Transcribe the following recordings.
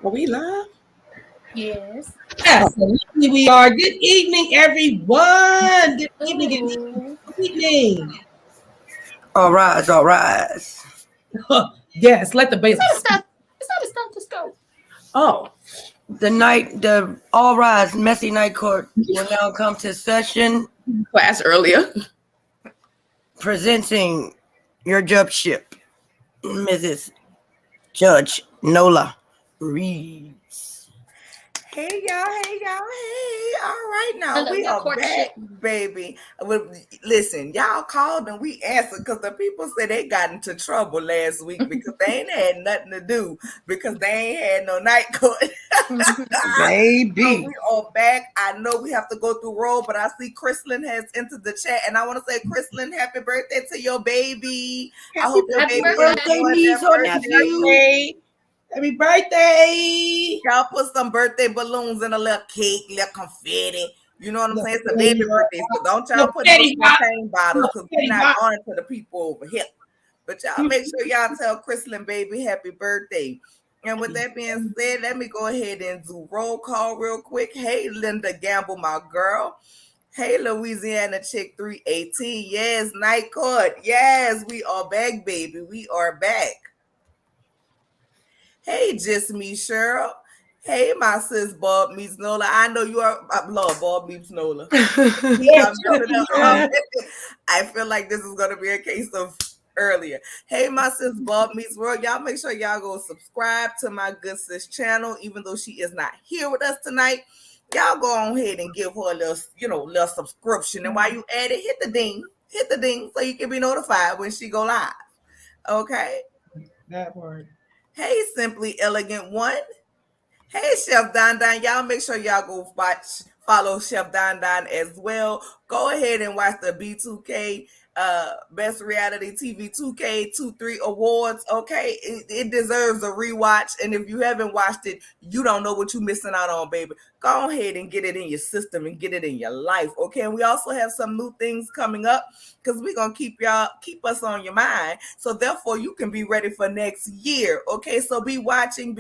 Are we live? Yes. Absolutely, we are. Good evening, everyone. Good evening, good Ooh. evening. All rise, all rise. Yes, let the It's bass. not a stop. It's not a stethoscope. Oh, The all rise messy night court will now come to session, Class earlier. presenting your judgeship, Mrs. Judge Nola Reeves. Hey y'all, hey y'all, hey. All right, now Hello, we your are courtship. back, baby. Listen, y'all called and we answered because the people said they got into trouble last week because they ain't had nothing to do because they ain't had no night court. So Baby. we are back. I know we have to go through roll, but I see Chrislyn has entered the chat, and I want to say, Chrislyn, happy birthday to your baby. I hope your Happy baby birthday. Birthday, enjoyed niece their or birthday. nephew. happy birthday. Y'all put some birthday balloons in a little cake, little confetti. You know what I'm saying? It's a baby birthday, so don't y'all put no champagne bottles because we're not going to the people over here. But y'all make sure y'all tell Chrislyn baby happy birthday. And with that being said, let me go ahead and do roll call real quick. Hey, Linda Gamble, my girl. Hey, Louisiana Chick 318. Yes, night court. Yes, we are back, baby. We are back. Hey, just me, Cheryl. Hey, my sis, Bob meets Nola. I know you are. I love Bob meets Nola. I feel like this is going to be a case of earlier. Hey, my sis, Bob meets World. Y'all make sure y'all go subscribe to my good sis channel, even though she is not here with us tonight. Y'all go on ahead and give her a little subscription. And while you at it, hit the ding, so you can be notified when she go live. Okay. That word. Hey, Simply Elegant One. Hey, Chef Don Don. Y'all make sure y'all go follow Chef Don Don as well. Go ahead and watch the B2K Best Reality TV 2K23 Awards. Okay, it deserves a rewatch. And if you haven't watched it, you don't know what you're missing out on, baby. Go ahead and get it in your system and get it in your life. Okay, and we also have some new things coming up because we're gonna keep us on your mind. So therefore, you can be ready for next year. Okay, so be watching.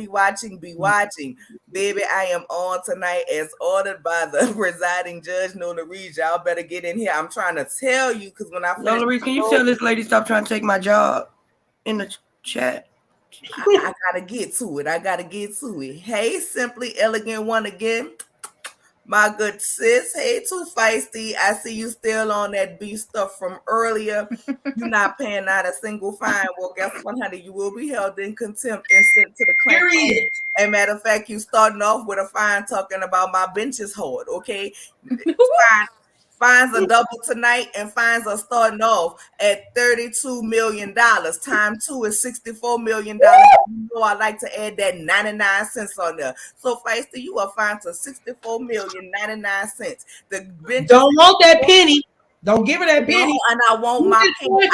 Baby, I am on tonight as ordered by the presiding judge, Nola Reeves. Y'all better get in here. I'm trying to tell you because when I finish, Nola Reeves, can you tell this lady stop trying to take my job in the chat? I gotta get to it. Hey, Simply Elegant One again. My good sis. Hey, Too Feisty. I see you still on that beef stuff from earlier. You're not paying out a single fine. Well, guess what, honey? You will be held in contempt and sent to the clank. Period. As a matter of fact, you starting off with a fine talking about my bench is hard, okay? Fines are double tonight, and fines are starting off at $32 million. Time two is $64 million. You know I like to add that 99 cents on there. So, Feisty, you are fined to $64,000,099. The bench Don't want that penny. Don't give her that penny. and I want my penny.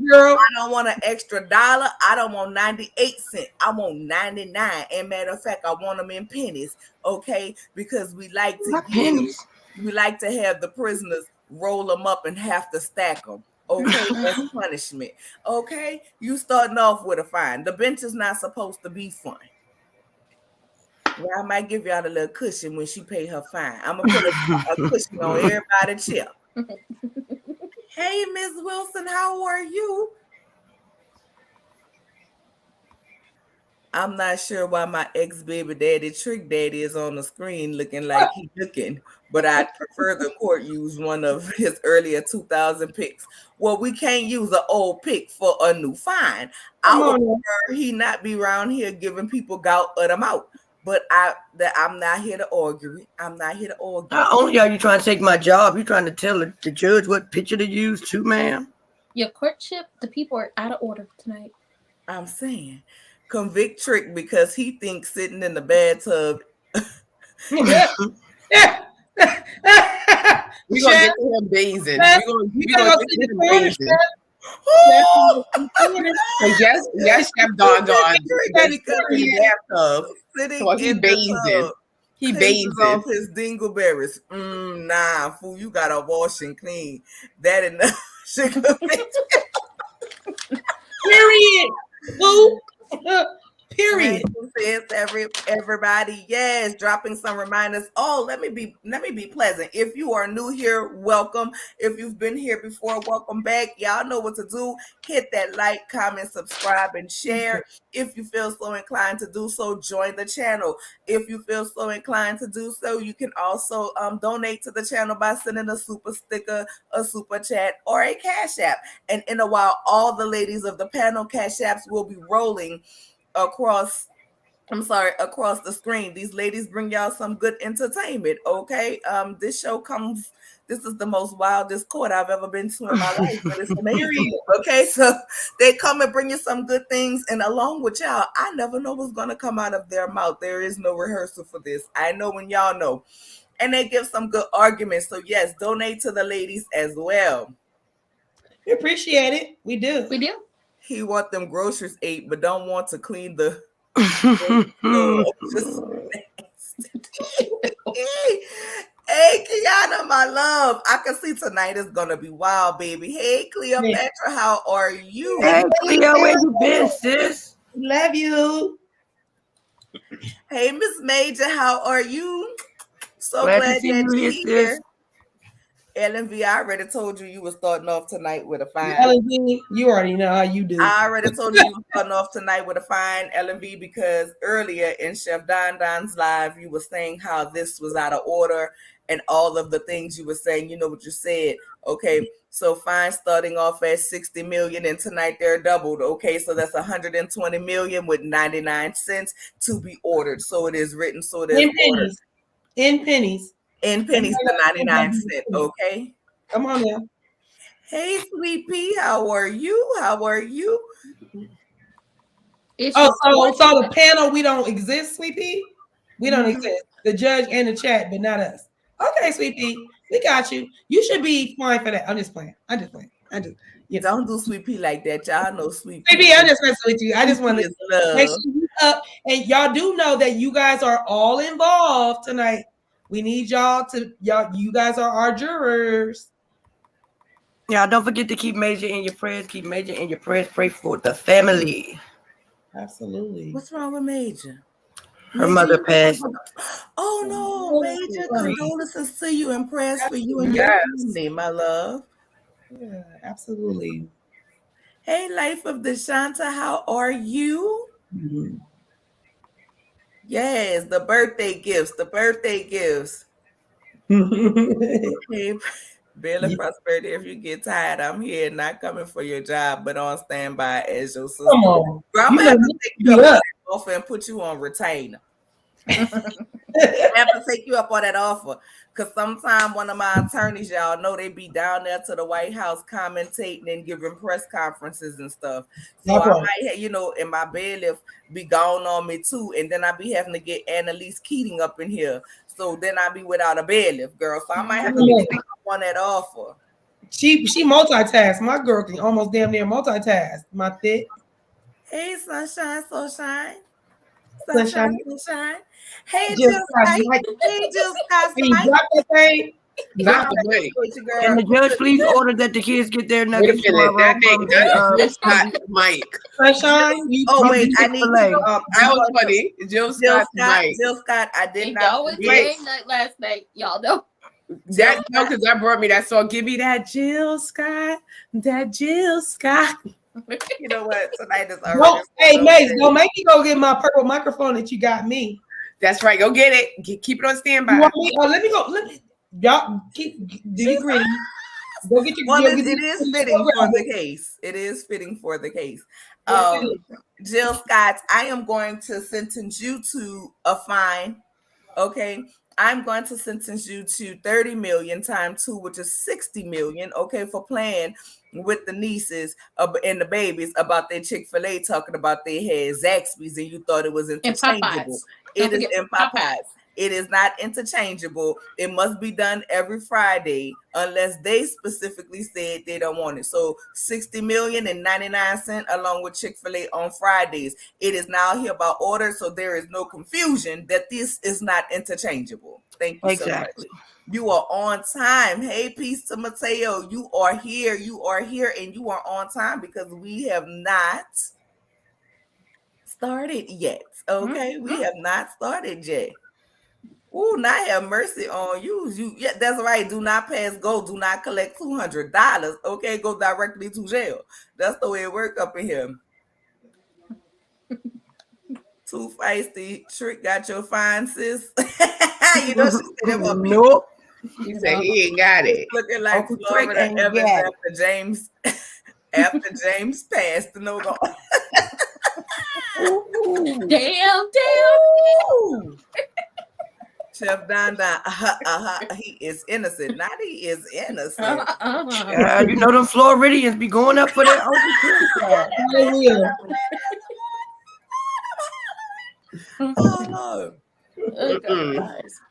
Girl. I don't want an extra dollar. I don't want 98 cents. I want 99. And matter of fact, I want them in pennies. Okay, because we like to pennies. We like to have the prisoners roll them up and have to stack them. Okay, that's punishment. Okay, you starting off with a fine. The bench is not supposed to be fun. Well, I might give y'all a little cushion when she pay her fine. I'm gonna put a cushion on everybody's chair. Hey, Miss Wilson, how are you? I'm not sure why my ex-baby daddy Trick Daddy is on the screen looking like he's looking, but I prefer the court use one of his earlier 2000 picks. Well, we can't use an old pick for a new fine. I would prefer he not be around here giving people gout or them out. But I'm not here to argue. Not only are you trying to take my job, you're trying to tell the judge what picture to use too, ma'am. Your courtship, the people are out of order tonight. I'm saying convict Trick because he thinks sitting in the bathtub. We're gonna get to him bathing. We're gonna get to him bathing. Yes, Chef Don Don. So he bathing. He bathing off his dingleberries. Nah, fool, you gotta wash and clean. That enough sugar. Period. Who? Period. It's everybody. Yes, dropping some reminders. Oh, let me be pleasant. If you are new here, welcome. If you've been here before, welcome back. Y'all know what to do. Hit that like, comment, subscribe, and share. If you feel so inclined to do so, join the channel. If you feel so inclined to do so, you can also donate to the channel by sending a super sticker, a super chat, or a cash app. And in a while, all the ladies of the panel cash apps will be rolling across the screen. These ladies bring y'all some good entertainment, okay? This is the most wildest court I've ever been to in my life, but it's amazing. Okay, so they come and bring you some good things, and along with y'all, I never know what's gonna come out of their mouth. There is no rehearsal for this. I know when y'all know. And they give some good arguments. So yes, donate to the ladies as well. We appreciate it. We do. We do. He want them groceries ate, but don't want to clean the Hey, Kiana, my love. I can see tonight is gonna be wild, baby. Hey, Cleopatra, how are you? Hey, Cleo, where you been, sis? Love you. Hey, Miss Major, how are you? So Glad glad to see that you you're here, here. sis. LNV, I already told you were starting off tonight with a fine. LNV, you already know how you do. I already told you were starting off tonight with a fine, LNV, because earlier in Chef Don Don's live, you were saying how this was out of order and all of the things you were saying. You know what you said. Okay, so fine starting off at 60 million, and tonight they're doubled. Okay, so that's 120 million with 99 cents to be ordered. So it is written, so it is In ordered. pennies. In pennies. In pennies to 99 cents. Okay. Come on now. Hey, Sweet Pea, how are you? How are you? So the panel, we don't exist, Sweet Pea? We don't exist. The judge and the chat, but not us. Okay, Sweet Pea, we got you. You should be fine for that. I'm just playing. Don't do Sweet Pea like that. Y'all know Sweet Pea. Sweet Pea, I'm just messing with you. I just want to make sure you up. And y'all do know that you guys are all involved tonight. We need you guys are our jurors. Y'all don't forget to keep Major in your prayers. Keep Major in your prayers. Pray for the family. Absolutely. What's wrong with Major? Her mother passed. Oh no, Major, condolences to you and prayers for you and your family, my love. Yeah, absolutely. Hey, Life of Deshanta, how are you? Mm-hmm. Yes, the birthday gifts. Hey, Bill and Prosperity, if you get tired, I'm here, not coming for your job, but on standby as your sister. Come on. Girl, I'm gonna have to take you up on that offer and put you on retainer. I have to take you up on that offer, because sometimes one of my attorneys, y'all know, they be down there to the White House commentating and giving press conferences and stuff. So I might, and my bailiff be gone on me too, and then I be having to get Annalise Keating up in here. So then I be without a bailiff, girl. So I might have to take up on that offer. She multitask. My girl can almost damn near multitask. My thick. Hey, sunshine. Hey, Jill Jill Scott. Hey, Jill Scott. Can you drop that thing? Drop the mic. Can the judge please order that the kids get their nuggets tomorrow? That Scott mic. Sunshine. Wait, I need to. That was funny. Jill Scott, I did not. Y'all was game night last night. Y'all know. That because that brought me that song. Give me that Jill Scott. That Jill Scott. You know what? Tonight is already. Hey, Mace, don't make me go get my purple microphone that you got me. That's right. Go get it. Keep it on standby. You want me? Let me go. Y'all keep. Do you agree? Go get your. Well, it is fitting for the case. It is fitting for the case. Jill Scott, I am going to sentence you to a fine. Okay. I'm going to sentence you to 30 million times 2, which is 60 million, okay, for playing with the nieces and the babies about their Chick-fil-A, talking about they had Zaxby's and you thought it was interchangeable. It is in Popeyes. It is not interchangeable. It must be done every Friday unless they specifically said they don't want it. So 60 million and 99 cents along with Chick-fil-A on Fridays. It is now here by order, so there is no confusion that this is not interchangeable. Thank you so much. You are on time. Hey, peace to Mateo. You are here, and you are on time because we have not started yet. Okay, we have not started yet. Oh, not have mercy on you. Yeah, that's right. Do not pass go. Do not collect $200. Okay, go directly to jail. That's the way it work up in here. Too feisty. Trick got your fine, sis. You know she said it about people. Nope. He said he ain't got it. Looking like Uncle Trick Florida ain't Evans got it. after James. After James passed, the no go. Damn. Ooh. Chef Don, he is innocent. Not he is innocent. You know them Floridians be going up for their Uncle Trick. Oh, Okay.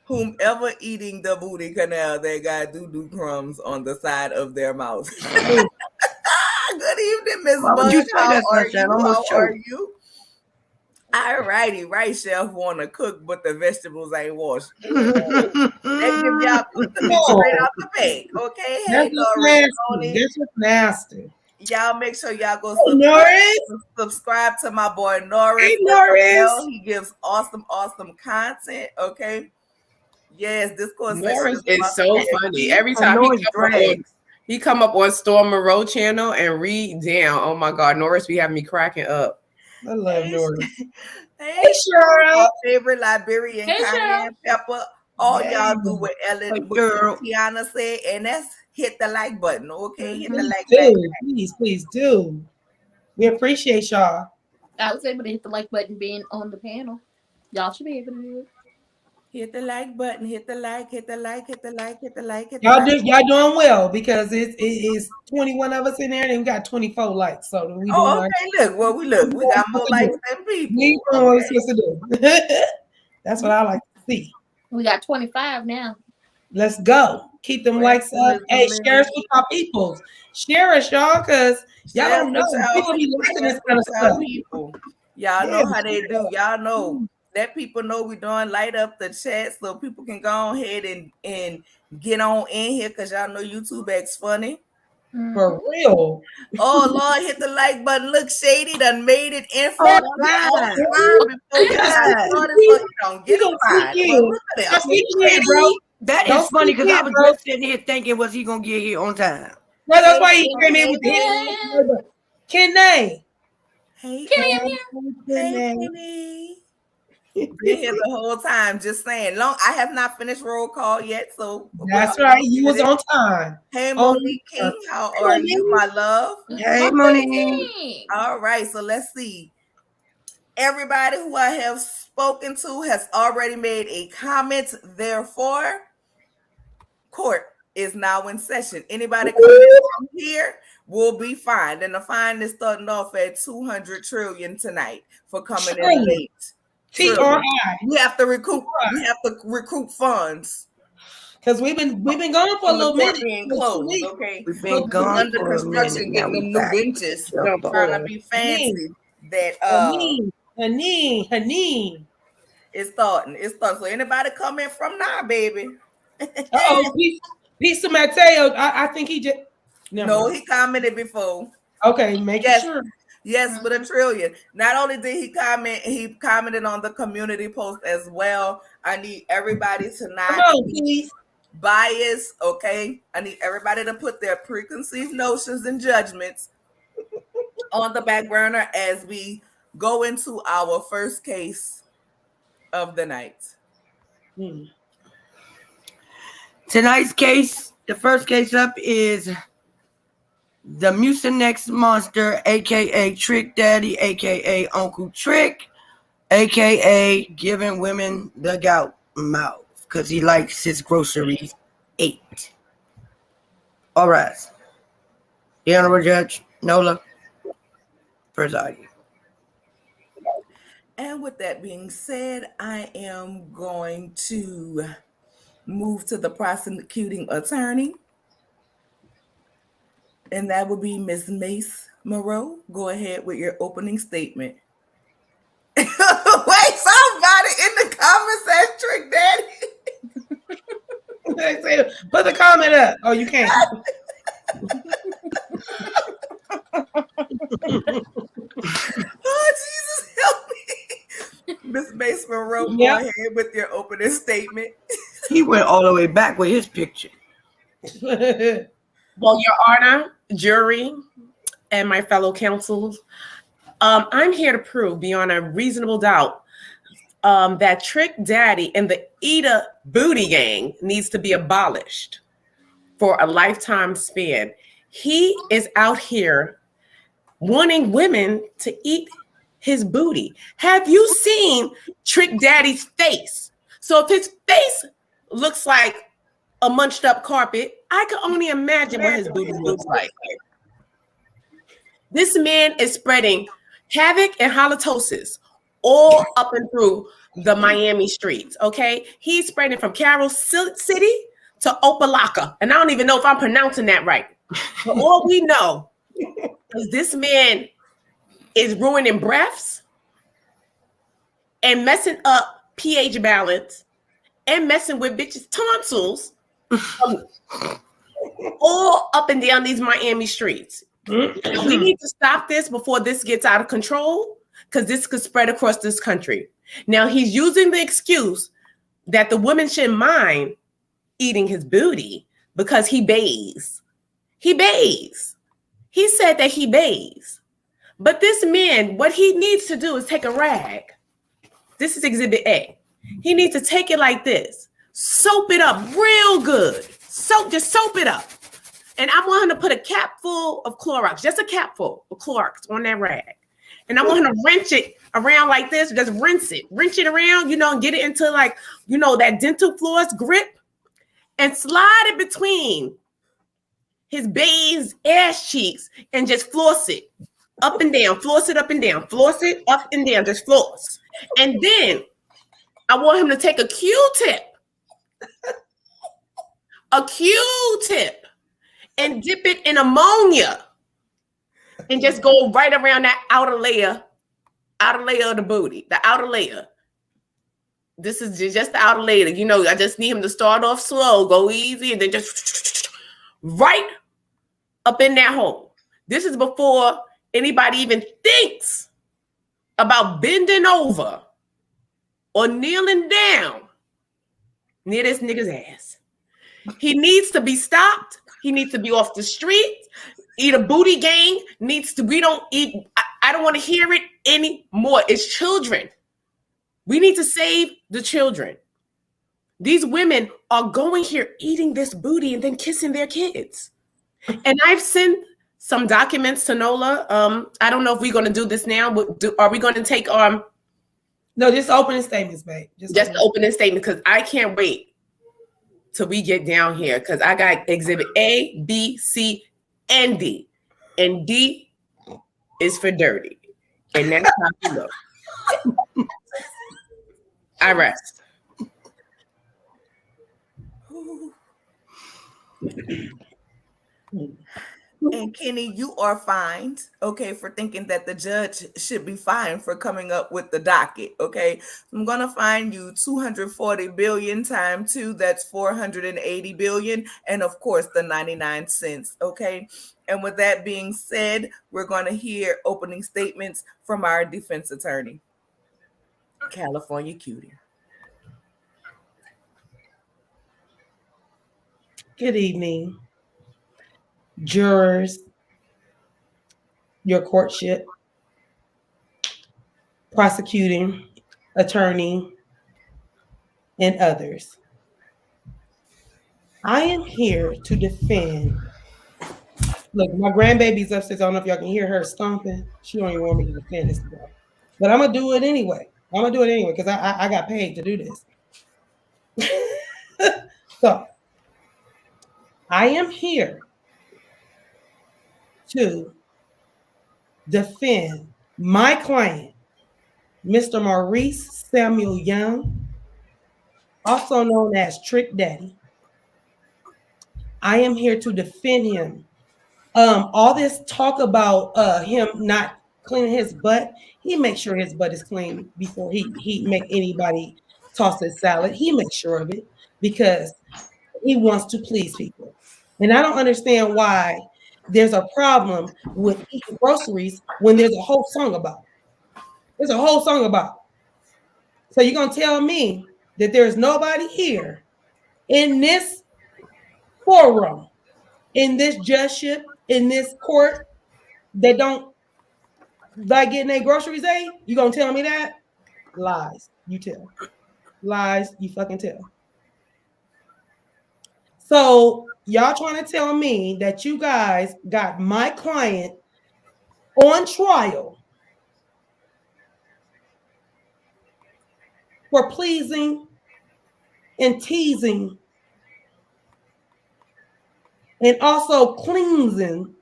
whomever eating the booty canal, they got doo-doo crumbs on the side of their mouth. Good evening, Miss Why would Bud. you say How that, are Sunshine? you? Almost How are choked. you? All righty, right, chef want to cook, but the vegetables ain't washed. They give y'all cook the meat straight out the bag, okay? Hey, That's just nasty. y'all make sure y'all go subscribe to my boy Norris. Hey, Norris. He gives awesome content, okay? Yes, Discord Norris is so funny. Every time he come up on Storm Moreau channel and read down. Oh my God, Norris be having me cracking up. I love Norris. Hey, Cheryl. my favorite Liberian cayenne pepper. All y'all do what Tiana said, and that's hit the like button, okay? Hit the like button. Please do. We appreciate y'all. I was able to hit the like button being on the panel. Y'all should be able to do it. Hit the like button, hit the like. Y'all doing well because it is 21 of us in there and we got 24 likes. So we doing okay. We got more likes than people. We doing what we're supposed to do. That's what I like to see. We got 25 now. Let's go. Keep them likes up. Hey, share us with our peoples. Share us, y'all, because y'all don't know. People be listening to this kind of stuff. Y'all know how they do. Y'all know. Let people know we're doing light up the chat so people can go ahead and get on in here because y'all know YouTube acts funny. For real. Oh Lord, hit the like button. Look, Shady done made it in front of That is funny because I was just sitting here thinking, was he gonna get here on time? No, that's why he came in with the Kenny. Hey, Kenny. Been here the whole time, just saying. I have not finished roll call yet, so that's right. You was on time. Hey, Monique King, how are you, my love? Hey, Monique. All right, so let's see. Everybody who I have spoken to has already made a comment. Therefore, court is now in session. Anybody coming from here will be fined, and the fine is starting off at 200 trillion tonight for coming in late. T-R-I. We have to recoup. We have to recoup funds because we've been going for a little minute. Being closed, okay. We've been gone under construction, getting them new benches. Trying to be fancy. That Haneen. It's starting. So anybody coming from now, baby? Peace to Mateo. I think he just he commented before. Okay, make sure. Yes, with a trillion. Not only did he comment, he commented on the community post as well. I need everybody to not be biased, okay? I need everybody to put their preconceived notions and judgments on the back burner as we go into our first case of the night. Tonight's case, the first case up is the Mucinex Monster, a.k.a. Trick Daddy, a.k.a. Uncle Trick, a.k.a. giving women the gout mouth because he likes his groceries ate. All right. The Honorable Judge Nola presiding. And with that being said, I am going to move to the prosecuting attorney. And that would be Ms. Mace Moreau. Go ahead with your opening statement. Wait, somebody in the comments said Trick Daddy. Put the comment up. Oh, you can't. Oh, Jesus, help me. Monroe, Yep. go ahead with your opening statement. He went all the way back with his picture. Well, Your Honor, jury, and my fellow counsels, I'm here to prove beyond a reasonable doubt that Trick Daddy and the Eater Booty Gang needs to be abolished for a lifetime span. He is out here wanting women to eat his booty. Have you seen Trick Daddy's face? So if his face looks like a munched up carpet, I can only imagine what his booty looks like. This man is spreading havoc and halitosis all up and through the Miami streets, okay? He's spreading from Carroll City to Opelika, and I don't even know if I'm pronouncing that right. But all we know is this man is ruining breaths and messing up pH balance and messing with bitches' tonsils all up and down these Miami streets. And we need to stop this before this gets out of control, because this could spread across this country. Now, he's using the excuse that the women shouldn't mind eating his booty because he bathes. He bathes. He said that he bathes. But this man, what he needs to do is take a rag. This is Exhibit A. He needs to take it like this. Soap it up real good. Just soap it up. And I want him to put a cap full of Clorox, just a cap full of Clorox on that rag. And I want him to wrench it around like this, just wrench it around, and get it into that dental floss grip and slide it between his bathed ass cheeks and just floss it up and down, floss it up and down, floss it up and down, just floss. And then I want him to take a Q-tip, and dip it in ammonia and just go right around that outer layer of the booty, the outer layer. This is just the outer layer. I just need him to start off slow, go easy, and then just right up in that hole. This is before anybody even thinks about bending over or kneeling down near this nigga's ass. He needs to be stopped. He needs to be off the street. Eater Booty Gang needs to, we don't eat, I don't want to hear it anymore. It's children. We need to save the children. These women are going here eating this booty and then kissing their kids. And I've sent some documents to Nola. I don't know if we're going to do this now. Are we going to take No, just opening statements, babe. Just the opening statement, because I can't wait till we get down here, because I got Exhibit A, B, C, and D. And D is for dirty. And that's how you look. I rest. And Kenny, you are fined, okay, for thinking that the judge should be fined for coming up with the docket, okay? I'm going to fine you 240 billion times 2, that's 480 billion, and of course the 99 cents, okay? And with that being said, we're going to hear opening statements from our defense attorney, California Cutie. Good evening, jurors, your courtship, prosecuting attorney, and others. I am here to defend. Look, my grandbaby's upstairs. I don't know if y'all can hear her stomping. She don't even want me to defend this girl, but I'm gonna do it anyway. Because I got paid to do this. So I am here to defend my client, Mr. Maurice Samuel Young, also known as Trick Daddy. I am here to defend him. All this talk about him not cleaning his butt, he makes sure his butt is clean before he make anybody toss his salad. He makes sure of it because he wants to please people. And I don't understand why there's a problem with eating groceries when there's a whole song about it. There's a whole song about it. So you're gonna tell me that there's nobody here in this forum, in this judgeship, in this court that don't like getting their groceries aid? You gonna tell me that? Lies. You tell. Lies. You fucking tell. So y'all trying to tell me that you guys got my client on trial for pleasing and teasing and also cleansing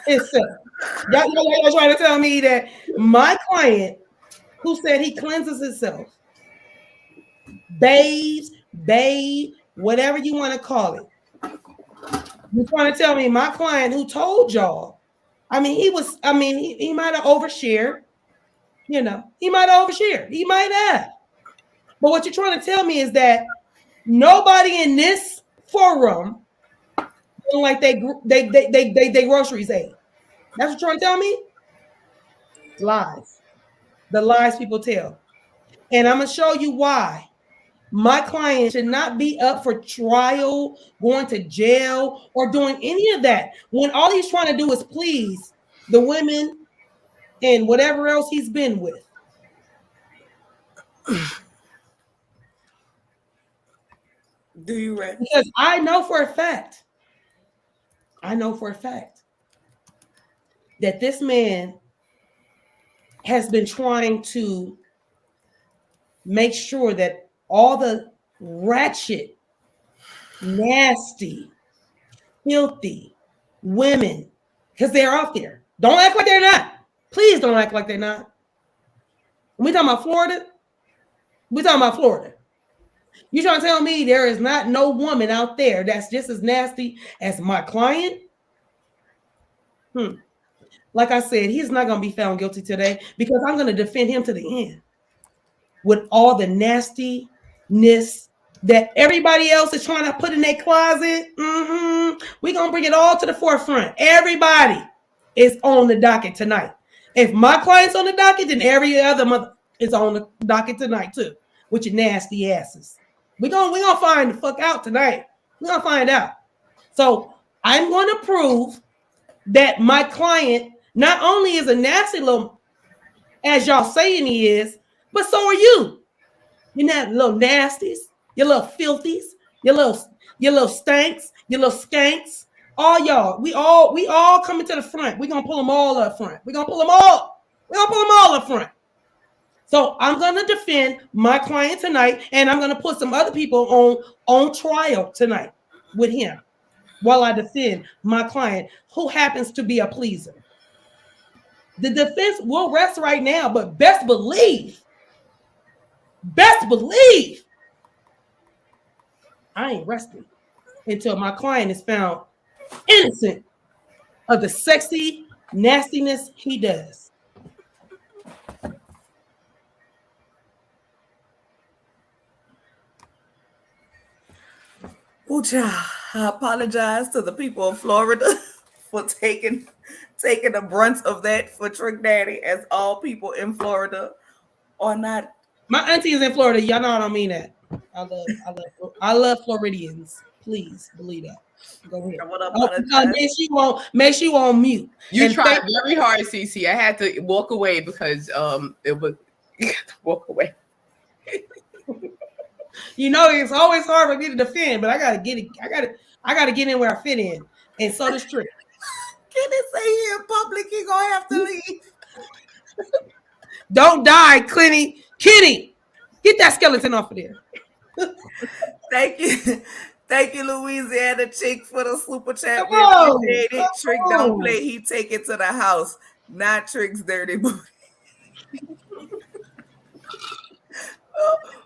itself. Y'all trying to tell me that my client, who said he cleanses himself, bathes, whatever you want to call it. You're trying to tell me my client who told y'all, he might have overshared, he might have overshared. He might have. But what you're trying to tell me is that nobody in this forum don't like they groceries aid. That's what you're trying to tell me? Lies. The lies people tell. And I'm going to show you why. My client should not be up for trial, going to jail, or doing any of that when all he's trying to do is please the women and whatever else he's been with. Do you ready? Because I know for a fact that this man has been trying to make sure that all the ratchet, nasty, filthy women, because they're out there. Don't act like they're not. Please don't act like they're not. When we talking about Florida, You trying to tell me there is not no woman out there that's just as nasty as my client? Like I said, he's not going to be found guilty today because I'm going to defend him to the end with all the nastiness that everybody else is trying to put in their closet. We're going to bring it all to the forefront. Everybody is on the docket tonight. If my client's on the docket, then every other mother is on the docket tonight too, with your nasty asses. We're gonna find the fuck out tonight. We're going to find out. So I'm going to prove that my client not only is a nasty little, as y'all saying he is, but so are you. You're not little nasties, you little filthies, you little stanks, you little skanks. All y'all, we all coming to the front. We're gonna pull them all up front. We're gonna pull them all up front. So I'm gonna defend my client tonight, and I'm gonna put some other people on trial tonight with him while I defend my client, who happens to be a pleaser. The defense will rest right now, but best believe, I ain't resting until my client is found innocent of the sexy nastiness he does. I apologize to the people of Florida for taking the brunt of that for Trick Daddy, as all people in Florida are not. My auntie is in Florida. Y'all know I don't mean that. I love Floridians. Please believe that. Go ahead. Make sure you on mute. You tried very hard, Cece. I had to walk away because it was walk away. You know, it's always hard for me to defend, but I gotta get it. I gotta get in where I fit in, and so does Trick. Kenny say he in public, he gonna have to leave. Don't die, Kenny. Get that skeleton off of there. Thank you, Louisiana Chick, for the super chat. Trick don't play, he take it to the house, not Trick's dirty booty.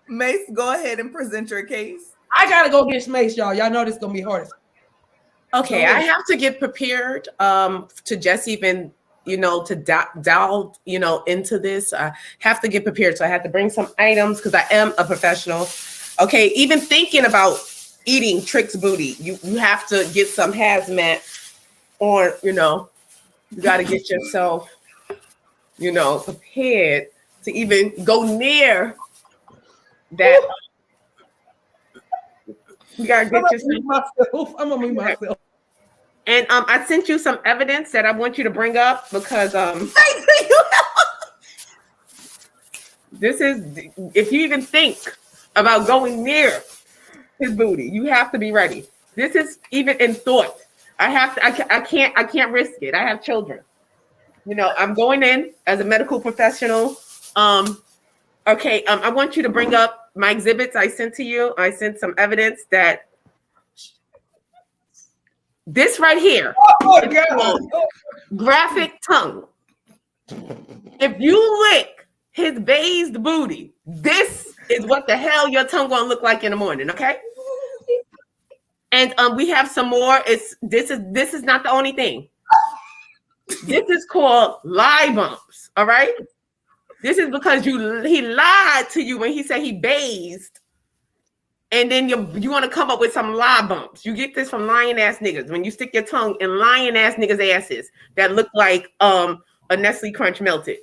Mace, go ahead and present your case. I gotta go get Mace, y'all. Y'all know this is gonna be hard. Okay, I have to get prepared to just even, to dial, into this. I have to get prepared. So I have to bring some items because I am a professional. Okay, even thinking about eating Trick's booty, you have to get some hazmat on, you got to get yourself prepared to even go near that. You gotta get yourself. I'm gonna mute myself. And I sent you some evidence that I want you to bring up because this is, if you even think about going near his booty, you have to be ready. This is even in thought. I can't risk it. I have children. I'm going in as a medical professional. Okay, I want you to bring up my exhibits I sent to you. I sent some evidence that this right here, graphic tongue. If you lick his bathed booty, this is what the hell your tongue gonna look like in the morning, okay? And we have some more. This is not the only thing. This is called lie bumps, all right? This is because he lied to you when he said he bathed, and then you want to come up with some lie bumps. You get this from lying ass niggas when you stick your tongue in lying ass niggas' asses that look like a Nestle Crunch melted.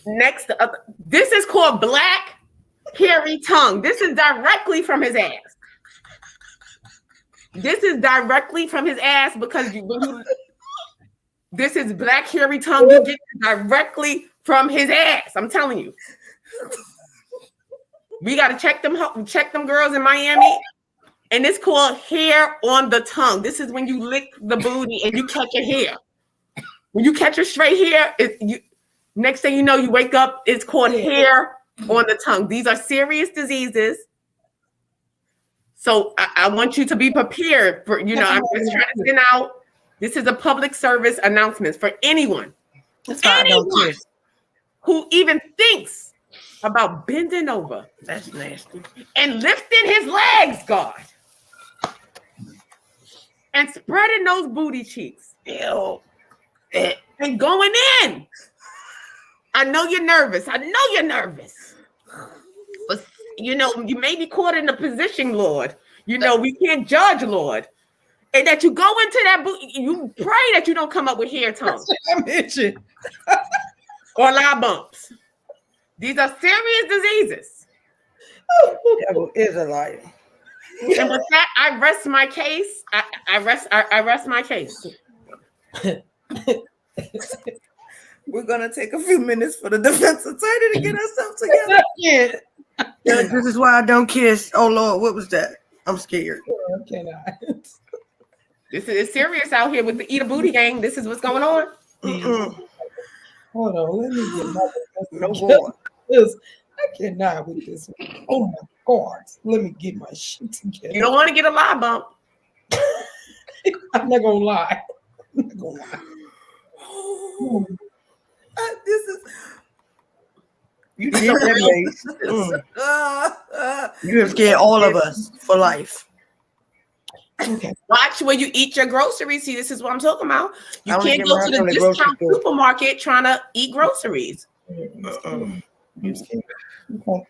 Next, this is called black hairy tongue. This is directly from his ass. This is directly from his ass because this is black hairy tongue. You get it directly from his ass. I'm telling you. We got to check them girls in Miami. And it's called hair on the tongue. This is when you lick the booty and you catch your hair. When you catch your straight hair, next thing you know, you wake up, it's called hair on the tongue. These are serious diseases. So I want you to be prepared for, I'm just trying to send out. This is a public service announcement for anyone who even thinks about bending over. That's nasty. And lifting his legs, God. And spreading those booty cheeks. Ew. And going in. I know you're nervous. But, you may be caught in a position, Lord. We can't judge, Lord. And that you go into that booty, you pray that you don't come up with hair tongue. I'm itching. Or lie bumps. These are serious diseases. Devil is a liar. And with that, I rest my case. I rest my case. We're gonna take a few minutes for the defense attorney to get ourselves together. Yeah. Yeah, this is why I don't kiss. Oh Lord, what was that? I'm scared. I cannot. This is serious out here with the Eat a Booty gang. This is what's going on. Hold on, let me get my No more. I cannot with this one. Oh my God. Let me get my shit together. You don't want to get a lie bump. I'm not gonna lie. This is You did that, Mace. You have scared all of us for life. Okay. Watch where you eat your groceries. See, this is what I'm talking about. You I can't wanna go get to the mine from the grocery discount store. supermarket trying to eat groceries. I'm scared. Okay.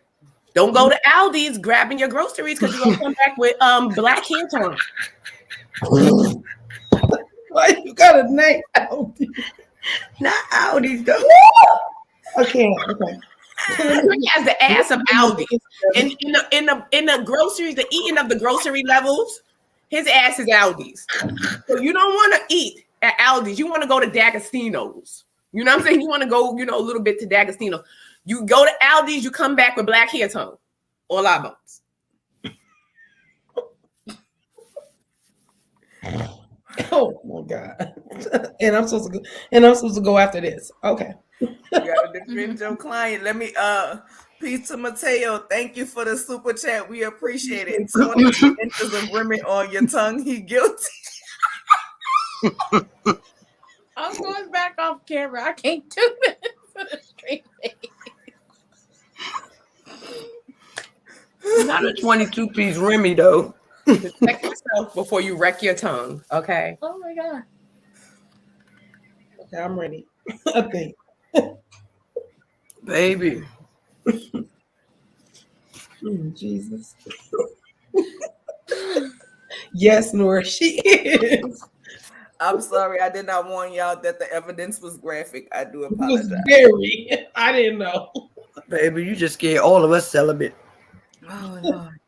Don't go to Aldi's grabbing your groceries because you're gonna come back with black hair tongue. Why you got a name out? Not Aldi's though. Okay. He has the ass of Aldi. And in the groceries, the eating of the grocery levels, his ass is Aldi's. So you don't want to eat at Aldi's. You want to go to D'Agostino's. You know what I'm saying? You want to go, a little bit to D'Agostino. You go to Aldi's, you come back with black hair tongue or lie bumps. Oh my God. And I'm supposed to go after this. Okay. you gotta defend your client. Let me Peter Mateo, thank you for the super chat. We appreciate it. 20 inches of women on your tongue. He guilty. I'm going back off camera. I can't do this for the straight face. Not a 22-piece Remy though. Protect yourself before you wreck your tongue, okay? Oh my God. Okay, I'm ready. I think. Baby. Jesus. Yes, Nora, she is. I'm sorry, I did not warn y'all that the evidence was graphic. I do It was apologize. very. I didn't know. Baby, you just scared all of us celibate. Oh Lord.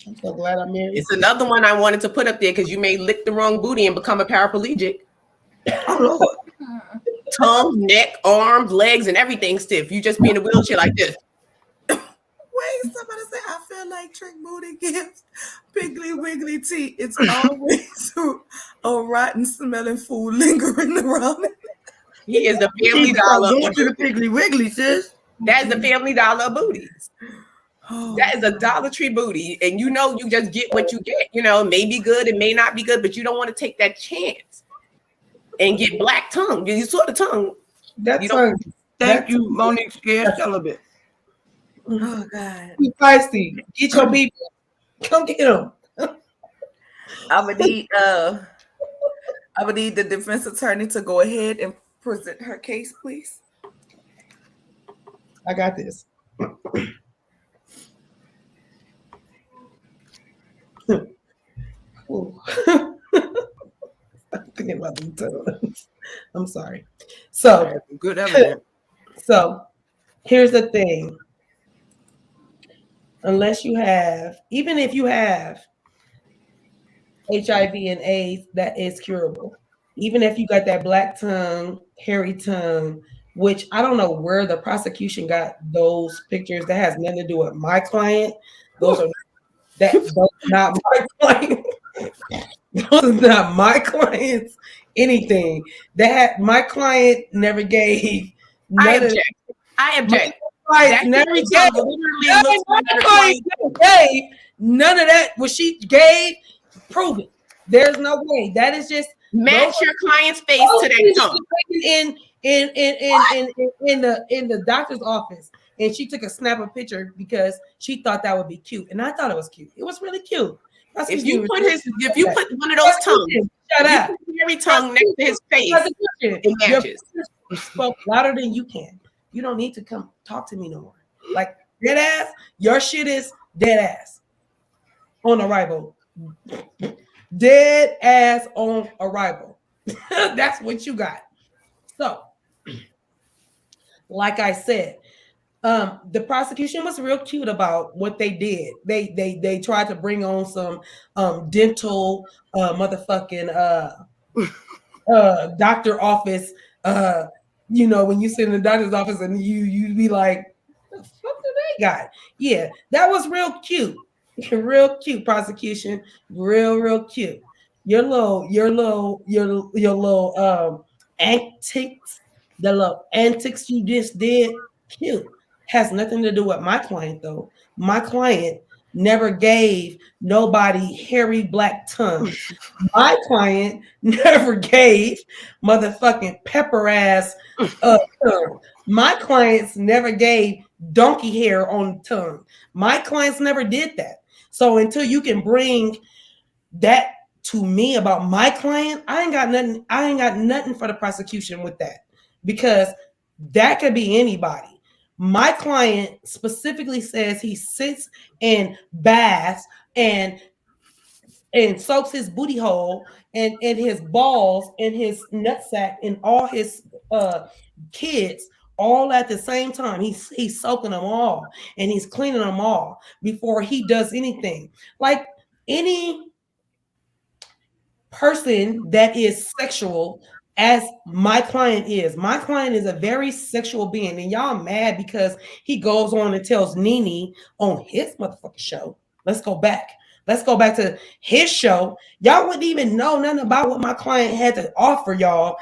I'm so glad I'm married. It's another one I wanted to put up there because you may lick the wrong booty and become a paraplegic. Oh Lord. Tongue, neck, arms, legs, and everything stiff. You just be in a wheelchair like this. Wait, somebody say I feel like Trick Booty gives Piggly Wiggly tea. It's always a rotten smelling food lingering around it. He is the You family need to start dollar. going to the Piggly Wiggly, sis. That is the family dollar of booties. Oh, That is a Dollar Tree booty. And you know, you just get what you get. You know, it may be good, it may not be good, but you don't want to take that chance and get black tongue. You saw the tongue. That's You don't- Thank you, Monique Scared Celibate. oh God. You feisty. Get your people. Come get them. I would need the defense attorney to go ahead and present her case, please. I got this. Ooh. I'm thinking about them tongues. I'm sorry. So, Good evidence. so here's the thing. Unless you have, even if you have HIV and AIDS, that is curable. Even if you got that black tongue, hairy tongue, which I don't know where the prosecution got those pictures. That has nothing to do with my client. Those are not my client. Those are not my clients. Anything that my client never gave. I None of object. I object. clients That never tongue gave. literally looks My like a client never gave. None of that. What she gave, prove it. There's no way. That is just match your client's face to that tongue. In the doctor's office, and she took a snap of picture because she thought that would be cute, and I thought it was cute. It was really cute. If you put one of those tongues, shut up. hairy tongue next to his face, it matches. You spoke louder than you can. You don't need to come talk to me no more. Like dead ass, your shit is dead ass on arrival. Dead ass on arrival. That's what you got. So, like I said, the prosecution was real cute about what they did. They tried to bring on some dental motherfucking doctor office. You know, when you sit in the doctor's office and you be like, the fuck do they got? Yeah, that was real cute. Real cute prosecution. Real cute. Your little antics, the little antics you just did, cute. Has nothing to do with my client though. My client never gave nobody hairy black tongue. My client never gave motherfucking pepper ass tongue. My clients never gave donkey hair on the tongue. My clients never did that. So until you can bring that to me about my client, I ain't got nothing for the prosecution with that, because that could be anybody. My client specifically says he sits and baths and soaks his booty hole and his balls and his nutsack and all his kids all at the same time. He's soaking them all and he's cleaning them all before he does anything. Like any person that is sexual, as my client is. My client is a very sexual being, and y'all mad because he goes on and tells Nene on his motherfucking show. Let's go back to his show. Y'all wouldn't even know nothing about what my client had to offer y'all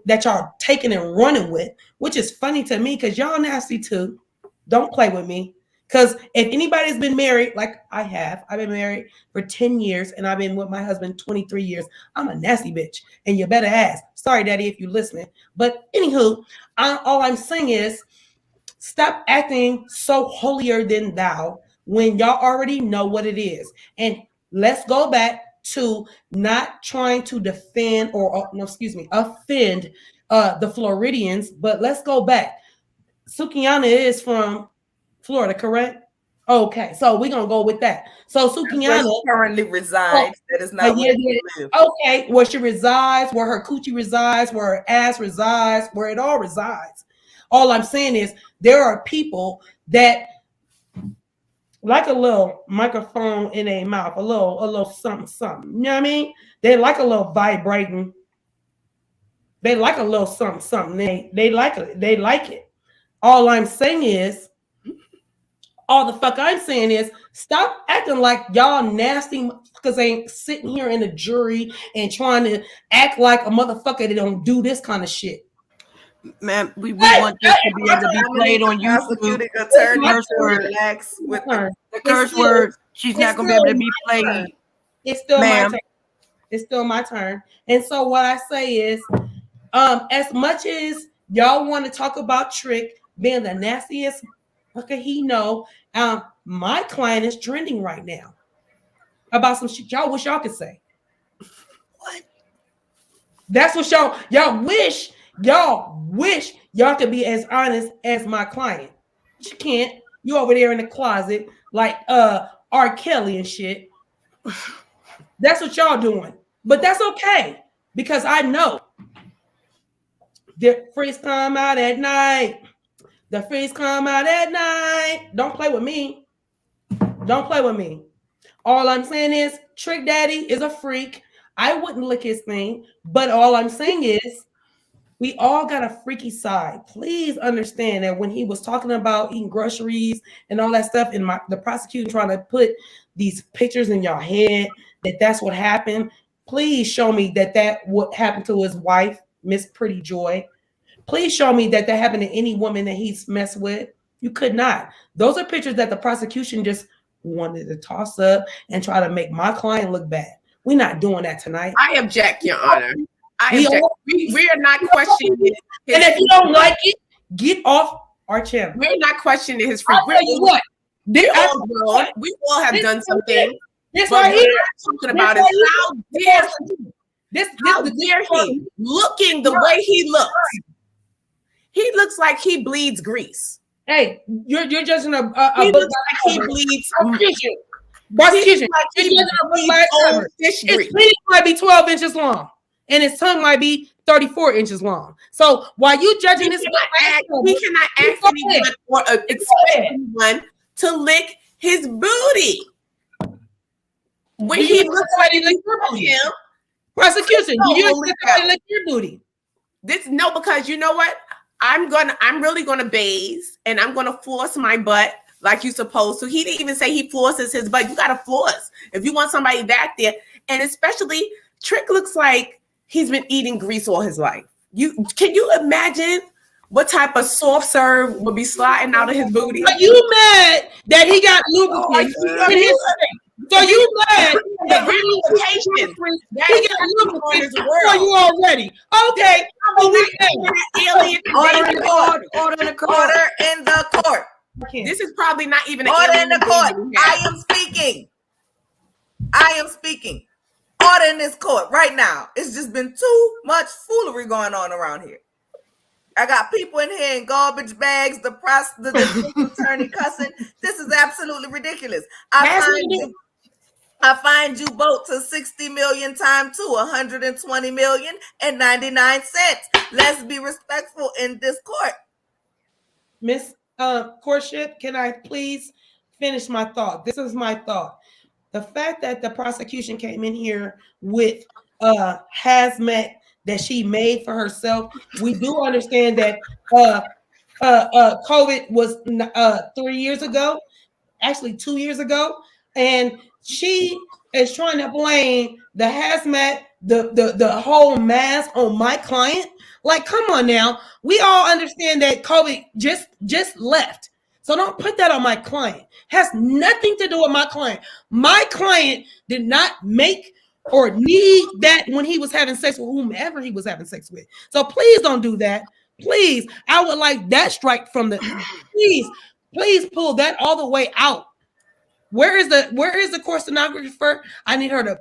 that y'all taking and running with, which is funny to me because y'all nasty too. Don't play with me. Because if anybody's been married, like I have, I've been married for 10 years and I've been with my husband 23 years. I'm a nasty bitch and you better ask. Sorry, daddy, if you're listening. But anywho, all I'm saying is stop acting so holier than thou when y'all already know what it is. And let's go back to not trying to defend offend the Floridians, but let's go back. Sukiyana is from Florida, correct? Okay, so we're gonna go with that. So Where Sukiana she currently resides. That is not yeah, where she lives. okay, where she resides, where her coochie resides, where her ass resides, where it all resides. All I'm saying is there are people that like a little microphone in a mouth, a little something, something. You know what I mean? They like a little vibrating. They like a little something, something. They like it. They like it. All I'm saying is, all the fuck I'm saying is, stop acting like y'all nasty because ain't sitting here in the jury and trying to act like a motherfucker that don't do this kind of shit. Man, we want this to be able to be played on YouTube. Prosecuting attorney Curse to word. relax with The curse word, she's not going to be able to be played. It's still my Ma'am. turn. It's still my turn. And so what I say is, as much as y'all want to talk about Trick being the nastiest fucker he know, my client is trending right now about some shit y'all wish y'all could say. What? That's what y'all wish y'all could be as honest as my client. But you can't. You over there in the closet like R. Kelly and shit. That's what y'all doing. But that's okay because I know the freaks come out at night. The freaks come out at night. Don't play with me. Don't play with me. All I'm saying is Trick Daddy is a freak. I wouldn't lick his thing, but all I'm saying is we all got a freaky side. Please understand that when he was talking about eating groceries and all that stuff, and the prosecutor trying to put these pictures in your head that's what happened. Please show me that what happened to his wife, Miss Pretty Joy. Please show me that happened to any woman that he's messed with. You could not. Those are pictures that the prosecution just wanted to toss up and try to make my client look bad. We're not doing that tonight. I object, Your Honor. We are not questioning his and if you don't like it, get off our channel. We're not questioning his freak. I'll tell you what. We all have done something. This but right we're here. not talking about is how dare he? How dare he? Looking the way he looks. He looks like he bleeds grease. Hey, you're judging a he book looks like he bleeds prosecution. Like he bleeds old fish grease. His penis might be 12 inches long, and his tongue might be 34 inches long. So while you judging this, we cannot ask anyone or expect anyone to lick his booty. When he looks like he licks your booty. Prosecution, do you expect somebody to lick your booty? Because you know what? I'm really gonna bathe and I'm gonna floss my butt like you're supposed to. He didn't even say he flosses his butt. You gotta floss if you want somebody back there. And especially Trick looks like he's been eating grease all his life. Can you imagine what type of soft serve would be sliding out of his booty? Are you mad that he got lubricant in his thing? So you mad that he got lubricant for you already? Okay, order in the court. This is probably not even an order in the court. I am speaking. Order in this court right now. It's just been too much foolery going on around here. I got people in here in garbage bags, the attorney cussing. This is absolutely ridiculous. I find you both to 60 million times to 120 million and 99 cents. Let's be respectful in this court. Miss Courtship, can I please finish my thought? This is my thought. The fact that the prosecution came in here with hazmat that she made for herself, we do understand that COVID was 3 years ago, actually 2 years ago, and she is trying to blame the hazmat, the whole mask on my client. Like, come on now. We all understand that COVID just left. So don't put that on my client. Has nothing to do with my client. My client did not make or need that when he was having sex with whomever he was having sex with. So please don't do that. Please. I would like that strike from the please pull that all the way out. Where is the court stenographer? I need her to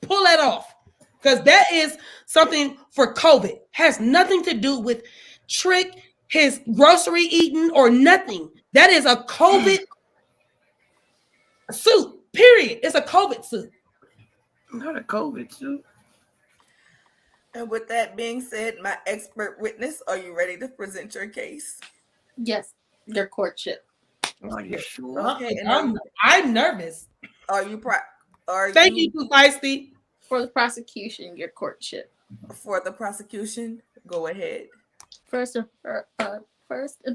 pull that off. Because that is something for COVID. Has nothing to do with Trick his grocery eating or nothing. That is a COVID suit, period. It's a COVID suit. Not a COVID suit. And with that being said, my expert witness, are you ready to present your case? Yes, your courtship. Are you sure? Okay, and I'm nervous. are you Thank you, too feisty. For the prosecution, your courtship. for the prosecution? Go ahead. First and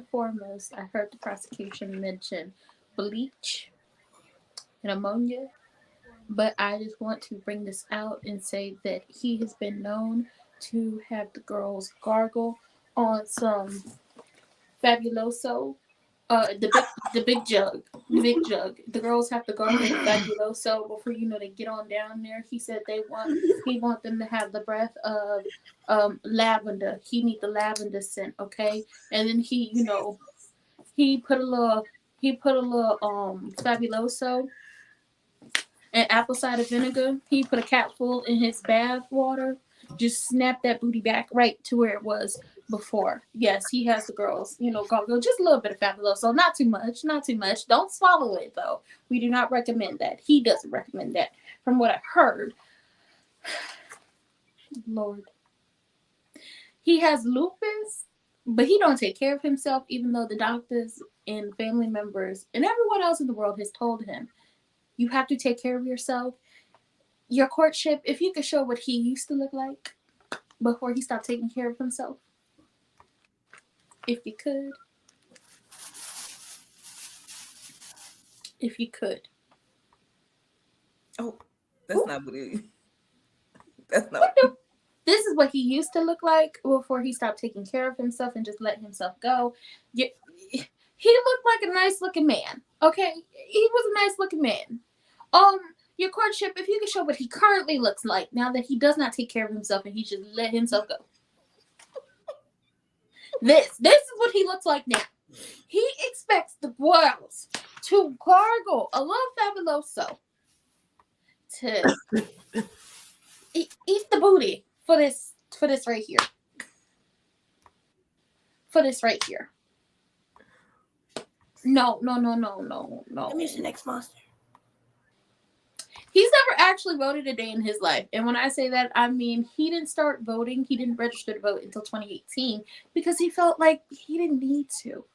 foremost, I heard the prosecution mention bleach and ammonia, but I just want to bring this out and say that he has been known to have the girls gargle on some Fabuloso, the big jug. The girls have to gargle the Fabuloso before they get on down there. He said he want them to have the breath of lavender. He need the lavender scent, okay? And then he put a little Fabuloso and apple cider vinegar. He put a capful in his bath water. Just snap that booty back right to where it was before. Yes, he has the girls, gargle just a little bit of Fabuloso, not too much. Don't swallow it though. We do not recommend that. He doesn't recommend that. From what I heard, Lord, he has lupus, but he don't take care of himself, even though the doctors and family members and everyone else in the world has told him, you have to take care of yourself. Your courtship, if you could show what he used to look like before he stopped taking care of himself. If you could. If you could. Oh, that's not what it is. That's not. This is what he used to look like before he stopped taking care of himself and just let himself go. He looked like a nice looking man. Okay? He was a nice looking man. Your courtship, if you could show what he currently looks like now that he does not take care of himself and he just let himself go. This is what he looks like now. He expects the girls to gargle a little Fabuloso to eat the booty for this right here. For this right here. No. Let me see next monster. He's never actually voted a day in his life. And when I say that, I mean he didn't start voting. He didn't register to vote until 2018 because he felt like he didn't need to.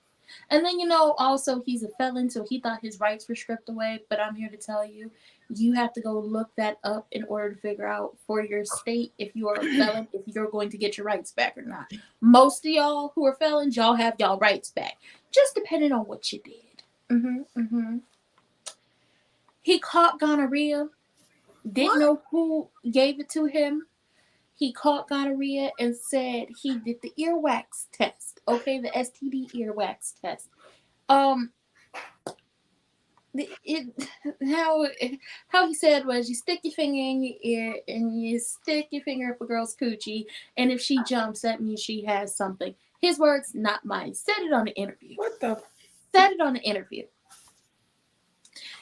And then, also he's a felon, so he thought his rights were stripped away. But I'm here to tell you, you have to go look that up in order to figure out for your state if you are a felon, if you're going to get your rights back or not. Most of y'all who are felons, y'all have y'all rights back. Just depending on what you did. He caught gonorrhea. Didn't know who gave it to him. He caught gonorrhea and said he did the earwax test. Okay, the STD earwax test. How he said was you stick your finger in your ear and you stick your finger up a girl's coochie, and if she jumps, that means she has something. His words, not mine. Said it on the interview. What the? Said it on the interview.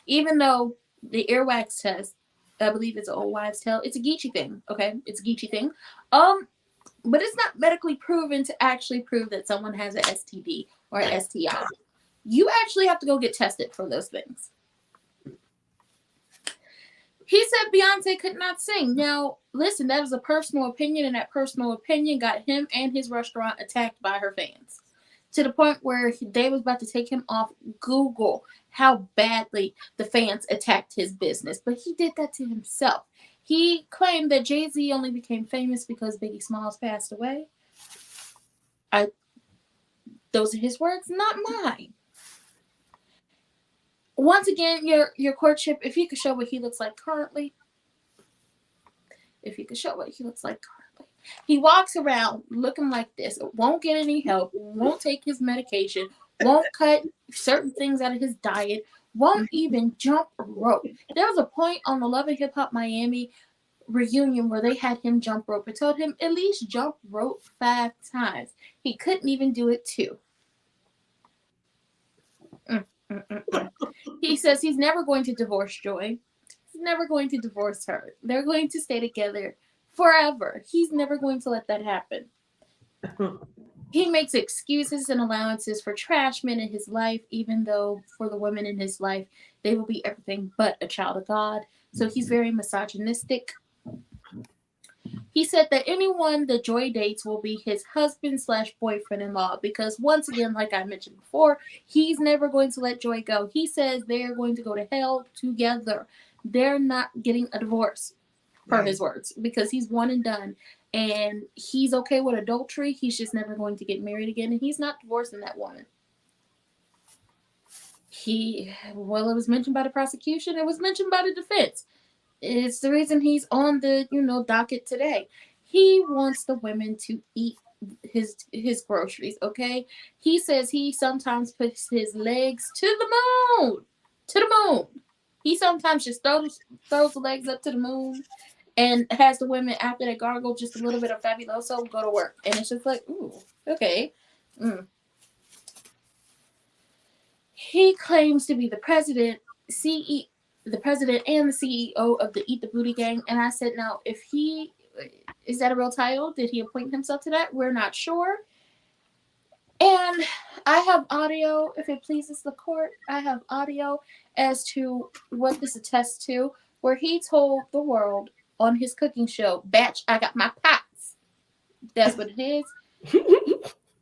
Even though the earwax test, I believe it's an old wives' tale. It's a Geechee thing, okay? It's a Geechee thing. But it's not medically proven to actually prove that someone has an STD or an STI. You actually have to go get tested for those things. He said Beyonce could not sing. Now, listen, that was a personal opinion, and that personal opinion got him and his restaurant attacked by her fans. To the point where they was about to take him off Google how badly the fans attacked his business. But he did that to himself. He claimed that Jay-Z only became famous because Biggie Smalls passed away. Those are his words, not mine. Once again, your courtship, if you could show what he looks like currently. He walks around looking like this. Won't get any help. Won't take his medication. Won't cut certain things out of his diet. Won't even jump rope. There was a point on the Love and Hip Hop Miami reunion where they had him jump rope. I told him at least jump rope 5 times. He couldn't even do it 2. He says he's never going to divorce Joy. He's never going to divorce her. They're going to stay together forever. He's never going to let that happen. He makes excuses and allowances for trash men in his life, even though for the women in his life, they will be everything but a child of God. So he's very misogynistic. He said that anyone that Joy dates will be his husband / boyfriend-in-law because once again, like I mentioned before, he's never going to let Joy go. He says they're going to go to hell together. They're not getting a divorce, per his words, because he's one and done. And he's okay with adultery. He's just never going to get married again. And he's not divorcing that woman. It was mentioned by the prosecution. It was mentioned by the defense. It's the reason he's on the, docket today. He wants the women to eat his groceries, okay? He says he sometimes puts his legs to the moon. To the moon. He sometimes just throws the legs up to the moon and has the women, after they gargle just a little bit of Fabuloso, go to work. And it's just like, ooh, okay. He claims to be the president and the CEO of the Eat the Booty Gang. And I said, now, is that a real title? Did he appoint himself to that? We're not sure. And I have audio, if it pleases the court, I have audio as to what this attests to, where he told the world on his cooking show, "Batch, I got my pots." That's what it is.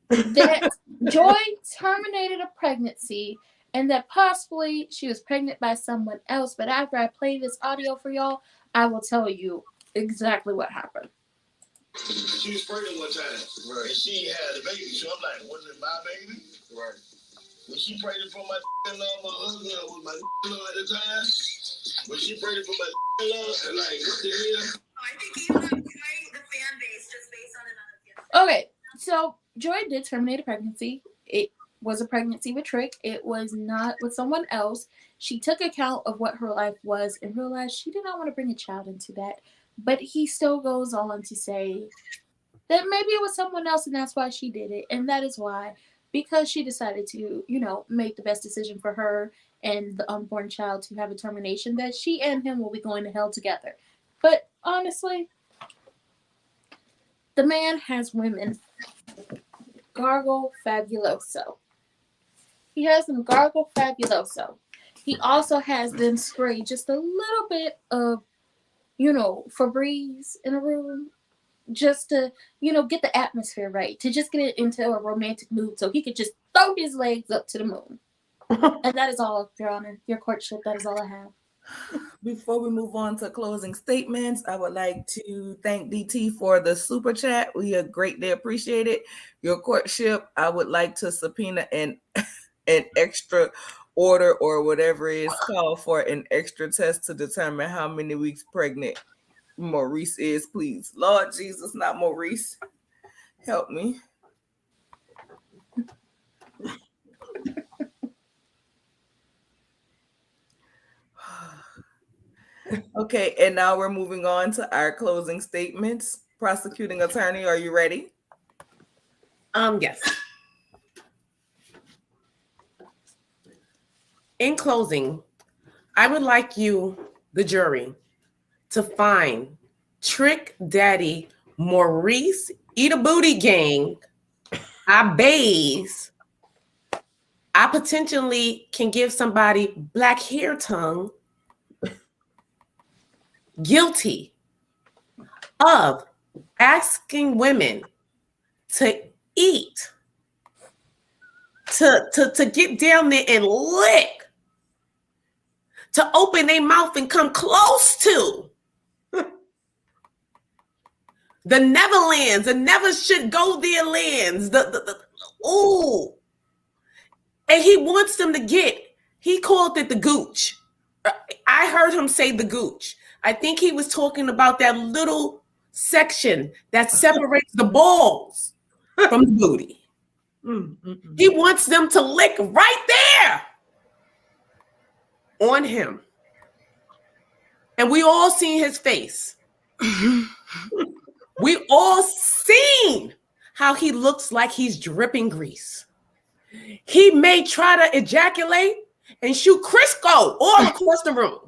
That Joy terminated a pregnancy and that possibly she was pregnant by someone else. But after I play this audio for y'all, I will tell you exactly what happened. She was pregnant one time, right? And she had a baby. So I'm like, was it my baby? Right. Was she pregnant for my in-law, my husband, or was my in-law at the time? Was she pregnant for my in-law? And like, what the hell? I think even on the fan base, just based on another. Okay, so Joy did terminate a pregnancy. It was a pregnancy with Trick. It was not with someone else. She took account of what her life was and realized she did not want to bring a child into that. But he still goes on to say that maybe it was someone else and that's why she did it. And that is why, because she decided to, make the best decision for her and the unborn child to have a termination, that she and him will be going to hell together. But honestly, the man has women gargle Fabuloso. He has them gargle Fabuloso. He also has them spray just a little bit of Febreze in a room just to, get the atmosphere right, to just get it into a romantic mood so he could just throw his legs up to the moon. And that is all, Your Honor. Your courtship, that is all I have. Before we move on to closing statements, I would like to thank DT for the super chat. We greatly appreciate it. Your courtship, I would like to subpoena an extra order or whatever is called for an extra test to determine how many weeks pregnant Maurice is, please. Lord Jesus, not Maurice. Help me. Okay, and now we're moving on to our closing statements. Prosecuting attorney, are you ready? Yes. In closing, I would like you, the jury, to find Trick Daddy Maurice Eat a Booty Gang. I bathe. I potentially can give somebody black hair tongue guilty of asking women to eat, to get down there and lick, to open their mouth and come close to the Neverlands, the never should go there lands, ooh. And he wants them to he called it the gooch. I heard him say the gooch. I think he was talking about that little section that separates the balls from the booty. He wants them to lick right there on him. And we all seen his face. We all seen how he looks like he's dripping grease. He may try to ejaculate and shoot Crisco all across the room.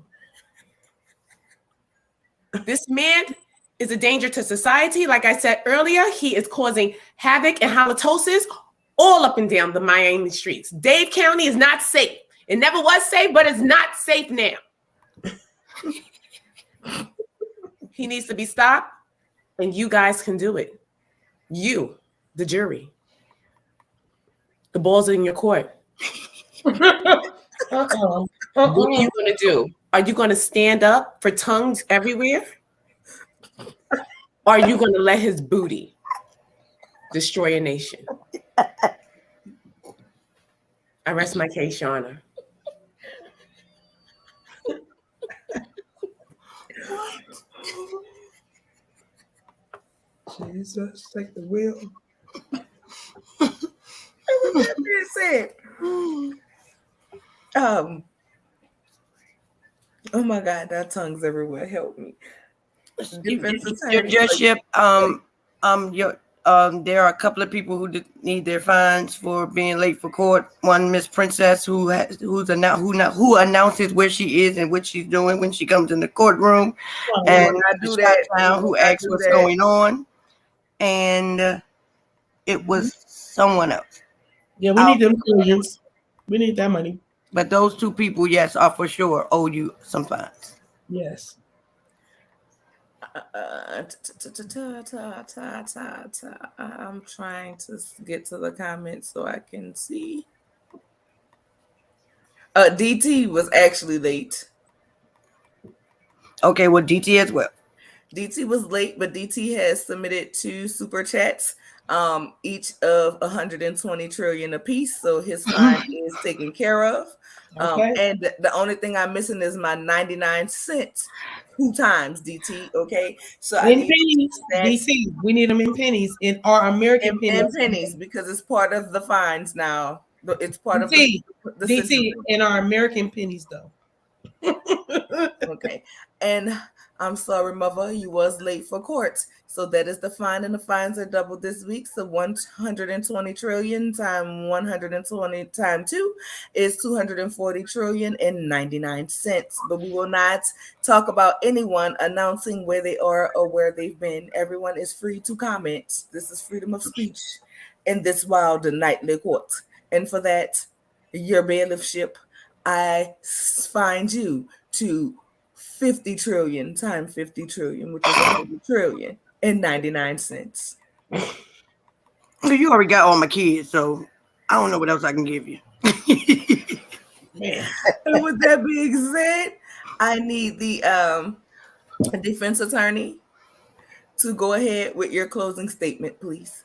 This man is a danger to society. Like I said earlier, he is causing havoc and halitosis all up and down the Miami streets. Dade County is not safe. It never was safe, but it's not safe now. He needs to be stopped, and you guys can do it. You, the jury. The ball's in your court. What are you going to do? Are you going to stand up for tongues everywhere? Or are you going to let his booty destroy a nation? I rest my case, Your Honor. Jesus, take the wheel. That being said, oh my God, that tongue's everywhere. Help me. Your judgeship, there are a couple of people who need their fines for being late for court. One, Miss Princess, who announces where she is and what she's doing when she comes in the courtroom, and who asks what's going on, and it was someone else. Yeah, we need them millions. We need that money. But those two people, yes, are for sure owe you some fines. Yes. I'm trying to get to the comments so I can see. DT was actually late. Okay, well, DT as well. DT was late, but DT has submitted 2 super chats, each of 120 trillion apiece. So his fine is taken care of. And the only thing I'm missing is my 99 cents 2 times, DT. Okay, so I need pennies. DT, we need them in pennies, in our American pennies. In pennies, because it's part of the fines now. It's part of the DT system. In our American pennies, though. Okay, and I'm sorry, mother, you was late for court. So that is the fine, and the fines are doubled this week. So 120 trillion times 120 times 2 is 240 trillion and 99 cents. But we will not talk about anyone announcing where they are or where they've been. Everyone is free to comment. This is freedom of speech in this wild and nightly court. And for that, your bailiffship, I find you to 50 trillion times 50 trillion, which is 100 trillion and 99 cents. So you already got all my kids, so I don't know what else I can give you. Man. And with that being said, I need the defense attorney to go ahead with your closing statement, please.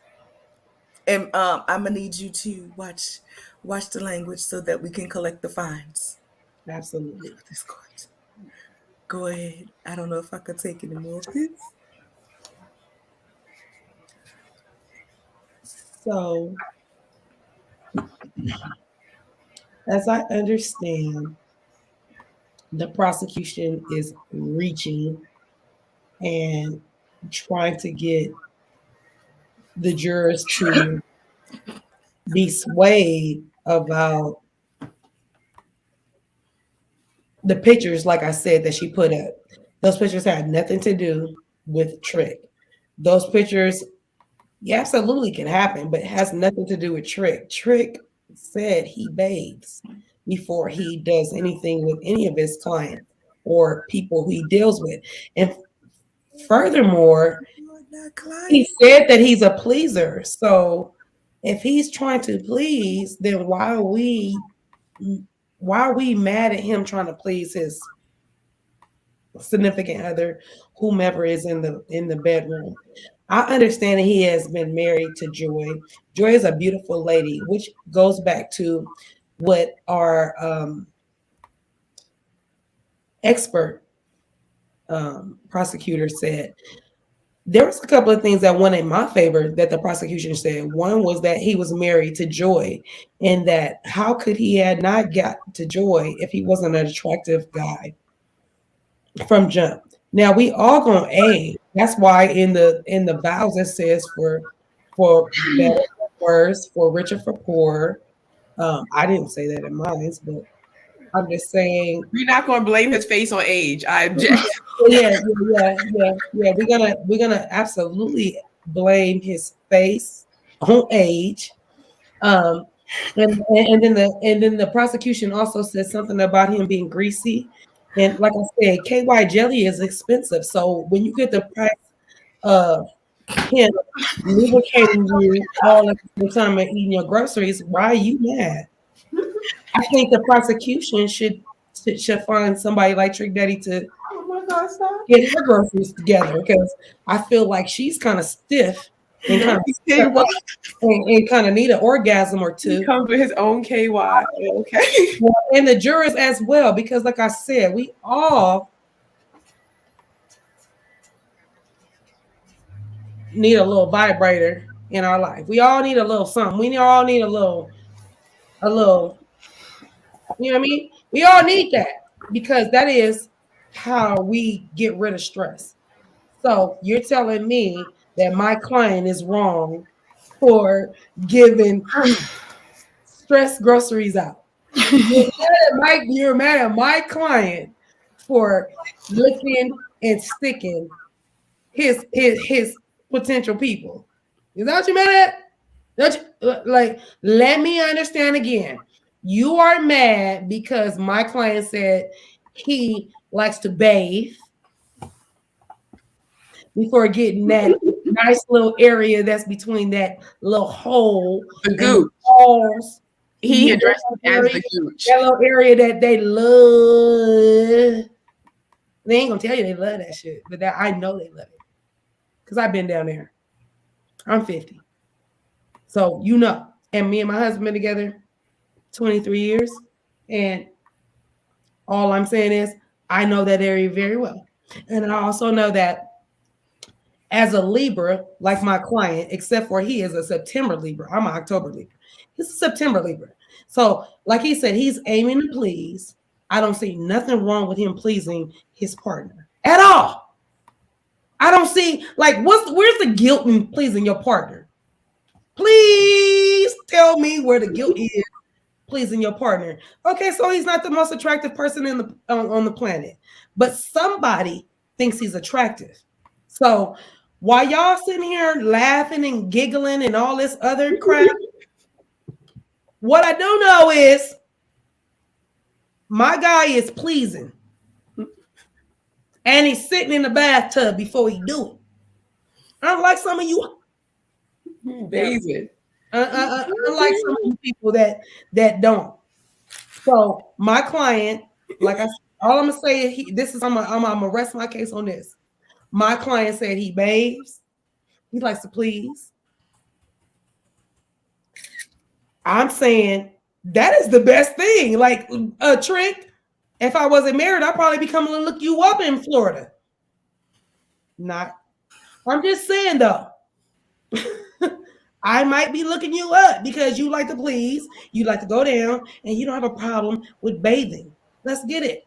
And I'm gonna need you to watch the language so that we can collect the fines. Absolutely. This court. Go ahead. I don't know if I could take any more of this. So, as I understand, the prosecution is reaching and trying to get the jurors to be swayed about the pictures, like I said, that she put up. Those pictures had nothing to do with Trick. Those pictures, yeah, absolutely can happen, but it has nothing to do with Trick. Trick said he bathes before he does anything with any of his clients or people who he deals with. And furthermore, he said that he's a pleaser. So if he's trying to please, then why are we mad at him trying to please his significant other, whomever is in the bedroom? I understand that he has been married to Joy. Joy is a beautiful lady, which goes back to what our expert prosecutor said. There was a couple of things that went in my favor that the prosecution said. One was that he was married to Joy, and that how could he had not got to Joy if he wasn't an attractive guy from jump. Now we all gonna A. That's why in the vows it says for better, for worse, for richer, for poor. I didn't say that in mine, but I'm just saying we're not going to blame his face on age. I object. Yeah. We're gonna absolutely blame his face on age. Um, and then the prosecution also said something about him being greasy. And like I said, KY jelly is expensive. So when you get the price of him lubricating you all at the same time and eating your groceries, why are you mad? I think the prosecution should find somebody like Trick Daddy to Oh my God, stop. get her groceries together because I feel like she's kind of stiff and kind of and kind of need an orgasm or He two. comes with his own KY. Okay. And the jurors as well, because like I said, we all need a little vibrator in our life. We all need a little something. We all need a little, you know what I mean? We all need that because that is how we get rid of stress. So you're telling me that my client is wrong for giving stress groceries out. You're mad at my client for looking and sticking his potential people. Is that what you mad at? Like, let me understand again. You are mad because my client said he likes to bathe before getting that nice little area that's between that little hole The and gooch. the walls. He Yeah, addressed it as area, the gooch. that little area that they love. They ain't gonna tell you they love that shit, but that I know they love it because I've been down there. I'm 50, so you know. And me and my husband been together 23 years, and all I'm saying is I know that area very well, and I also know that as a Libra, like my client, except for he is a September Libra. I'm an October Libra. He's a September Libra. So, like he said, he's aiming to please. I don't see nothing wrong with him pleasing his partner at all. I don't see like where's the guilt in pleasing your partner? Please tell me where the guilt is pleasing your partner. Okay, so he's not the most attractive person in the on the planet, but somebody thinks he's attractive. So while y'all sitting here laughing and giggling and all this other crap, what I do know is my guy is pleasing. And he's sitting in the bathtub before he do it. Unlike some of you. David. Unlike some of you people that don't. So my client, like I said, all I'm gonna say is I'm gonna rest my case on this. My client said he bathes, he likes to please. I'm saying that is the best thing. Like a trick. If I wasn't married, I'd probably be coming to look you up in Florida. Not. I'm just saying though. I might be looking you up because you like to please, you like to go down, and you don't have a problem with bathing. Let's get it.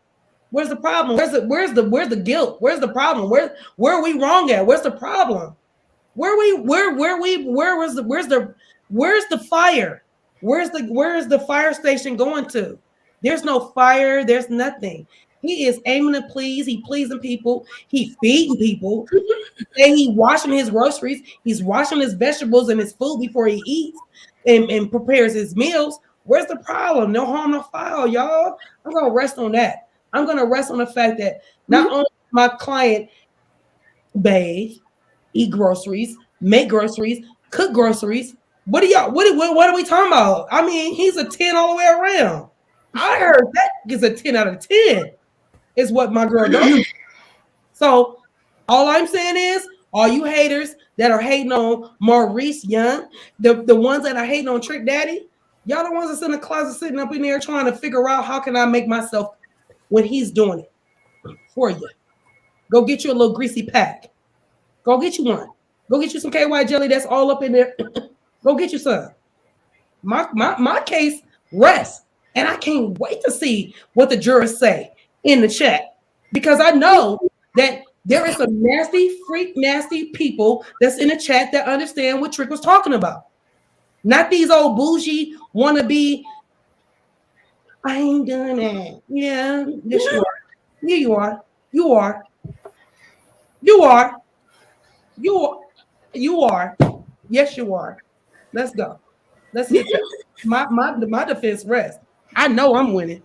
Where's the problem? Where's the guilt? Where's the problem? Where are we wrong at? Where's the problem? Where's the fire? Where's the fire station going to? There's no fire, there's nothing. He is aiming to please, he pleasing people, he feeding people. And he washing his groceries, he's washing his vegetables and his food before he eats and prepares his meals. Where's the problem? No harm, no foul, y'all. I'm gonna rest on that. I'm gonna rest on the fact that not only my client bathe, eat groceries, make groceries, cook groceries. What are we talking about? I mean, he's a 10 all the way around. I heard that gets a 10 out of 10 is what my girl does. So all I'm saying is, all you haters that are hating on Maurice Young, the ones that are hating on Trick Daddy, y'all the ones that's in the closet sitting up in there trying to figure out how can I make myself when he's doing it for you. Go get you a little greasy pack. Go get you one. Go get you some KY jelly that's all up in there. Go get you some. My case rests. And I can't wait to see what the jurors say in the chat. Because I know that there is some nasty people that's in the chat that understand what Trick was talking about. Not these old bougie wannabe. I ain't doing that. Yeah, yes you are. Here you are. You are. You are. You are. Yes, you are. Let's go. Let's hit that. My defense rests. I know I'm winning.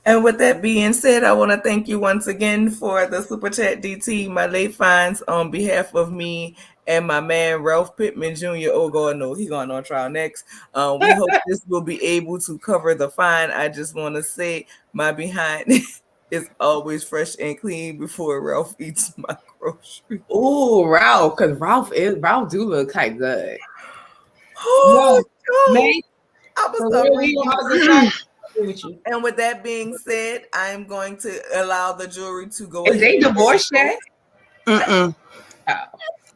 And with that being said, I want to thank you once again for the super chat, DT. My late fines on behalf of me and my man Ralph Pittman Jr. Oh God, no, he going on trial next. We hope this will be able to cover the fine. I just want to say my behind is always fresh and clean before Ralph eats my groceries. Ooh, Ralph, because Ralph do look quite good. Oh, Mate, I'm for gonna real, start we reading. gonna have to agree with you. And with that being said, I'm going to allow the jury to go Is ahead. they divorced yet? Mm-mm. Oh.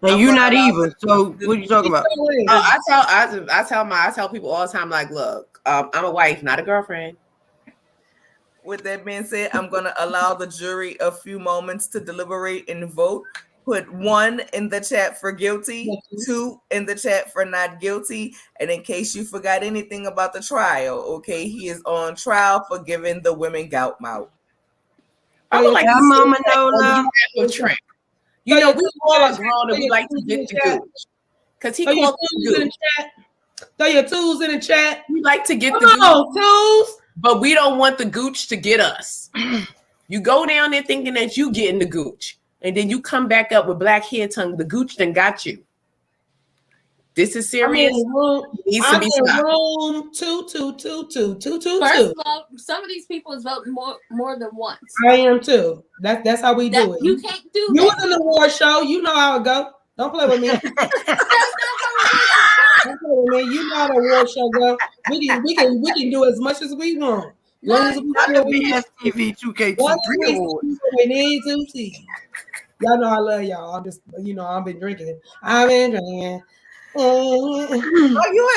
And you're not even. So what are you talking about? I tell people all the time, like, look, I'm a wife, not a girlfriend. With that being said, I'm going to allow the jury a few moments to deliberate and vote. Put 1 in the chat for guilty, 2 in the chat for not guilty. And in case you forgot anything about the trial, okay, he is on trial for giving the women gout mouth. I would like to Mama see Nola. of Trent. You know, we all are grown and we like to get the gooch. Because he called the gooch. Throw your tools in the chat. We like to get the gooch. Tools. But we don't want the gooch to get us. You go down there thinking that you getting the gooch. And then you come back up with black hair tongue. The gooch then got you. This is serious. I'm in room 2222222. First of all, some of these people is voting more than once. I am too. That's how we do it. You can't do you that. was in the war show. You know how it go. Don't play with me. Don't play with me. You know how the war show go. We can do as much as we want. Long as we TV 2K2 we need to see. Y'all know I love y'all. I'm just, I've been drinking. Are you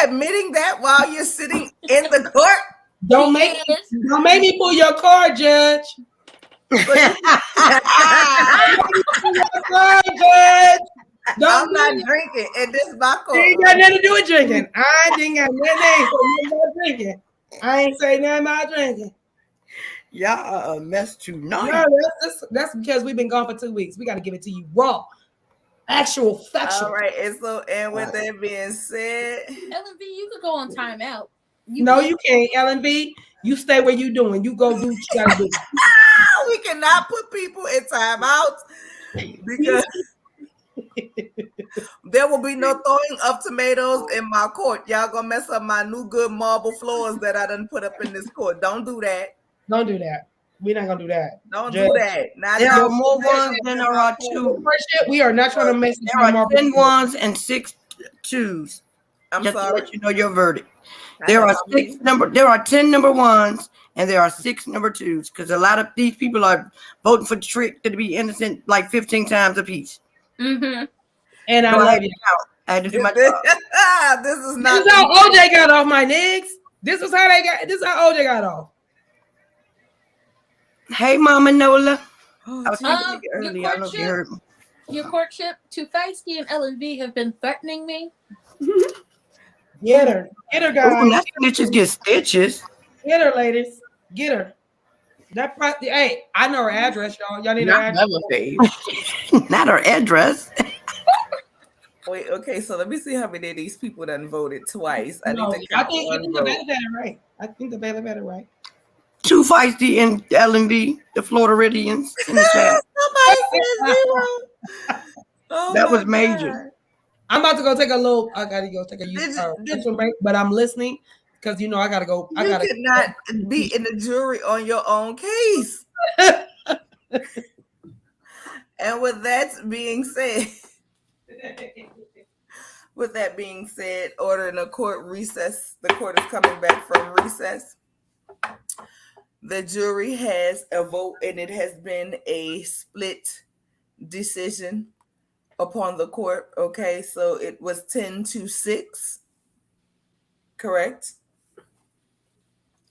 admitting that while you're sitting in the court? Don't make me pull your card, Judge. I'm not drinking, and this is my court. Ain't got nothing to do with drinking. I ain't got nothing about drinking. I ain't say nothing about drinking. Y'all are a mess tonight. No, that's because we've been gone for 2 weeks. We got to give it to you raw, actual, factual. All right, and with that being said, LB, you could go on timeout. You can't, LB. You stay where you doing. You go do what you gotta do. We cannot put people in timeout because there will be no throwing of tomatoes in my court. Y'all gonna mess up my new good marble floors that I done put up in this court. Don't do that. Don't do that. We're not gonna do that. Don't do that. There are more ones than there are twos. We are not trying to mess. There are 10 ones and 6 twos. I'm just sorry. to let you know your verdict. There are 10 number ones and there are 6 number twos because a lot of these people are voting for Trick to be innocent like 15 times a piece. Mm-hmm. And I love you. I had to do my job. This is how OJ got off, my niggas. This is how OJ got off. Hey, Mama Nola. I was Um, early. I don't know if you heard me. Your courtship, Tufayski and LNV have been threatening me. Get her, guys. Ooh, not snitches get stitches. Get her, ladies. Get her. Hey, I know her address, y'all. Y'all need her address. Not her address. Wait, okay, so let me see how many of these people done voted twice. I think the ballot right. I think the ballot better right. Too feisty in LNB, the Floridians in the chat. That was major. I'm about to go take a little. I gotta go take a break, but I'm listening because I gotta go. You could not be in the jury on your own case. And with that being said, ordering a court recess. The court is coming back from recess. The jury has a vote, and it has been a split decision upon the court. Okay, so it was 10-6, correct?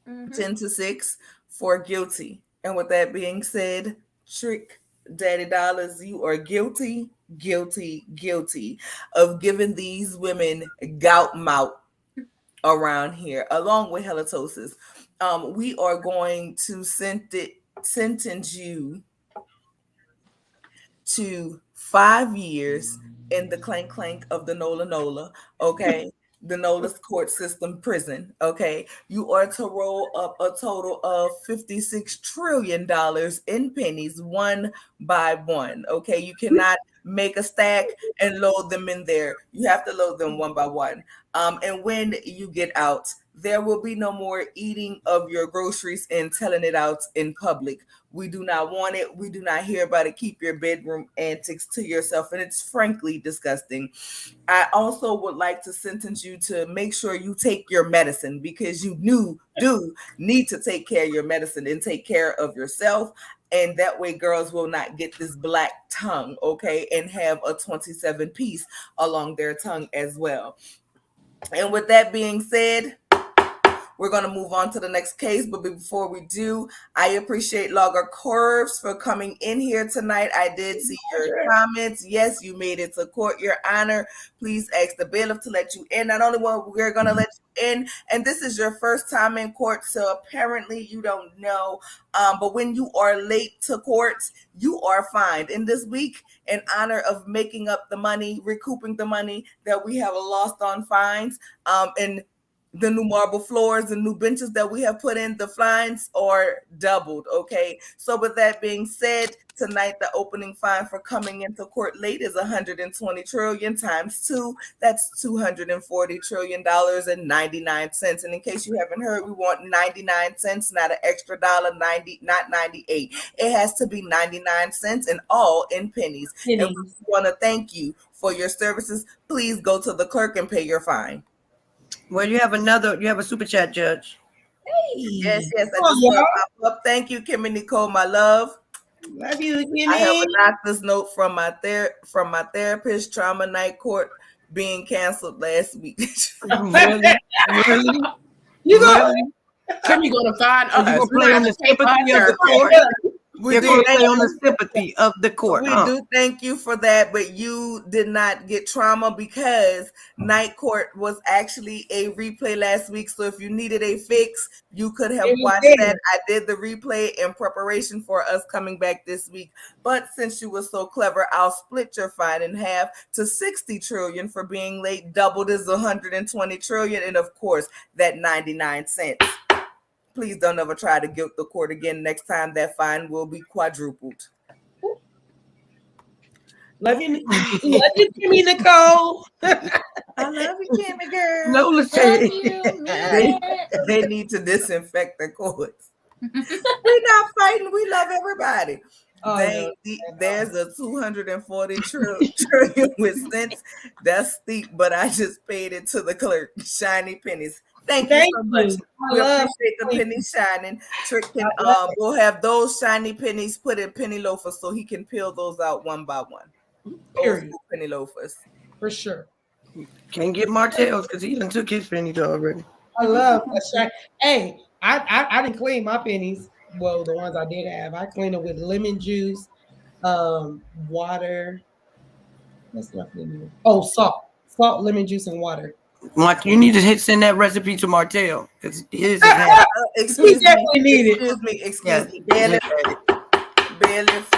10-6 for guilty. And with that being said, Trick Daddy Dollars, you are guilty of giving these women gout mouth around here, along with halitosis. We are going to sentence you to 5 years in the clank clank of the Nola Nola, okay? The Nola's court system prison, okay? You are to roll up a total of $56 trillion in pennies, one by one, okay? You cannot make a stack and load them in there. You have to load them one by one. And when you get out, there will be no more eating of your groceries and telling it out in public. We do not want it. We do not hear about it. Keep your bedroom antics to yourself. And it's frankly disgusting. I also would like to sentence you to make sure you take your medicine, because you do need to take care of your medicine and take care of yourself. And that way girls will not get this black tongue, okay, and have a 27 piece along their tongue as well. And with that being said, we're going to move on to the next case. But before we do, I appreciate Logger Corvs for coming in here tonight. I did see your comments. Yes, you made it to court, Your Honor. Please ask the bailiff to let you in. Not only we're going to let you in, and this is your first time in court, so apparently you don't know. But when you are late to court, you are fined. And this week, in honor of making up the money, recouping the money that we have lost on fines, and the new marble floors and new benches that we have put in, the fines are doubled, okay? So with that being said, tonight the opening fine for coming into court late is 120 trillion times 2. That's $240 trillion and 99 cents. And in case you haven't heard, we want 99 cents, not an extra dollar, 90, not 98. It has to be 99 cents and all in pennies. And we want to thank you for your services. Please go to the clerk and pay your fine. Well, you have a super chat, Judge. Hey. Yes. I just pop up. Thank you, Kimmy Nicole, my love. Love you, Kimmy. I have a doctor's note from my therapist. Trauma night court being canceled last week. Really? You go. Kimmy going to find us. You play on the sympathy of the court. You're going to play on the sympathy of the court. We do thank you for that, but you did not get trauma because night court was actually a replay last week. So if you needed a fix, you could have watched that. I did the replay in preparation for us coming back this week. But since you were so clever, I'll split your fine in half to 60 trillion for being late. Doubled is 120 trillion. And of course, that 99 cents. Please don't ever try to guilt the court again. Next time, that fine will be quadrupled. Love you, Kimmy Nicole. I love you, Kimmy girl. No, let's say they need to disinfect the courts. We're not fighting. We love everybody. There's a 240 trillion with cents. That's steep, but I just paid it to the clerk. Shiny pennies. Thank you so much. We appreciate the pennies shining. Trick can we'll have those shiny pennies put in penny loafers so he can peel those out one by one. Period. Penny loafers. For sure. Can't get Martell's because he done took his pennies already. I love that shine. Hey, I didn't clean my pennies. Well, the ones I did have, I cleaned them with lemon juice, water. What's left in here? Oh, salt, lemon juice, and water. Mark, you need to send that recipe to Martell because his excuse me, bailiff,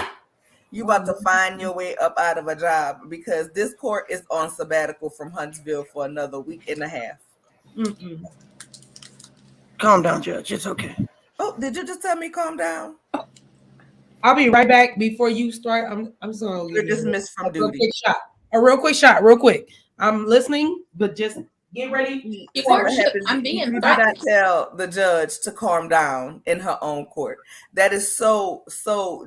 you about to find your way up out of a job because this court is on sabbatical from Huntsville for another week and a half. Mm-mm. Calm down, Judge. It's okay. Oh, did you just tell me calm down? I'll be right back before you start. I'm just gonna You're dismissed from duty. A real quick shot, real quick. I'm listening, but just get ready. I'm being. You do not tell the judge to calm down in her own court. That is so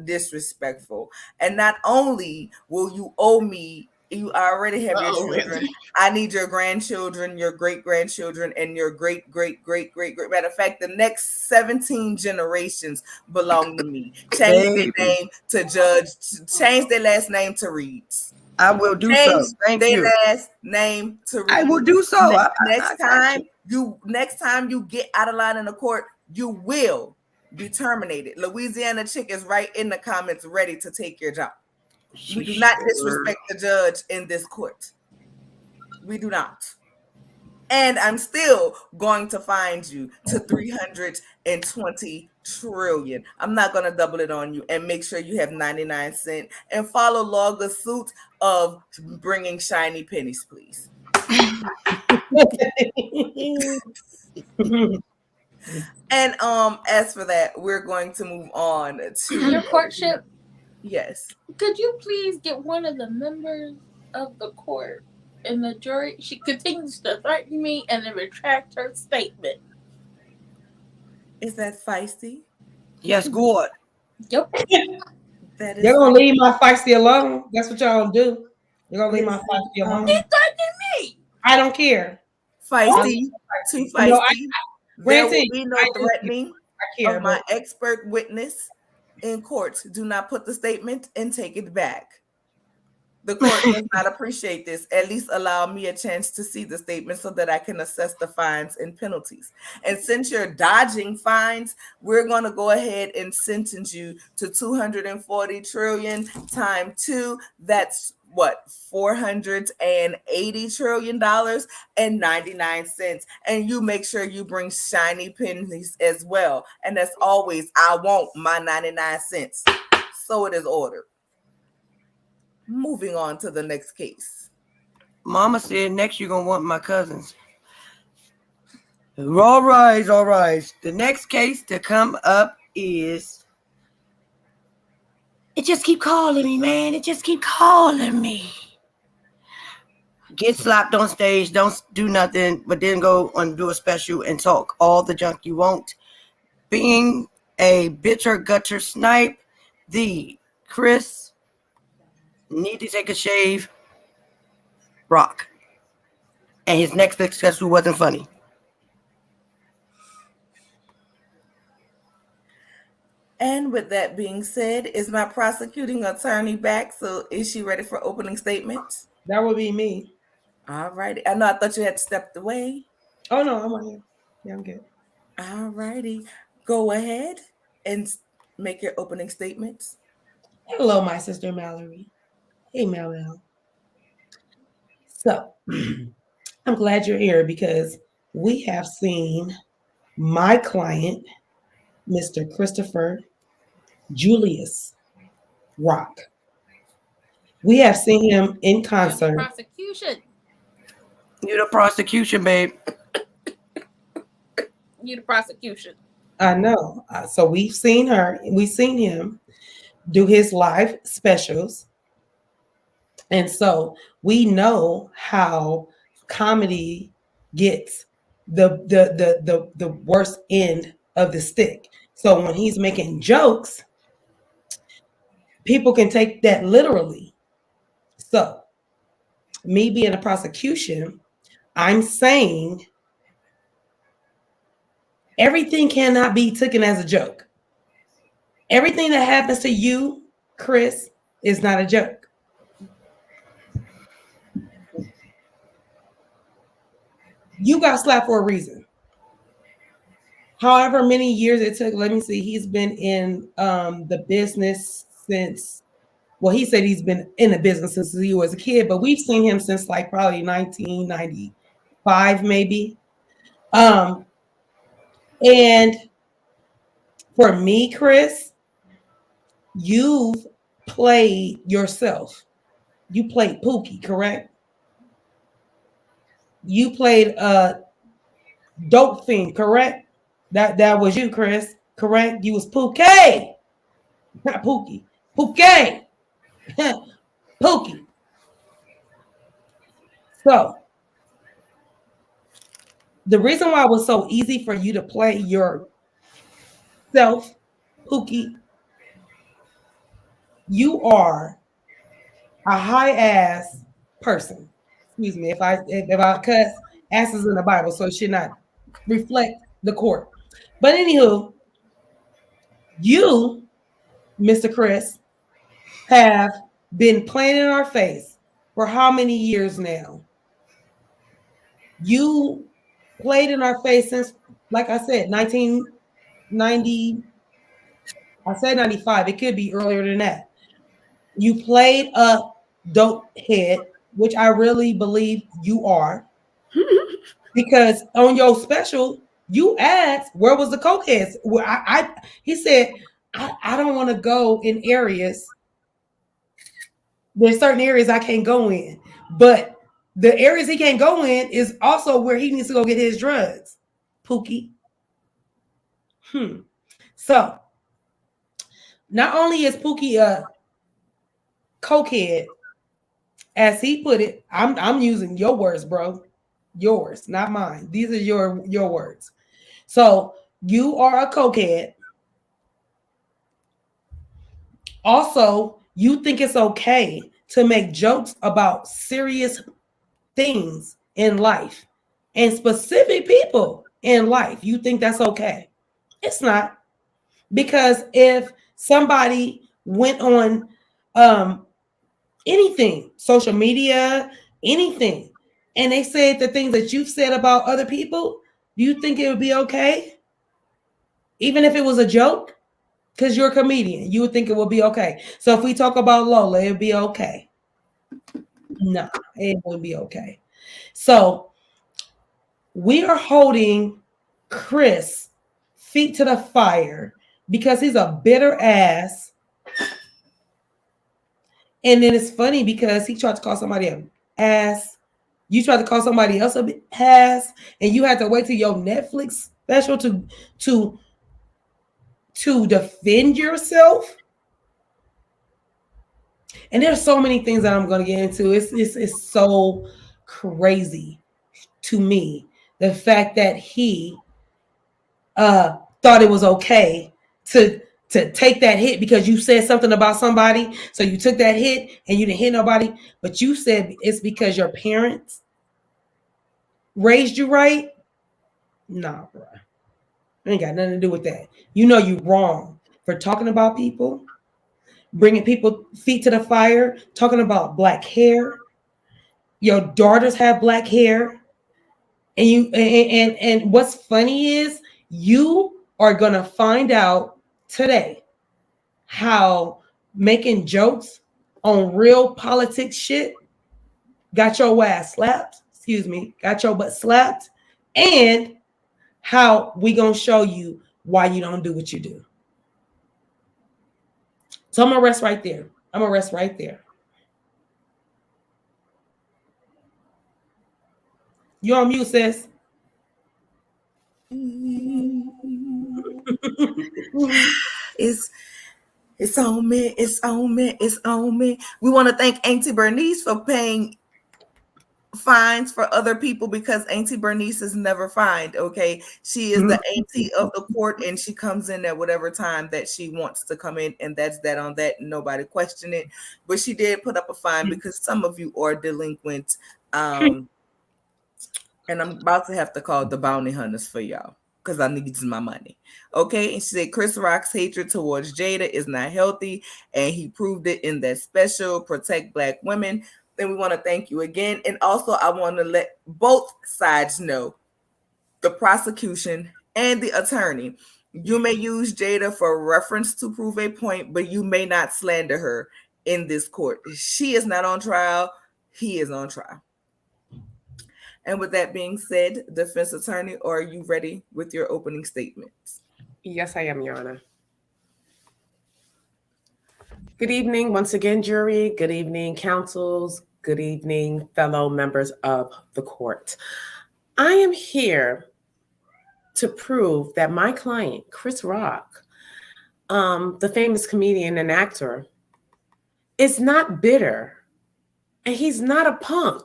disrespectful. And not only will you owe me, you already have your children. I need your grandchildren, your great grandchildren, and your great. Matter of fact, the next 17 generations belong to me. Change their name to Judge. Change their last name to Reeves. I will do so. Thank you. Their last name to Reeves. I will do so. Next time you get out of line in the court, you will be terminated. Louisiana Chick is right in the comments, ready to take your job. We do not disrespect the judge in this court. We do not. And I'm still going to fine you to $320 trillion. I'm not going to double it on you, and make sure you have 99 cents and follow log suit of bringing shiny pennies, please. And as for that, we're going to move on to Your courtship. Yes. Could you please get one of the members of the court and the jury? She continues to threaten me and then retract her statement. Is that feisty? Yes, good. Yep. That is. You're gonna leave my feisty alone. That's what y'all gonna do. You're gonna leave my feisty alone. He threatened me. I don't care. Feisty. Too feisty. No, there will granted, be no I threatening care, of my but expert witness in court. Do not put the statement and take it back. The court does not appreciate this. At least allow me a chance to see the statement so that I can assess the fines and penalties. And since you're dodging fines, we're going to go ahead and sentence you to 240 trillion times 2. That's what, $480 trillion and 99 cents. And you make sure you bring shiny pennies as well. And as always, I want my 99 cents. So it is ordered. Moving on to the next case. Mama said next you're going to want my cousins. All right, all right. The next case to come up is... It just keep calling me, man. It just keep calling me. Get slapped on stage, don't do nothing, but then go and do a special and talk all the junk you want. Being a bitter guttersnipe, the Chris need to take a shave, rock. And his next special wasn't funny. And with that being said, is my prosecuting attorney back? So is she ready for opening statements? that would be me. All righty. I know I thought you had stepped away. Oh no, I'm on here. Yeah, I'm good. All righty. Go ahead and make your opening statements. Hello, my sister Mallory. Hey, Mel. So I'm glad you're here because we have seen my client, Mr. Christopher Julius Rock. We have seen him in concert. Prosecution. You the prosecution, babe. You the prosecution. I know. So we've seen him do his live specials. And so we know how comedy gets the worst end of the stick. So when he's making jokes, people can take that literally. So me being a prosecution, I'm saying everything cannot be taken as a joke. Everything that happens to you, Chris, is not a joke. You got slapped for a reason. However many years it took, let me see, he's been in the business since, well, he said he's been in the business since he was a kid, but we've seen him since like probably 1995, maybe. And for me, Chris, you've played yourself. You played Pookie, correct? You played Dope Fiend, correct? That was you, Chris, correct? You was Pookie, not Pookie. Pookie. Pookie. So the reason why it was so easy for you to play yourself, Pookie, you are a high ass person. Excuse me if I cuss, ass is in the Bible, so it should not reflect the court. But anywho, you, Mr. Chris, have been playing in our face for how many years now? You played in our face since, like I said, 1990. I said 95. It could be earlier than that. You played a dope head, which I really believe you are, because on your special, You asked where was the cokeheads? Well, he said, I don't want to go in areas. There's certain areas I can't go in, but the areas he can't go in is also where he needs to go get his drugs. Pookie. So not only is Pookie a cokehead, as he put it, I'm using your words, bro. Yours, not mine. These are your words. So you are a cokehead. Also, you think it's okay to make jokes about serious things in life and specific people in life. You think that's okay. It's not. Because if somebody went on anything, social media, anything, and they said the things that you've said about other people, do you think it would be okay? Even if it was a joke? Because you're a comedian, you would think it would be okay. So if we talk about Lola, it'd be okay. No, it wouldn't be okay. So we are holding Chris feet to the fire because he's a bitter ass. And then it's funny because he tried to call somebody an ass. You tried to call somebody else an ass, and you had to wait till your Netflix special to defend yourself. And there's so many things that I'm going to get into. It's so crazy to me, the fact that he thought it was okay to take that hit because you said something about somebody. So you took that hit and you didn't hit nobody, but you said it's because your parents raised you right. Nah, bro. Ain't got nothing to do with that. You know you wrong for talking about people, bringing people feet to the fire, talking about black hair. Your daughters have black hair. And you and what's funny is you are gonna find out today how making jokes on real politics shit got your ass slapped, got your butt slapped, and how we gonna show you why you don't do what you do. So I'm gonna rest right there. You on mute, sis. It's on me. It's on me. It's on me. We want to thank Auntie Bernice for paying fines for other people because Auntie Bernice is never fined. Okay, she is the auntie of the court, and she comes in at whatever time that she wants to come in, and that's that on that. Nobody question it, but she did put up a fine because some of you are delinquent. And I'm about to have to call the bounty hunters for y'all because I need my money. Okay. And she said Chris Rock's hatred towards Jada is not healthy, and he proved it in that special Protect Black Women. Then we want to thank you again. And also, I want to let both sides know, the prosecution and the attorney, you may use Jada for reference to prove a point, but you may not slander her in this court. She is not on trial. He is on trial. And with that being said, defense attorney, are you ready with your opening statements? Yes, I am, Your Honor. Good evening, once again, jury. Good evening, counsels. Good evening, fellow members of the court. I am here to prove that my client, Chris Rock, the famous comedian and actor, is not bitter, and he's not a punk,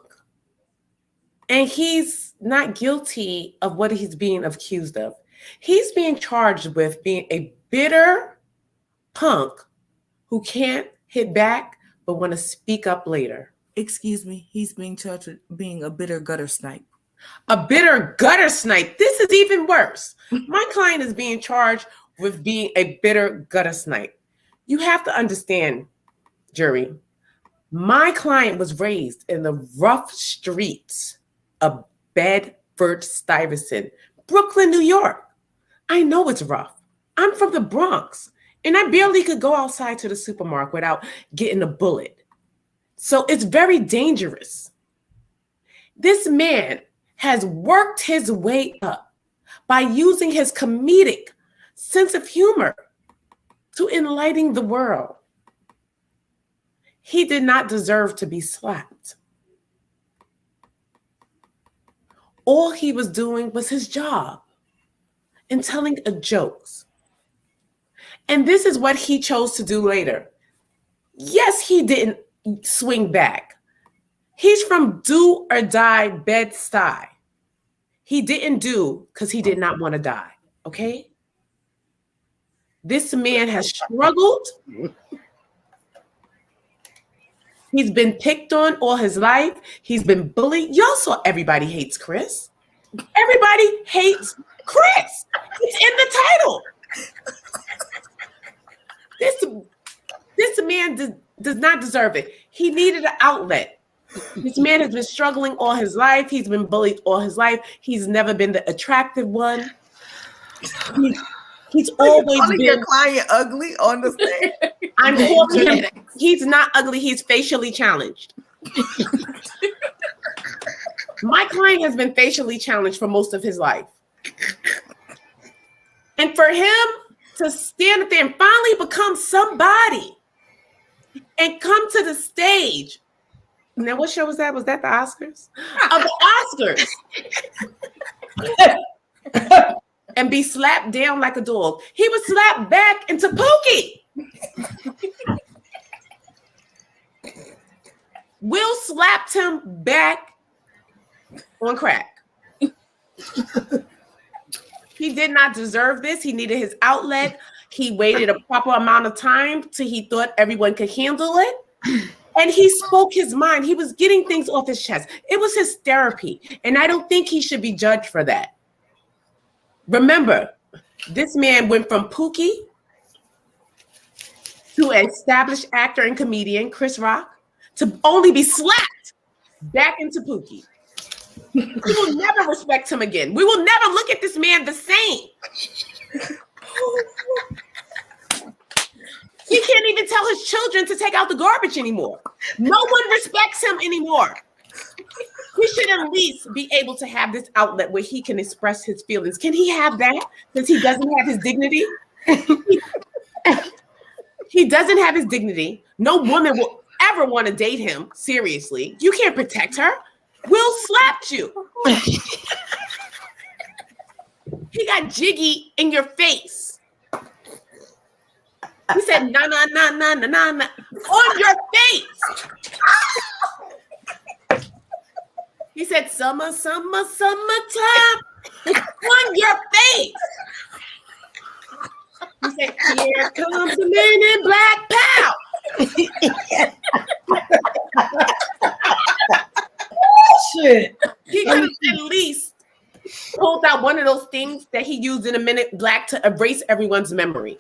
and he's not guilty of what he's being accused of. He's being charged with being a bitter punk who can't hit back but want to speak up later. Excuse me, he's being charged with being a bitter guttersnipe. A bitter guttersnipe. This is even worse. My client is being charged with being a bitter guttersnipe. You have to understand, jury, my client was raised in the rough streets of Bedford-Stuyvesant, Brooklyn, New York. I know it's rough. I'm from the Bronx, and I barely could go outside to the supermarket without getting a bullet. So it's very dangerous. This man has worked his way up by using his comedic sense of humor to enlighten the world. He did not deserve to be slapped. All he was doing was his job and telling jokes. And this is what he chose to do later. Yes, he didn't swing back. He's from do or die Bed-Stuy. He didn't do because he did not want to die, okay? This man has struggled. He's been picked on all his life. He's been bullied. Y'all saw Everybody Hates Chris. Everybody hates Chris. It's in the title. This man does not deserve it. He needed an outlet. This man has been struggling all his life. He's been bullied all his life. He's never been the attractive one. He's always been your client ugly on the stage. I'm calling him. He's not ugly. He's facially challenged. My client has been facially challenged for most of his life. And for him to stand up there and finally become somebody and come to the stage. Now, what show was that? Was that the Oscars? Of the Oscars. And be slapped down like a dog. He was slapped back into Pookie. Will slapped him back on crack. He did not deserve this. He needed his outlet. He waited a proper amount of time till he thought everyone could handle it. And he spoke his mind. He was getting things off his chest. It was his therapy. And I don't think he should be judged for that. Remember, this man went from Pookie to an established actor and comedian, Chris Rock, to only be slapped back into Pookie. We will never respect him again. We will never look at this man the same. He can't even tell his children to take out the garbage anymore. No one respects him anymore. He should at least be able to have this outlet where he can express his feelings. Can he have that since he doesn't have his dignity? He doesn't have his dignity. No woman will ever want to date him. Seriously. You can't protect her. Will slapped you. He got jiggy in your face. He said, nah, nah, nah, nah, nah, nah, nah, on your face. He said, summer, summer, summertime on your face. He said, here comes the man in black pow. Shit. He could have at least pulled out one of those things that he used in A Minute Black to erase everyone's memory.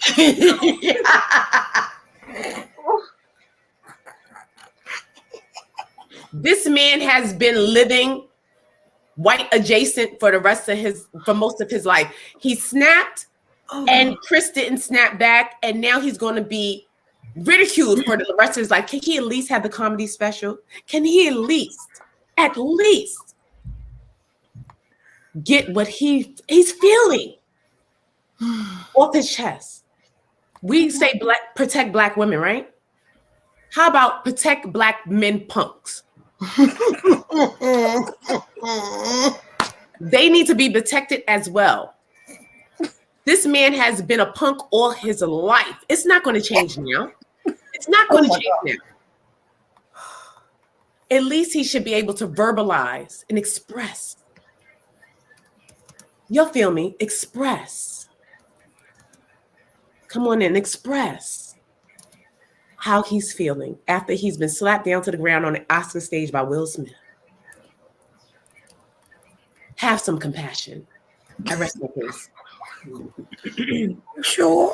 This man has been living white adjacent for most of his life. He snapped and Chris didn't snap back, and now he's going to be ridiculed for the rest of his life. Can he at least have the comedy special? Can he at least get what he's feeling off his chest? We say protect black women, right? How about protect black men punks? They need to be protected as well. This man has been a punk all his life. It's not going to change now. It's not going to change now. At least he should be able to verbalize and express. You'll feel me? Express. Come on in, express how he's feeling after he's been slapped down to the ground on the Oscar stage by Will Smith. Have some compassion. I rest my case. Sure.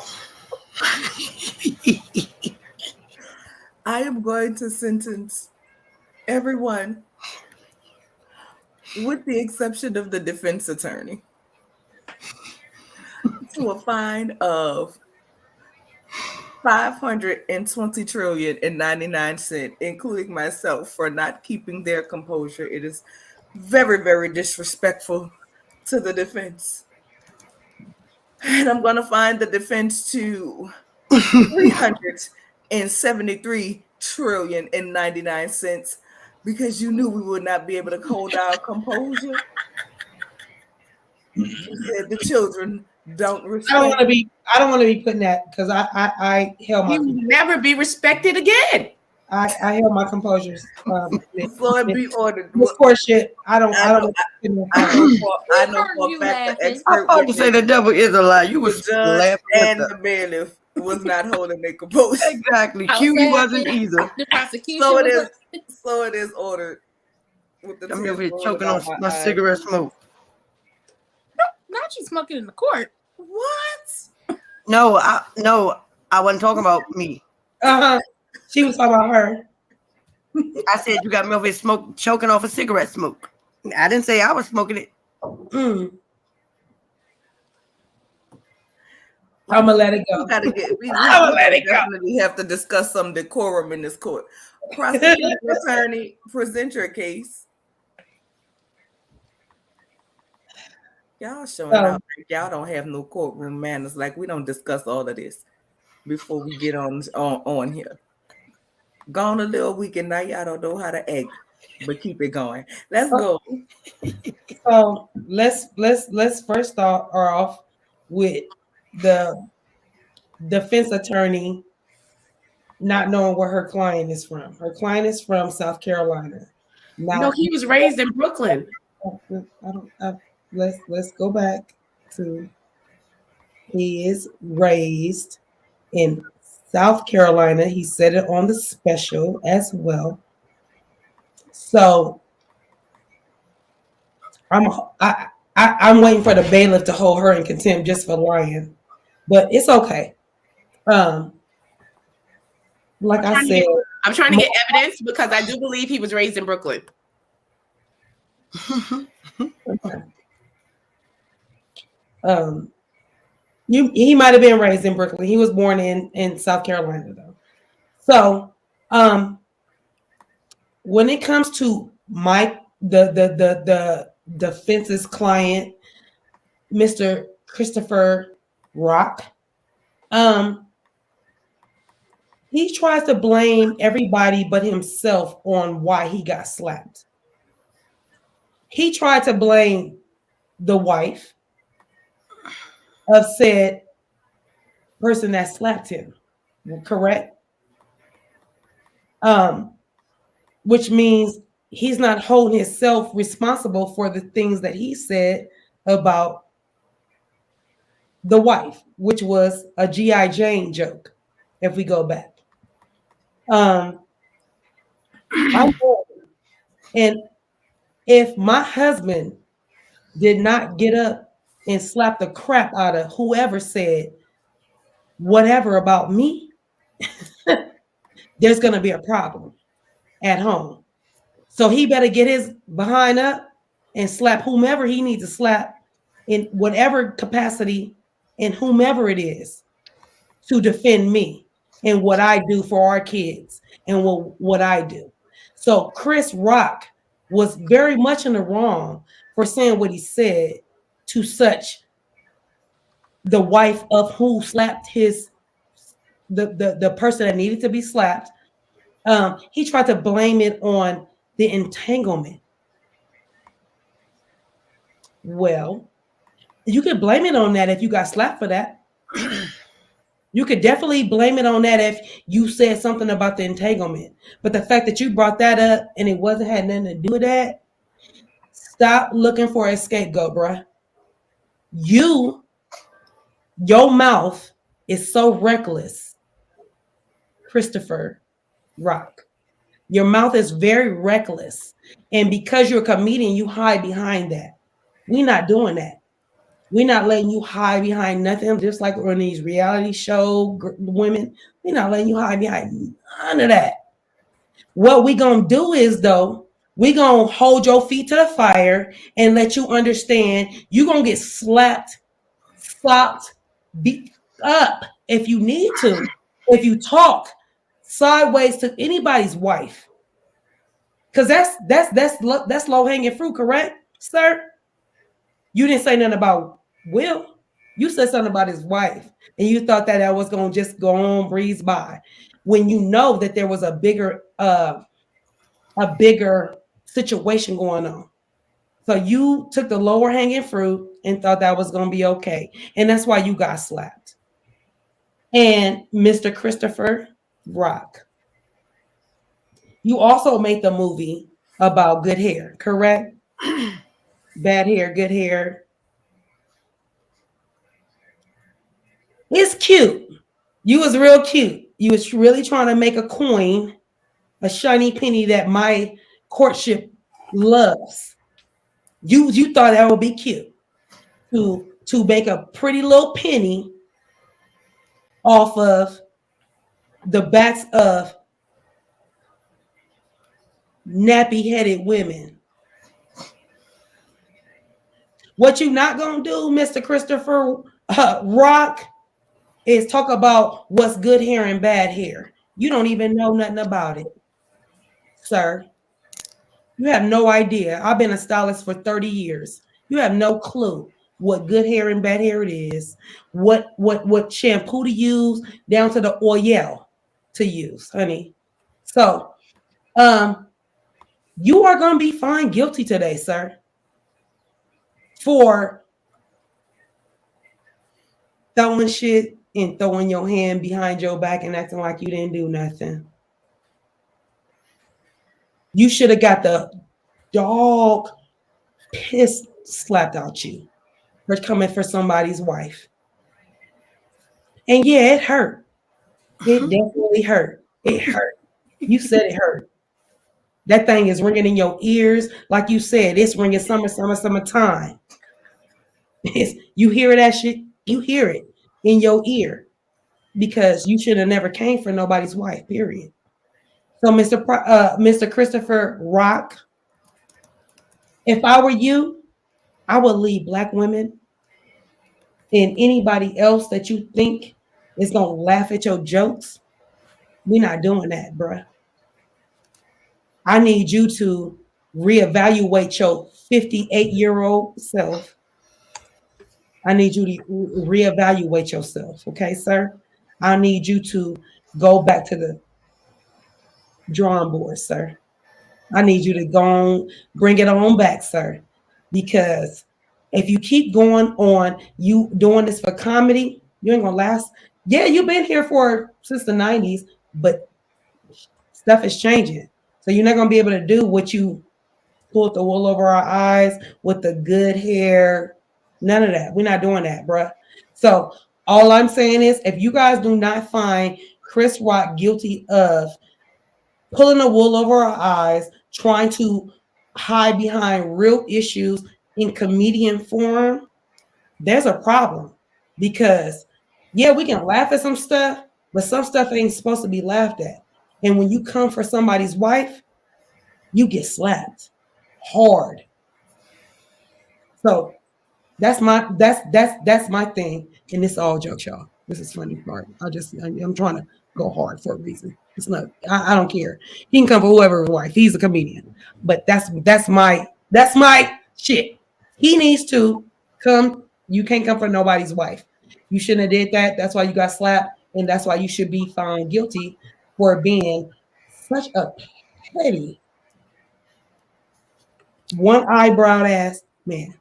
I am going to sentence everyone, with the exception of the defense attorney, to a fine of $520 trillion and 99 cents, including myself, for not keeping their composure. It is very, very disrespectful to the defense. And I'm gonna find the defense to 373 trillion and 99 cents because you knew we would not be able to hold our composure. You said the children don't I don't respect. want to be. I don't want to be putting that because I held my. You will never be respected again. I held my composure. Floyd be ordered. This court shit. I don't. I know for a fact the I expert thought to say the devil is a lie. You the was judge laughing and with the bailiff was not holding their composure. exactly. I'll Q say wasn't it. either. The prosecution. So it was is. So it is ordered. With the I'm tears over here rolling choking on down my eyes. cigarette smoke. Not you smoking in the court. What? No, I wasn't talking about me. She was talking about her. I said you got me over here choking off a cigarette smoke. I didn't say I was smoking it. I'm gonna let it go. We gotta get. We let it go. definitely have to discuss some decorum in this court. Prosecuting attorney, present your case. Y'all showing out like y'all don't have no courtroom manners. Like we don't discuss all of this before we get on here. Gone a little week and now y'all don't know how to act, but keep it going. Let's go. So let's first start off with the defense attorney not knowing where her client is from. Her client is from South Carolina. Now, No, he was raised in Brooklyn. Let's go back to he is raised in South Carolina. He said it on the special as well. So I'm waiting for the bailiff to hold her in contempt just for lying, but it's okay. Like I said, I'm trying to get evidence because I do believe he was raised in Brooklyn. He might have been raised in Brooklyn. He was born in South Carolina though. So when it comes to the defense's client, Mr. Christopher Rock, he tries to blame everybody but himself on why he got slapped. He tried to blame the wife of said person that slapped him, correct? Which means he's not holding himself responsible for the things that he said about the wife, which was a G.I. Jane joke, if we go back. And if my husband did not get up and slap the crap out of whoever said whatever about me, there's going to be a problem at home. So he better get his behind up and slap whomever he needs to slap in whatever capacity and whomever it is to defend me and what I do for our kids and what I do. So Chris Rock was very much in the wrong for saying what he said to such the wife of who slapped the person that needed to be slapped. He tried to blame it on the entanglement. Well, you could blame it on that if you got slapped for that. You could definitely blame it on that if you said something about the entanglement. But the fact that you brought that up and it had nothing to do with that, stop looking for a scapegoat, bruh. Your mouth is so reckless, Christopher Rock. Your mouth is very reckless. And because you're a comedian, you hide behind that. We're not doing that. We're not letting you hide behind nothing, just like on these reality show women. We're not letting you hide behind none of that. What we going to do is, though, we going to hold your feet to the fire and let you understand you're going to get slapped, socked, beat up if you need to, if you talk sideways to anybody's wife. Because that's low-hanging fruit, correct, sir? You didn't say nothing about Will. You said something about his wife, and you thought that was going to just go on breeze by, when you know that there was a bigger situation going on. So you took the lower hanging fruit and thought that was going to be okay, and that's why you got slapped. And Mr. Christopher Rock, you also made the movie about good hair, correct? Bad hair, good hair. It's cute. You was real cute. You was really trying to make a coin, a shiny penny that my courtship loves. You thought that would be cute to make a pretty little penny off of the backs of nappy headed women. What you not gonna do, Mr. Christopher Rock, is talk about what's good hair and bad hair. You don't even know nothing about it, sir. You have no idea. I've been a stylist for 30 years. You have no clue what good hair and bad hair it is, what shampoo to use, down to the oil to use, honey. So, you are going to be found guilty today, sir, for throwing shit and throwing your hand behind your back and acting like you didn't do nothing. You should have got the dog piss slapped out you for coming for somebody's wife. And yeah, it hurt. It definitely hurt. It hurt. You said it hurt. That thing is ringing in your ears. Like you said, it's ringing summertime. You hear that shit? You hear it in your ear because you should have never came for nobody's wife, period. So, Mr. Christopher Rock, if I were you, I would leave Black women and anybody else that you think is going to laugh at your jokes. We're not doing that, bruh. I need you to reevaluate your 58-year-old self. I need you to reevaluate yourself, okay, sir? I need you to go back to the drawing board, sir. I need you to go on, bring it on back, sir. Because if you keep going on, you doing this for comedy, you ain't gonna last. Yeah, you've been here since the 90s, but stuff is changing. So you're not gonna be able to do what you pulled the wool over our eyes with the good hair. None of that. We're not doing that, bruh. So all I'm saying is, if you guys do not find Chris Rock guilty of pulling the wool over our eyes, trying to hide behind real issues in comedian form, there's a problem. Because yeah, we can laugh at some stuff, but some stuff ain't supposed to be laughed at. And when you come for somebody's wife, you get slapped hard. So that's my thing. And this all jokes, y'all. This is funny part. I'm trying to go hard for a reason. It's not. I don't care. He can come for whoever's wife. He's a comedian. But that's my shit. He needs to come. You can't come for nobody's wife. You shouldn't have did that. That's why you got slapped, and that's why you should be found guilty for being such a petty, one eyebrowed ass man.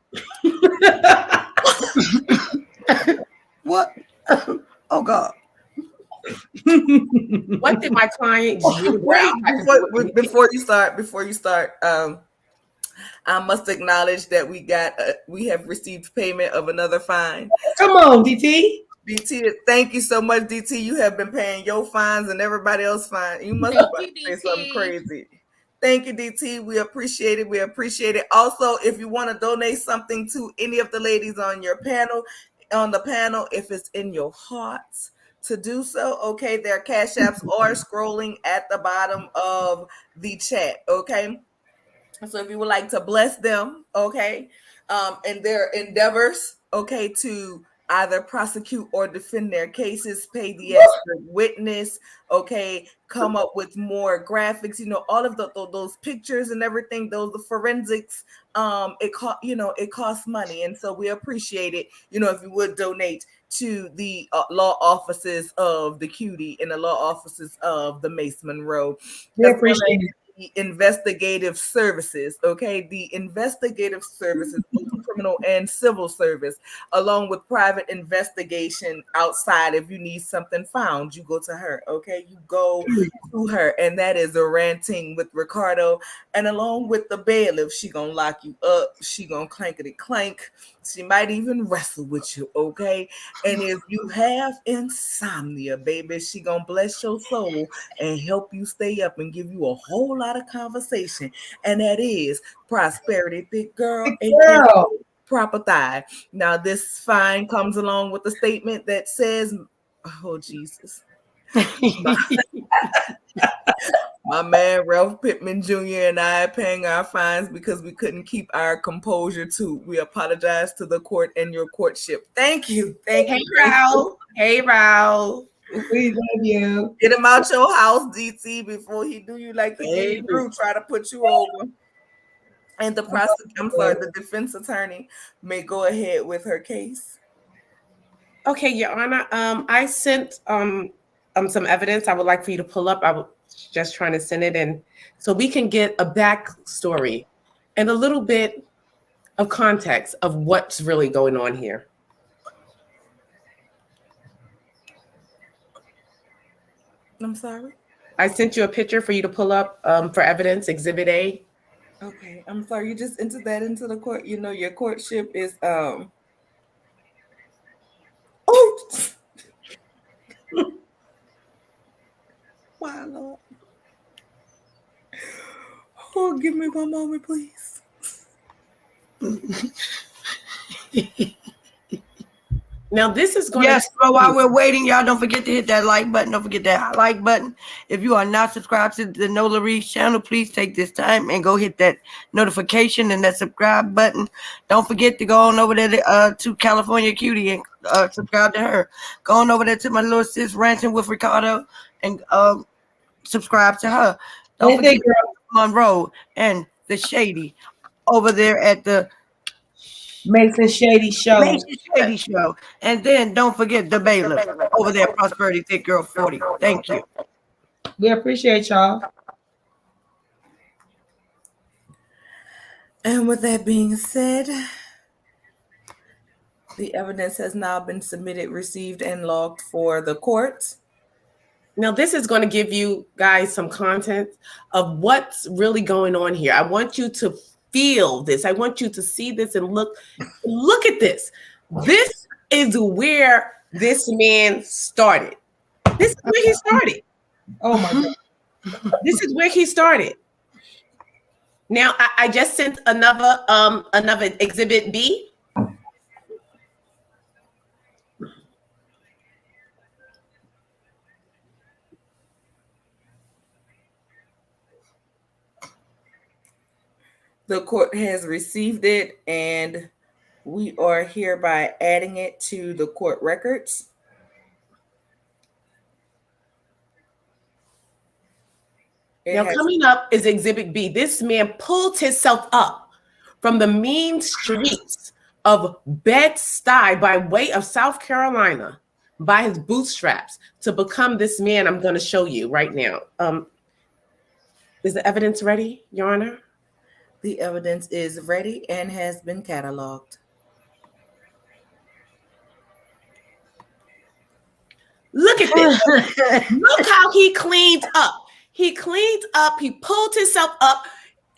What? Oh God. What did my client do? Wait, before you start, I must acknowledge that we have received payment of another fine. Come on, DT. DT, thank you so much, DT. You have been paying your fines and everybody else fine. You must have been something crazy. Thank you, DT. We appreciate it. We appreciate it. Also, if you want to donate something to any of the ladies on the panel, if it's in your hearts to do so, okay, their cash apps are scrolling at the bottom of the chat, okay? So if you would like to bless them, okay, in their endeavors, okay, to either prosecute or defend their cases, pay the expert witness, okay, come up with more graphics, all of those pictures and everything, the forensics, it costs money. And so we appreciate it, if you would donate to the law offices of the Cutie and the law offices of the Mace Monroe. We appreciate it. The investigative services, okay? The investigative services, both criminal and civil service, along with private investigation outside. If you need something found, you go to her, okay? You go to her, and that is a ranting with Ricardo. And along with the bailiff, she gonna lock you up. She gonna clankety clank. She might even wrestle with you, okay? And if you have insomnia, baby, she gonna bless your soul and help you stay up and give you a whole lot of conversation. And that is Prosperity Thick Girl. Girl. Proper thigh. Now, this fine comes along with a statement that says, oh, Jesus. My man Ralph Pittman Jr. and I paying our fines because we couldn't keep our composure too. We apologize to the court and your courtship. Thank you. Thank Hey, you. Ralph. Hey, Ralph. We love you. Get him out your house, DT, before he do you like the Hey. game Drew, try to put you over. And the defense attorney may go ahead with her case. Okay, Your Honor. I sent some evidence I would like for you to pull up. I was just trying to send it in so we can get a backstory and a little bit of context of what's really going on here. I'm sorry. I sent you a picture for you to pull up for evidence, Exhibit A. Okay, I'm sorry. You just entered that into the court. Your courtship is Oh. Why, Lord? Oh, give me one moment, please. Now this is going Yes, so while we're waiting, y'all don't forget to hit that like button. Don't forget that like button. If you are not subscribed to the Nola Reese channel, please take this time and go hit that notification and that subscribe button. Don't forget to go on over there to California Cutie and subscribe to her. Go on over there to my little sis Ranting with Ricardo and subscribe to her. Don't forget Monroe and the Shady over there at the Mason Shady Show. Mason Shady Show. And then don't forget the bailiff over there, Prosperity Thick Girl 40. Thank you. We appreciate y'all. And with that being said, the evidence has now been submitted, received, and logged for the court. Now, this is going to give you guys some content of what's really going on here. I want you to feel this. I want you to see this and look at this. This is where this man started. This is where he started. Oh my God. This is where he started. Now, I just sent another Exhibit B. The court has received it, and we are hereby adding it to the court records. Coming up is Exhibit B. This man pulled himself up from the mean streets of Bed-Stuy by way of South Carolina by his bootstraps to become this man I'm going to show you right now. Is the evidence ready, Your Honor? The evidence is ready and has been cataloged. Look at this. Look how he cleaned up. He cleaned up. He pulled himself up,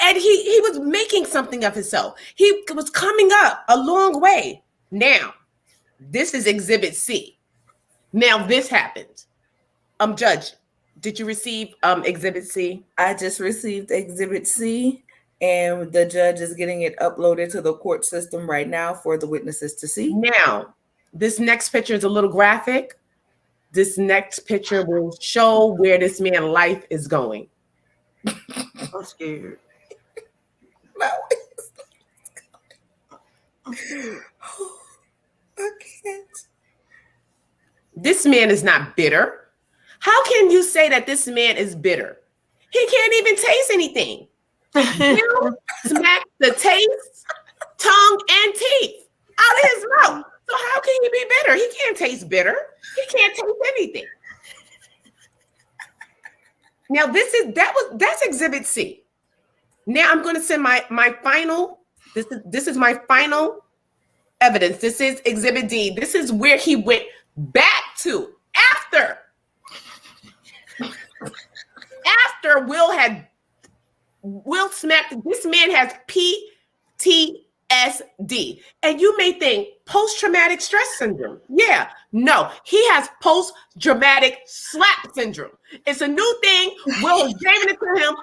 and he was making something of himself. He was coming up a long way. Now, this is Exhibit C. Now, this happened. Judge, did you receive Exhibit C? I just received Exhibit C, and the judge is getting it uploaded to the court system right now for the witnesses to see. Now, this next picture is a little graphic. This next picture will show where this man's life is going. I'm scared. I can't. this man is not bitter. How can you say that this man is bitter? He can't even taste anything. Will smacked the taste, tongue, and teeth out of his mouth. So how can he be bitter? He can't taste bitter. He can't taste anything. Now that's Exhibit C. Now I'm going to send my final. This is my final evidence. This is Exhibit D. This is where he went back to after Will smacked. This man has PTSD, and you may think post-traumatic stress syndrome. Yeah, no, he has post-traumatic slap syndrome. It's a new thing. Will has given it to him.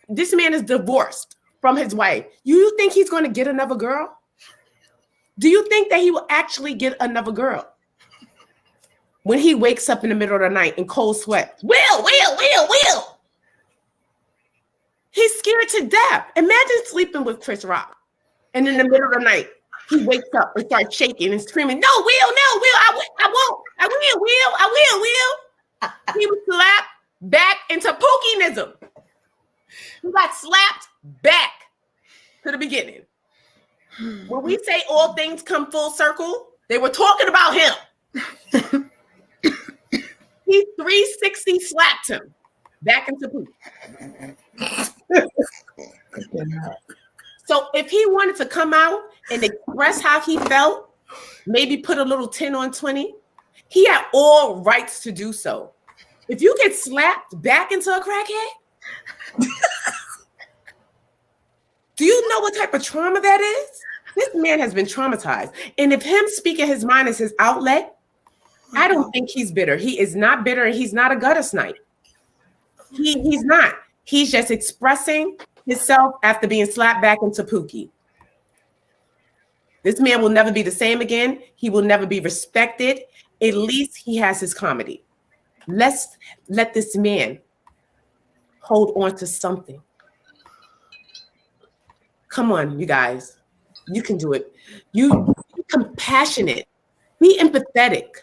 This man is divorced from his wife. You think he's going to get another girl? Do you think that he will actually get another girl? When he wakes up in the middle of the night in cold sweat, Will. He's scared to death. Imagine sleeping with Chris Rock. And in the middle of the night, he wakes up and starts shaking and screaming, no, Will, I will. He was slapped back into Pookie-nism. He got slapped back to the beginning. When we say all things come full circle, they were talking about him. He 360 slapped him back into Pookie. So if he wanted to come out and express how he felt, maybe put a little 10 on 20, he had all rights to do so. If you get slapped back into a crackhead, do you know what type of trauma that is? This man has been traumatized. And if him speaking his mind is his outlet, I don't think he's bitter. He is not bitter, and he's not a guttersnipe. He's not. He's just expressing himself after being slapped back into Pookie. This man will never be the same again. He will never be respected. At least he has his comedy. Let's let this man hold on to something. Come on, you guys. You can do it. You be compassionate. Be empathetic.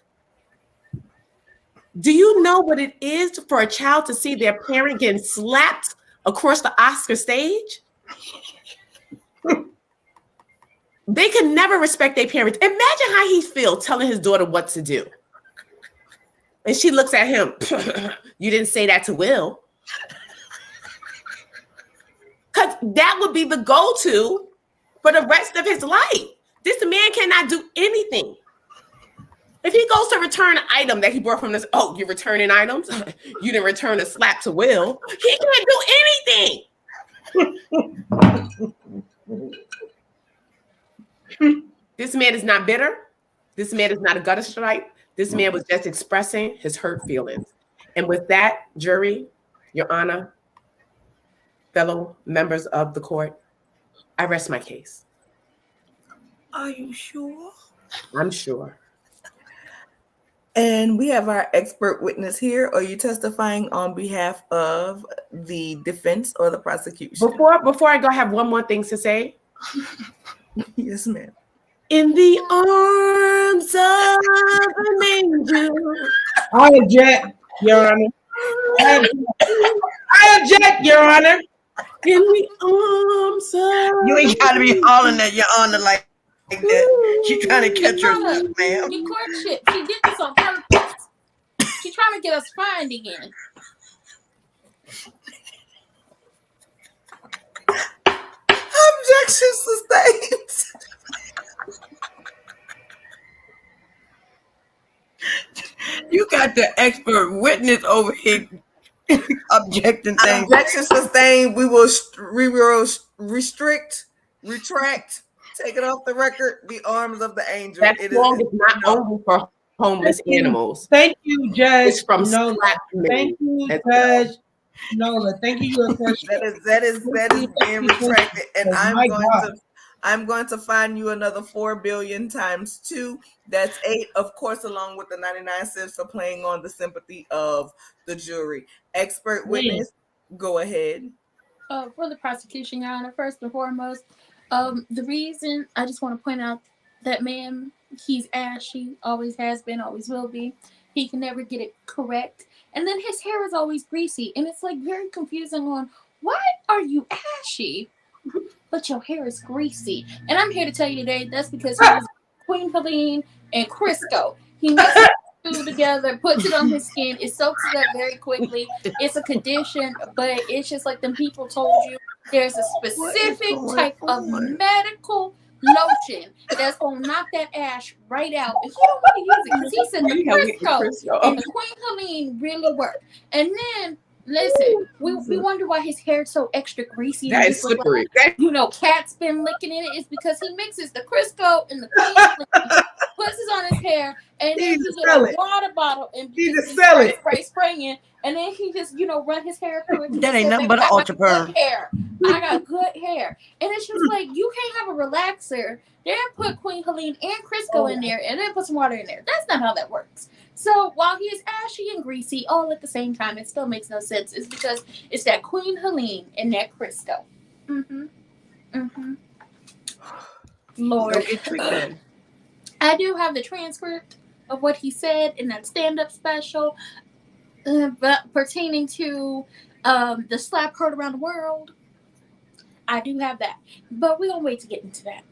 Do you know what it is for a child to see their parent getting slapped across the Oscar stage? They can never respect their parents. Imagine how he feels telling his daughter what to do. And she looks at him. You didn't say that to Will. Because that would be the go-to for the rest of his life. This man cannot do anything. If he goes to return an item that he brought from this, oh, you're returning items? You didn't return a slap to Will. He can't do anything. This man is not bitter. This man is not a guttersnipe. This man was just expressing his hurt feelings. And with that, jury, Your Honor, fellow members of the court, I rest my case. Are you sure? I'm sure. And we have our expert witness here. Are you testifying on behalf of the defense or the prosecution? Before I go, I have one more thing to say. Yes, ma'am. In the arms of an angel. I object, Your Honor. I object, Your Honor. In the arms of You ain't got to be hollering at Your Honor like that. She trying to catch herself, ma'am. Your courtship. She did this on purpose. She's trying to get us fined again. Objection sustained. You got the expert witness over here objecting things. Objection sustained. We will restrict, retract, take it off the record. The arms of the angel. That song is not only for homeless animals. Thank you, Judge It's from Nola. Slap Men Thank you, as well. Judge Nola. Thank you, Your Worship. That is being retracted, and Oh, my God. I'm going to fine you another 4 billion times 2. That's 8, of course, along with the 99 cents for playing on the sympathy of the jury. Expert witness, go ahead. For the prosecution, Your Honor, first and foremost, the reason I just want to point out that man He's ashy, always has been, always will be. He can never get it correct. And then his hair is always greasy. And it's like very confusing on why are you ashy, but your hair is greasy? And I'm here to tell you today that's because he was Queen Helene and Crisco. He mixes the two together, puts it on his skin, it soaks it up very quickly. It's a condition, but it's just like them people told you there's a specific type of medical lotion that's gonna knock that ash right out. If you don't want to use it, because he said the Crisco and the Queen Helene really work. And then listen, we wonder why his hair's so extra greasy. That is slippery. Like, cat's been licking in it. It's because he mixes the Crisco and the Queen Helene, puts it on his hair, and then he gets a water bottle and he just sell it. spraying, and then he just run his hair through it. That ain't nothing but an ultra perm. Hair. I got good hair, and it's just like you can't have a relaxer, then put Queen Helene and Crisco in there, and then put some water in there. That's not how that works. So while he is ashy and greasy all at the same time, it still makes no sense. It's because it's that Queen Helene and that Crisco. Lord. I do have the transcript of what he said in that stand-up special, but pertaining to the slap heard around the world. I do have that, but we're gonna wait to get into that.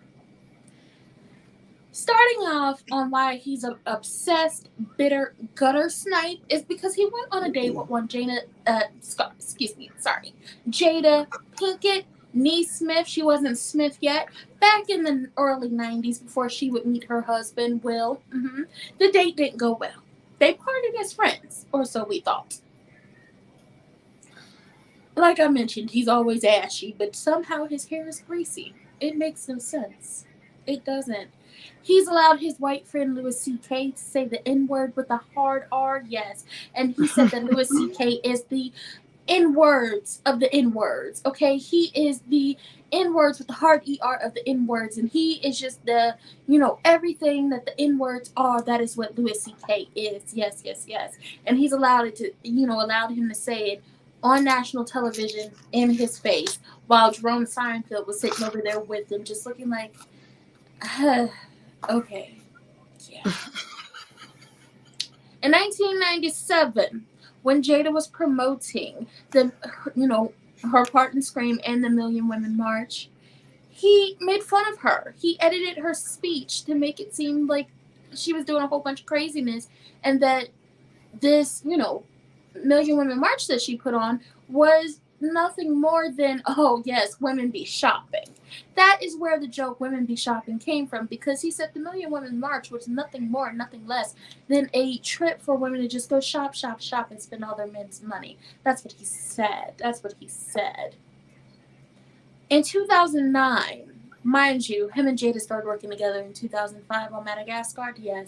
Starting off on why he's an obsessed, bitter guttersnipe is because he went on a date with one Jada Pinkett Neesmith. She wasn't Smith yet. Back in the early 90s, before she would meet her husband, Will. The date didn't go well. They parted as friends, or so we thought. Like I mentioned, he's always ashy, but somehow his hair is greasy. It makes no sense. It doesn't. He's allowed his white friend Louis C.K. to say the N-word with a hard R, yes. And he said that Louis C.K. is the N-words of the N-words, okay? He is the N-words with the hard E-R of the N-words, and he is just the, everything that the N-words are, that is what Louis C.K. is. Yes, yes, yes. And he's allowed it to, allowed him to say it on national television in his face, while Jerome Seinfeld was sitting over there with him, just looking like, okay, yeah. In 1997, when Jada was promoting her part in Scream and the Million Women March, he made fun of her. He edited her speech to make it seem like she was doing a whole bunch of craziness, and that this, Million Women March that she put on was nothing more than, oh yes, women be shopping. That is where the joke women be shopping came from, because he said the Million Women March was nothing more, nothing less than a trip for women to just go shop, shop, shop and spend all their men's money. That's what he said. That's what he said. In 2009, mind you, him and Jada started working together in 2005 on Madagascar. Yes,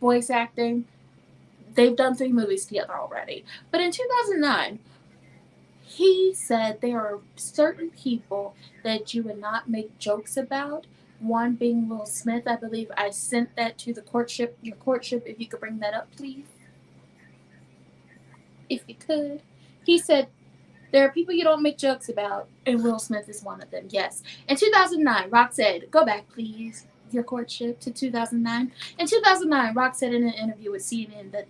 voice acting. They've done 3 movies together already. But in 2009, he said there are certain people that you would not make jokes about. One being Will Smith. I believe I sent that to your courtship. If you could bring that up, please. If you could. He said there are people you don't make jokes about, and Will Smith is one of them. Yes. In 2009, Rock said, go back, please, your courtship to 2009. In 2009, Rock said in an interview with CNN that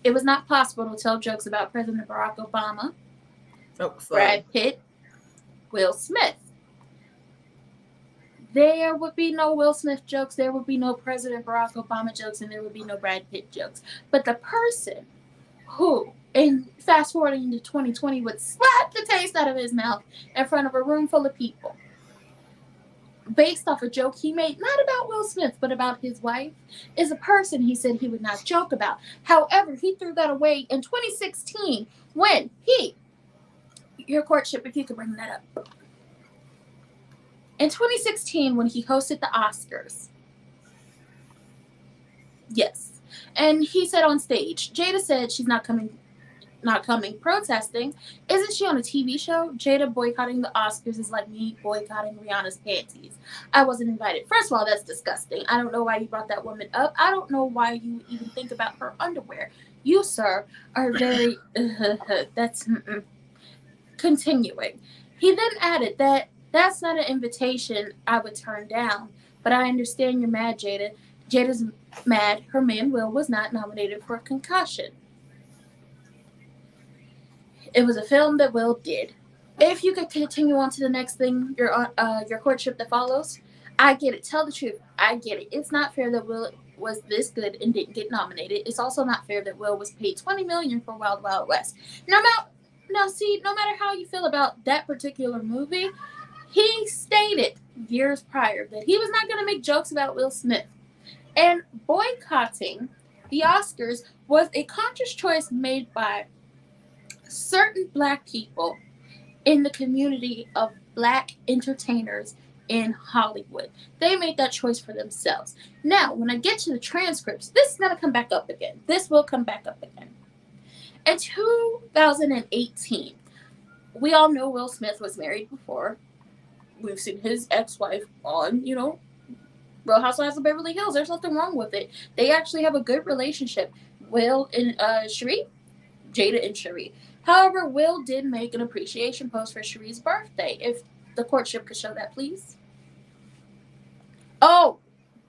it was not possible to tell jokes about President Barack Obama, Brad Pitt, Will Smith. There would be no Will Smith jokes, there would be no President Barack Obama jokes, and there would be no Brad Pitt jokes. But the person who, and fast forwarding to 2020, would slap the taste out of his mouth in front of a room full of people, based off a joke he made, not about Will Smith, but about his wife, is a person he said he would not joke about. However, he threw that away in 2016 when your courtship, if you could bring that up. In 2016, when he hosted the Oscars. Yes. And he said on stage, Jada said she's not coming protesting. Isn't she on a TV show? Jada boycotting the Oscars is like me boycotting Rihanna's panties. I wasn't invited. First of all, that's disgusting. I don't know why you brought that woman up. I don't know why you even think about her underwear. You, sir, are very... that's... Continuing. He then added that that's not an invitation I would turn down, but I understand you're mad, Jada. Jada's mad her man Will was not nominated for a concussion. It was a film that Will did. If you could continue on to the next thing, your courtship that follows, I get it. Tell the truth. I get it. It's not fair that Will was this good and didn't get nominated. It's also not fair that Will was paid $20 million for Wild Wild West. No matter how you feel about that particular movie, he stated years prior that he was not going to make jokes about Will Smith. And boycotting the Oscars was a conscious choice made by certain Black people in the community of Black entertainers in Hollywood. They made that choice for themselves. Now, when I get to the transcripts, this is going to come back up again. This will come back up again. In 2018, we all know Will Smith was married before. We've seen his ex-wife on, Real Housewives of Beverly Hills. There's nothing wrong with it. They actually have a good relationship. Will and Cherie, Jada and Cherie. However, Will did make an appreciation post for Cherie's birthday. If the courtship could show that, please. Oh,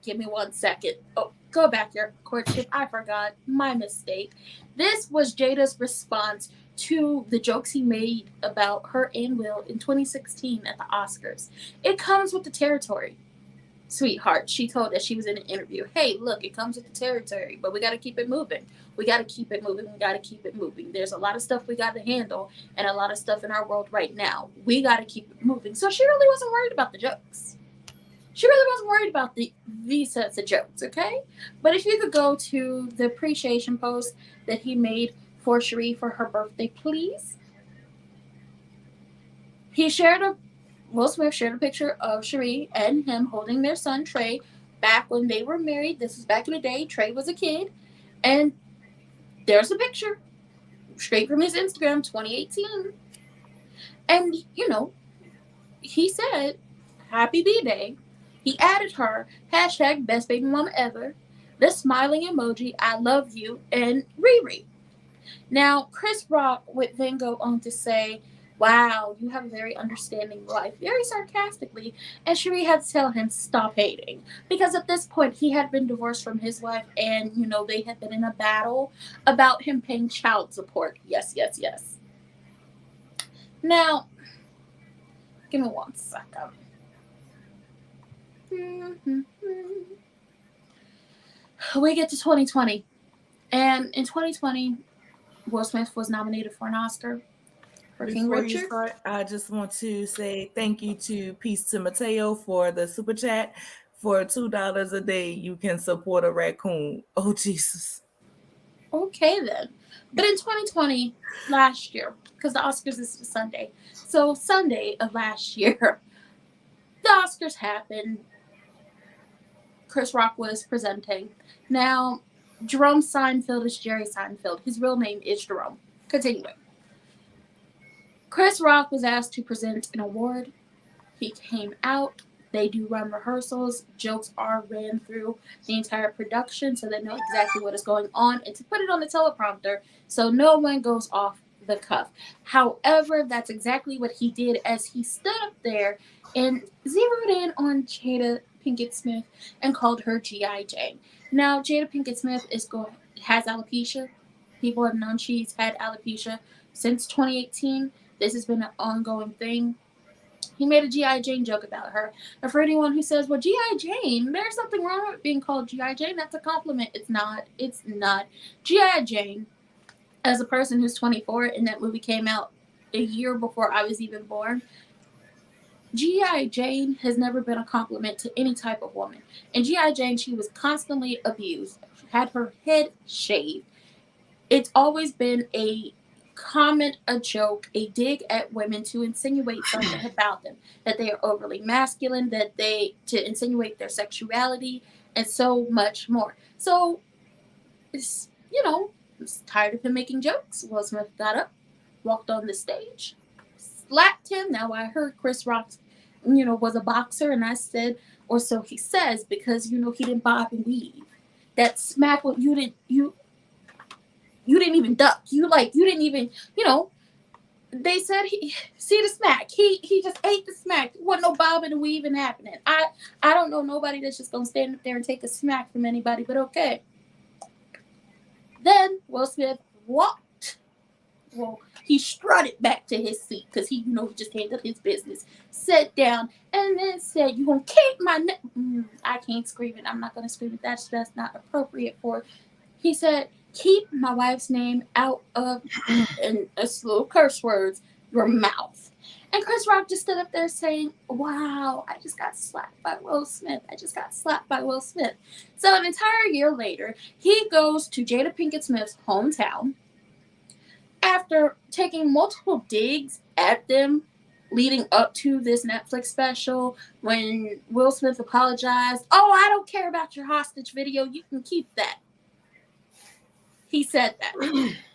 give me 1 second. Oh, go back here. Courtship. I forgot. My mistake. This was Jada's response to the jokes he made about her and Will in 2016 at the Oscars. It comes with the territory. Sweetheart, she told us, she was in an interview, hey, look, it comes with the territory, but we got to keep it moving. We got to keep it moving. We got to keep it moving. There's a lot of stuff we got to handle and a lot of stuff in our world right now. We got to keep it moving. So she really wasn't worried about the jokes. She really wasn't worried about these sets of jokes, okay? But if you could go to the appreciation post that he made for Cherie for her birthday, please. Will Smith shared a picture of Cherie and him holding their son, Trey, back when they were married. This was back in the day. Trey was a kid. And there's a picture straight from his Instagram, 2018. And, he said, happy B-Day. He added her, hashtag best baby mama ever, the smiling emoji, I love you, and Riri. Now, Chris Rock would then go on to say, wow, you have a very understanding wife, very sarcastically, and Cherie had to tell him, stop hating. Because at this point, he had been divorced from his wife, and, they had been in a battle about him paying child support. Yes, yes, yes. Now, give me 1 second. We get to 2020, and in 2020, Will Smith was nominated for an Oscar. Before you start, I just want to say thank you to Peace to Mateo for the super chat. For $2 a day, you can support a raccoon. Oh, Jesus. Okay, then. But in 2020, last year, because the Oscars is Sunday, so Sunday of last year, the Oscars happened. Chris Rock was presenting. Now, Jerome Seinfeld is Jerry Seinfeld. His real name is Jerome. Continuing. Chris Rock was asked to present an award. He came out. They do run rehearsals. Jokes are ran through the entire production so they know exactly what is going on and to put it on the teleprompter so no one goes off the cuff. However, that's exactly what he did as he stood up there and zeroed in on Jada Pinkett Smith and called her G.I. Jane. Now, Jada Pinkett Smith has alopecia. People have known she's had alopecia since 2018. This has been an ongoing thing. He made a G.I. Jane joke about her. And for anyone who says, well, G.I. Jane, there's nothing wrong with being called G.I. Jane. That's a compliment. It's not. It's not. G.I. Jane, as a person who's 24 and that movie came out a year before I was even born, G.I. Jane has never been a compliment to any type of woman. And G.I. Jane, she was constantly abused, had her head shaved. It's always been a comment, a joke, a dig at women to insinuate something about them, that they are overly masculine, to insinuate their sexuality, and so much more. So, it's tired of him making jokes. Will Smith got up, walked on the stage, slapped him. Now, I heard Chris Rock, was a boxer, and I said, or so he says, because, he didn't bob and weave. That smack, you didn't even duck. You didn't even, they said he see the smack. He just ate the smack. There wasn't no bobbing and weaving happening. I don't know nobody that's just gonna stand up there and take a smack from anybody, but okay. Then Will Smith walked. Well, he strutted back to his seat because he just handled his business. Sat down and then said, "You gonna keep my I can't scream it. I'm not gonna scream it. That's not appropriate for." He said, "Keep my wife's name out of," and a slew of curse words, "your mouth." And Chris Rock just stood up there saying, "Wow, I just got slapped by Will Smith. I just got slapped by Will Smith." So an entire year later, he goes to Jada Pinkett Smith's hometown after taking multiple digs at them leading up to this Netflix special. When Will Smith apologized, "Oh, I don't care about your hostage video. You can keep that." He said that.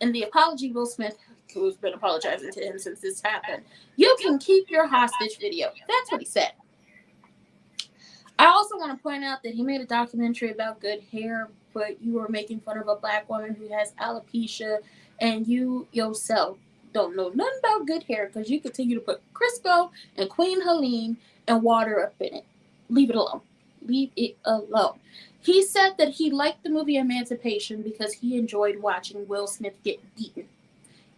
In the apology, Will Smith, who's been apologizing to him since this happened, "You can keep your hostage video." That's what he said. I also want to point out that he made a documentary about good hair, but you were making fun of a black woman who has alopecia, and you yourself don't know nothing about good hair because you continue to put Crisco and Queen Helene and water up in it. Leave it alone. Leave it alone. He said that he liked the movie Emancipation because he enjoyed watching Will Smith get beaten,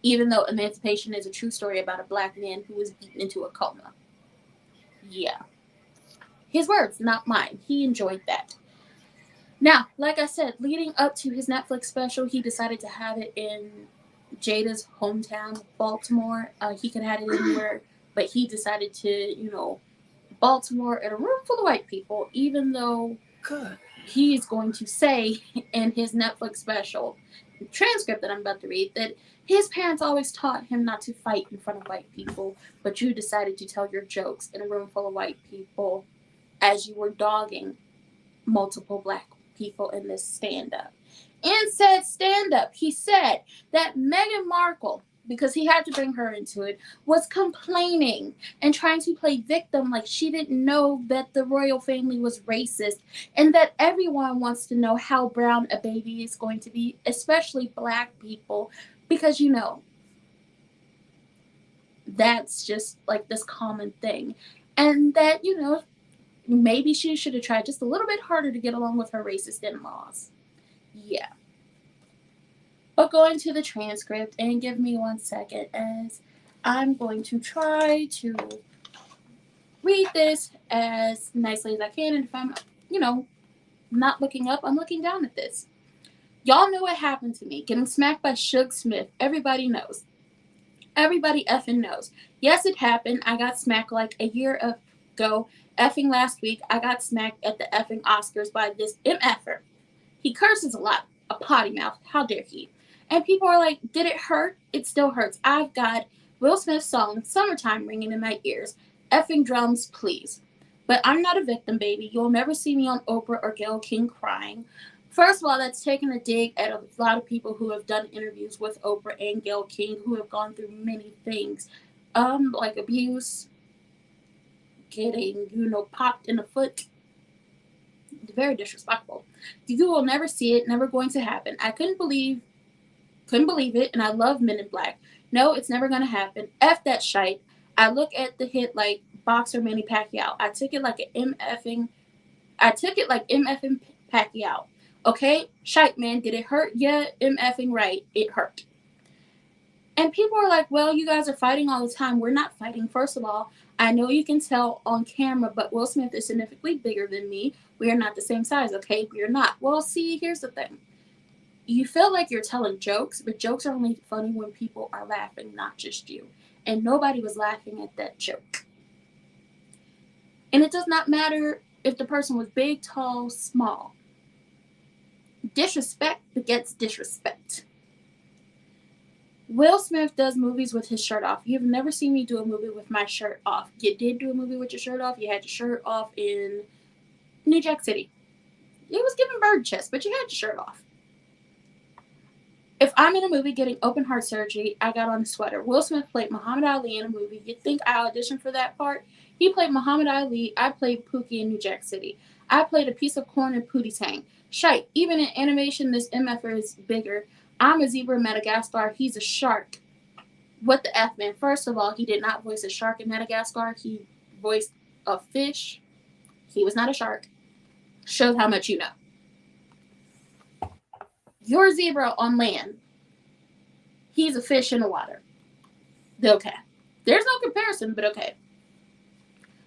even though Emancipation is a true story about a black man who was beaten into a coma. Yeah. His words, not mine. He enjoyed that. Now, like I said, leading up to his Netflix special, he decided to have it in Jada's hometown, Baltimore. He could have had it anywhere, but he decided to, Baltimore in a room full of white people, even though he's going to say in his Netflix special transcript that I'm about to read that his parents always taught him not to fight in front of white people, but you decided to tell your jokes in a room full of white people as you were dogging multiple black people in this stand-up. In said stand-up, he said that Meghan Markle, because he had to bring her into it, was complaining and trying to play victim like she didn't know that the royal family was racist, and that everyone wants to know how brown a baby is going to be, especially black people, because that's just like this common thing. And that, maybe she should have tried just a little bit harder to get along with her racist in-laws. Yeah. But going to the transcript, and give me 1 second as I'm going to try to read this as nicely as I can. And if I'm, not looking up, I'm looking down at this. "Y'all know what happened to me. Getting smacked by Suge Smith. Everybody knows. Everybody effing knows. Yes, it happened. I got smacked like a year ago. Effing last week, I got smacked at the effing Oscars by this MFer. He curses a lot. A potty mouth. How dare he?" And people are like, "Did it hurt? It still hurts. I've got Will Smith's song, Summertime, ringing in my ears. Effing drums, please. But I'm not a victim, baby. You'll never see me on Oprah or Gayle King crying." First of all, that's taking a dig at a lot of people who have done interviews with Oprah and Gayle King who have gone through many things, like abuse, getting, popped in the foot. Very disrespectful. "You will never see it. Never going to happen. I couldn't believe it, and I love Men in Black. No, it's never gonna happen. F that shite. I look at the hit like boxer Manny Pacquiao. I took it like MFing Pacquiao. Okay? Shite, man. Did it hurt? Yeah, MFing right. It hurt." And people are like, "Well, you guys are fighting all the time." We're not fighting. First of all, I know you can tell on camera, but Will Smith is significantly bigger than me. We are not the same size, okay? We are not. Well, see, here's the thing. You feel like you're telling jokes, but jokes are only funny when people are laughing, not just you. And nobody was laughing at that joke. And it does not matter if the person was big, tall, small. Disrespect begets disrespect. Will Smith does movies with his shirt off. You've never seen me do a movie with my shirt off. You did do a movie with your shirt off. You had your shirt off in New Jack City. It was giving bird chest, but you had your shirt off. If I'm in a movie getting open heart surgery, I got on a sweater. Will Smith played Muhammad Ali in a movie. You'd think I auditioned for that part? He played Muhammad Ali. I played Pookie in New Jack City. I played a piece of corn in Pootie Tang. Shite. Even in animation, this MFer is bigger. I'm a zebra in Madagascar. He's a shark. what the F man. First of all, he did not voice a shark in Madagascar. He voiced a fish. He was not a shark. Shows how much you know. Your zebra on land, he's a fish in the water. Okay. There's no comparison, but okay.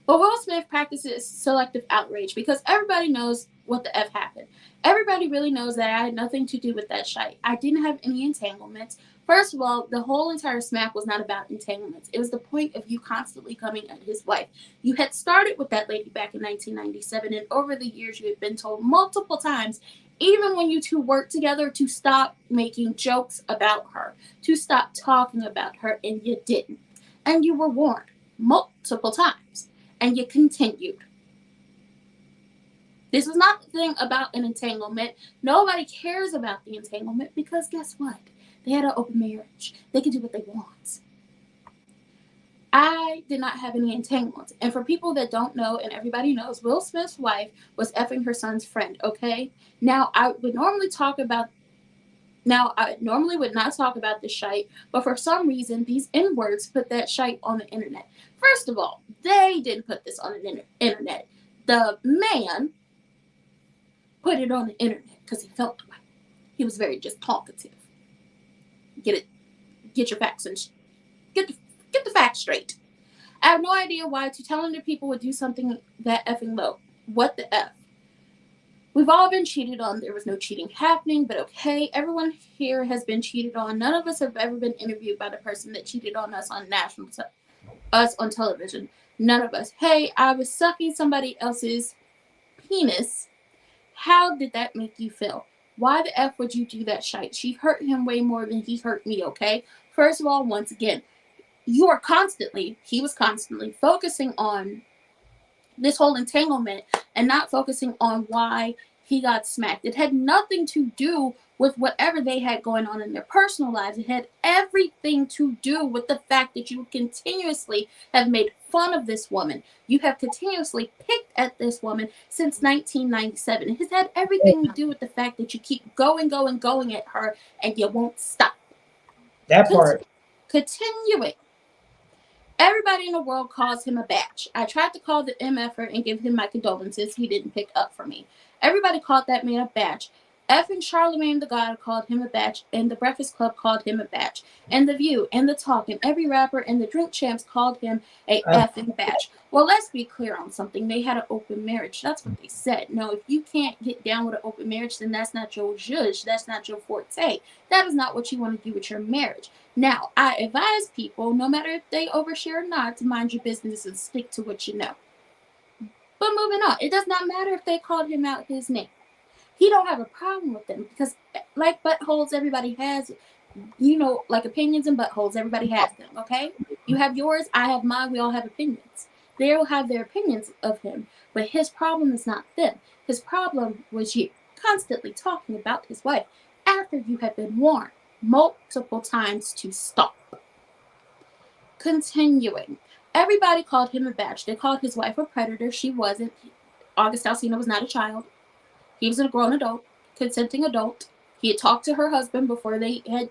But Will Smith practices selective outrage because everybody knows what the F happened. Everybody really knows that I had nothing to do with that shite. I didn't have any entanglements. First of all, the whole entire smack was not about entanglements. It was the point of you constantly coming at his wife. You had started with that lady back in 1997, and over the years you had been told multiple times, even when you two worked together, to stop making jokes about her, to stop talking about her, and you didn't. And you were warned multiple times. And you continued. This was not the thing about an entanglement. Nobody cares about the entanglement because guess what? They had an open marriage. They can do what they want. I did not have any entanglements. And for people that don't know, and everybody knows, Will Smith's wife was effing her son's friend, okay? Now, I normally would not talk about this shite, but for some reason, these N-words put that shite on the internet. First of all, they didn't put this on the internet. The man put it on the internet because he felt like he was very just talkative. Get your facts and get the facts straight. I have no idea why two talented people would do something that effing low. What the F? We've all been cheated on. There was no cheating happening, but okay. Everyone here has been cheated on. None of us have ever been interviewed by the person that cheated on us on us on television. None of us. Hey, I was sucking somebody else's penis. How did that make you feel? Why the F would you do that shite? She hurt him way more than he hurt me, okay? First of all, once again, he was constantly focusing on this whole entanglement and not focusing on why he got smacked. It had nothing to do with whatever they had going on in their personal lives. It had everything to do with the fact that you continuously have made fun of this woman. You have continuously picked at this woman since 1997. It has had everything to do with the fact that you keep going at her and you won't stop. That part. Continuing. Everybody in the world calls him a batch. I tried to call the MFer and give him my condolences. He didn't pick up for me. Everybody called that man a batch. F and Charlemagne the God called him a batch, and the Breakfast Club called him a batch, and The View and The Talk and every rapper and the Drink Champs called him a effing batch. Well, let's be clear on something. They had an open marriage. That's what they said. No, if you can't get down with an open marriage, then that's not your zhuzh. That's not your forte. That is not what you want to do with your marriage. Now, I advise people, no matter if they overshare or not, to mind your business and stick to what you know. But moving on, it does not matter if they called him out his name. He don't have a problem with them because, like buttholes, everybody has, like opinions and buttholes, everybody has them, okay? You have yours, I have mine, we all have opinions. They'll have their opinions of him, but his problem is not them. His problem was you constantly talking about his wife after you had been warned multiple times to stop. Continuing. Everybody called him a batch. They called his wife a predator. She wasn't. August Alsina was not a child. He was a grown adult, consenting adult. He had talked to her husband before they had,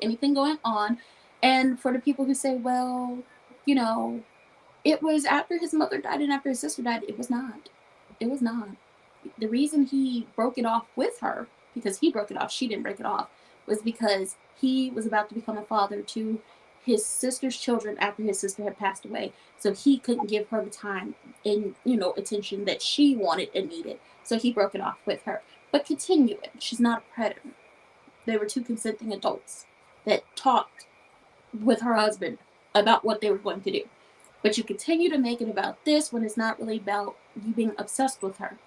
anything going on. And for the people who say, well, it was after his mother died and after his sister died, it was not. It was not. The reason he broke it off with her, because he broke it off, she didn't break it off, was because he was about to become a father to his sister's children after his sister had passed away. So he couldn't give her the time and, attention that she wanted and needed. So he broke it off with her. But continuing, she's not a predator. They were two consenting adults that talked with her husband about what they were going to do. But you continue to make it about this when it's not really about you being obsessed with her.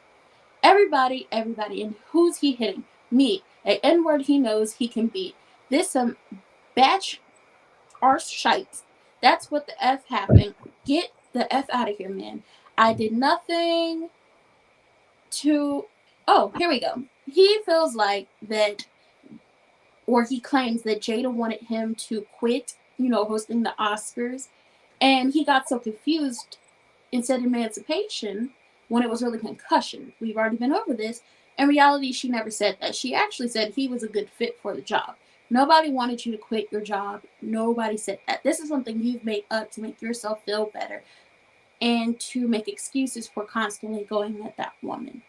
Everybody, and who's he hitting? Me. An N-word he knows he can beat. This batch arse shite. That's what the F happened. Get the F out of here, man. I did nothing to... Oh, here we go. He feels like that, or he claims that Jada wanted him to quit, hosting the Oscars. And he got so confused and said emancipation when it was really concussion. We've already been over this. In reality, she never said that. She actually said he was a good fit for the job. Nobody wanted you to quit your job. Nobody said that. This is something you've made up to make yourself feel better and to make excuses for constantly going at that woman.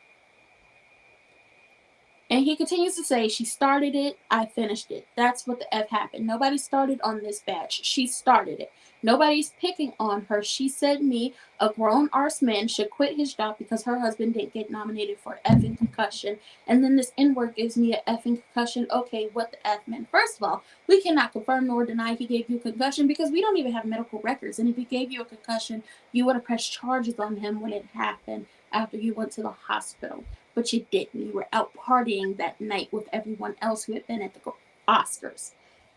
And he continues to say, she started it, I finished it. That's what the F happened. Nobody started on this batch. She started it. Nobody's picking on her. She said me, a grown arse man, should quit his job because her husband didn't get nominated for effing concussion. And then this N-word gives me an effing concussion. Okay, what the F, man? First of all, we cannot confirm nor deny he gave you a concussion because we don't even have medical records. And if he gave you a concussion, you would have pressed charges on him when it happened after you went to the hospital. But you didn't. You were out partying that night with everyone else who had been at the Oscars.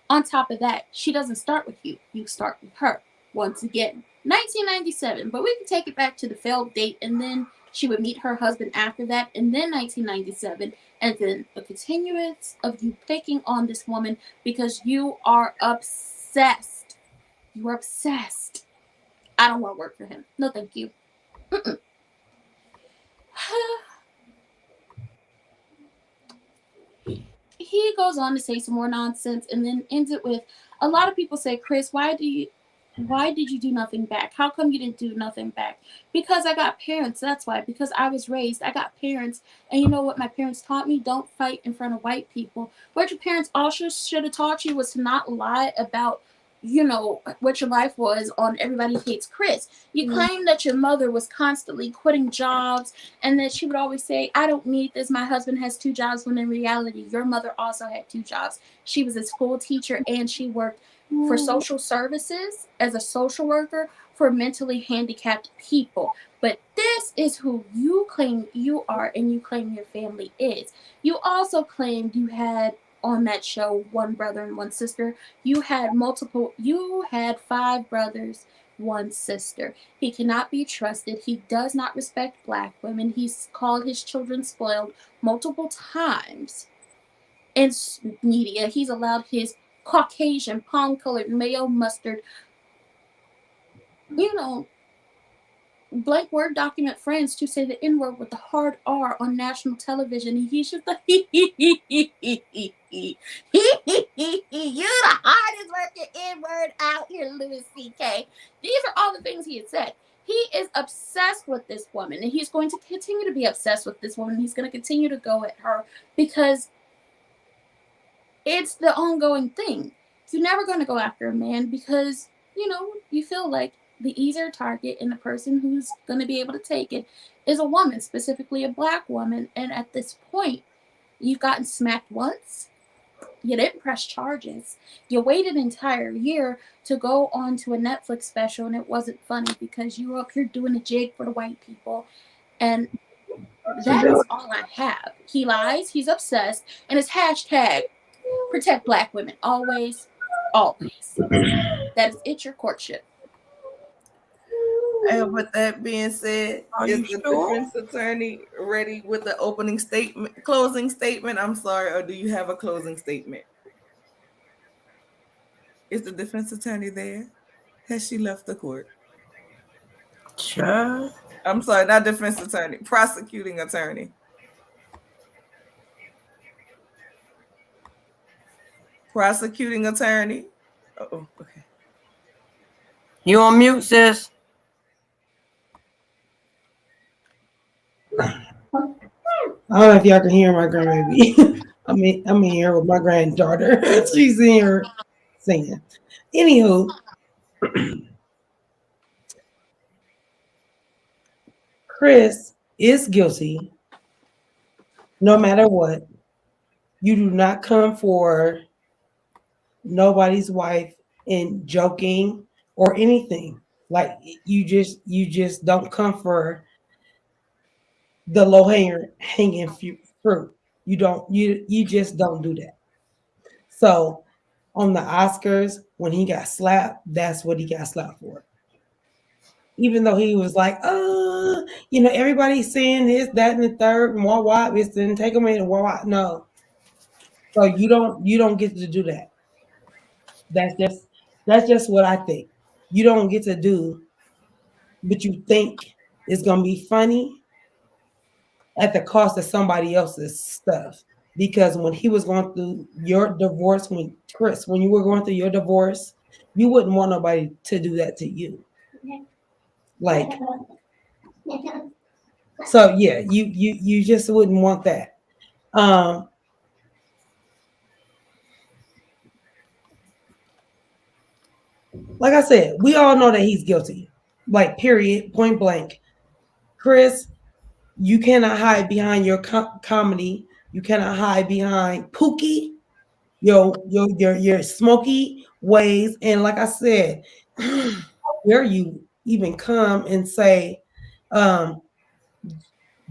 On top of that, she doesn't start with you. You start with her. Once again, 1997. But we can take it back to the failed date, and then she would meet her husband after that, and then 1997, and then a continuance of you picking on this woman because you are obsessed. You are obsessed. I don't want to work for him. No, thank you. He goes on to say some more nonsense and then ends it with, a lot of people say, Chris, why did you do nothing back? How come you didn't do nothing back? Because I got parents. That's why. Because I was raised. I got parents. And you know what my parents taught me? Don't fight in front of white people. What your parents also should have taught you was to not lie about, you know, what your life was on Everybody Hates Chris. You claim that your mother was constantly quitting jobs and that she would always say, I don't need this. My husband has 2 jobs, when in reality, your mother also had 2 jobs. She was a school teacher and she worked for social services as a social worker for mentally handicapped people. But this is who you claim you are and you claim your family is. You also claimed you had on that show 1 brother and 1 sister. You had 5 brothers, 1 sister. He cannot be trusted. He does not respect black women. He's called his children spoiled multiple times in media. He's allowed his Caucasian, palm-colored, mayo mustard, you know, blank Word document friends to say the N-word with the hard R on national television. And he's just like, you're the hardest working N-word out here, Louis C.K. These are all the things he had said. He is obsessed with this woman, and he's going to continue to be obsessed with this woman. He's going to continue to go at her because it's the ongoing thing. You're never going to go after a man because, you know, you feel like the easier target and the person who's going to be able to take it is a woman, specifically a black woman. And at this point, you've gotten smacked once. You didn't press charges. You waited an entire year to go on to a Netflix special, and it wasn't funny because you were up here doing a jig for the white people. And that is all I have. He lies, he's obsessed, and his hashtag, protect black women. Always, always. That is it, your courtship. And with that being said, Are is you the sure? defense attorney ready with the opening statement, closing statement? I'm sorry, or do you have a closing statement? Is the defense attorney there? Has she left the court? Sure. I'm sorry, not defense attorney, prosecuting attorney. Prosecuting attorney. Oh, okay. You on mute, sis? I don't know if y'all can hear my grandbaby. I'm in here with my granddaughter. She's in here singing. Anywho, Chris is guilty no matter what. You do not come for nobody's wife in joking or anything. Like you just don't come for the low hanging fruit. You just don't do that. So on the Oscars, when he got slapped, that's what he got slapped for. Even though he was like, everybody's saying this, that, and the third, and why, this didn't take him in, why. No. So you don't get to do that. That's just what I think. You don't get to do, but you think it's gonna be funny at the cost of somebody else's stuff. because when he was going through your divorce, when you were going through your divorce, you wouldn't want nobody to do that to you. Like, so yeah, you just wouldn't want that. Like I said, we all know that he's guilty. Like, period, point blank. Chris, you cannot hide behind your comedy. You cannot hide behind Pookie, your smoky ways. And like I said, where you even come and say,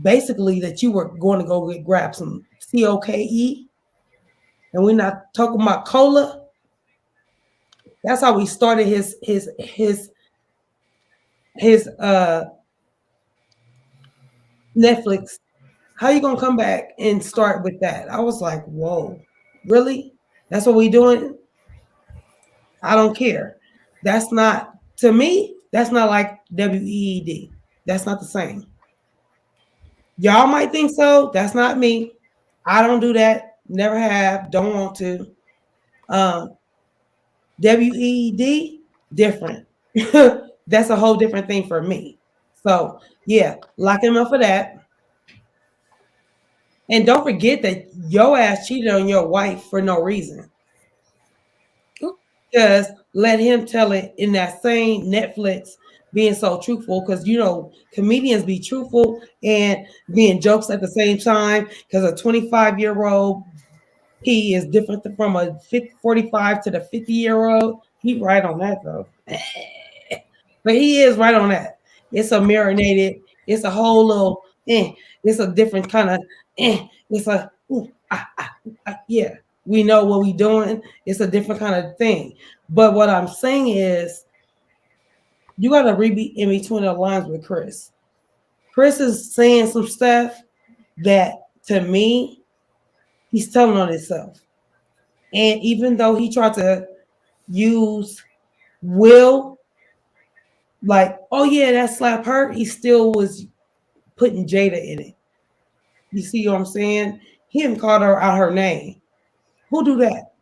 basically that you were going to go grab some COKE, and we're not talking about cola. That's how we started his Netflix. How you gonna come back and start with that? I was like, whoa, really? That's what we doing? I don't care. That's not, to me, that's not like WEED. That's not the same. Y'all might think so. That's not me. I don't do that. Never have. Don't want to. WEED, different. That's a whole different thing for me. So yeah, lock him up for that. And don't forget that your ass cheated on your wife for no reason. Just let him tell it in that same Netflix, being so truthful, because comedians be truthful and being jokes at the same time, because a 25-year-old he is different from a 45 to the 50-year-old. He right on that though. But he is right on that. It's a marinated, it's a whole little it's a different kind of it's a yeah. We know what we doing. It's a different kind of thing. But what I'm saying is, you got to read in between the lines with Chris. Chris is saying some stuff that, to me, he's telling on himself. And even though he tried to use Will, like, oh yeah, that slap hurt, he still was putting Jada in it. You see what I'm saying? He didn't call her out her name. Who do that?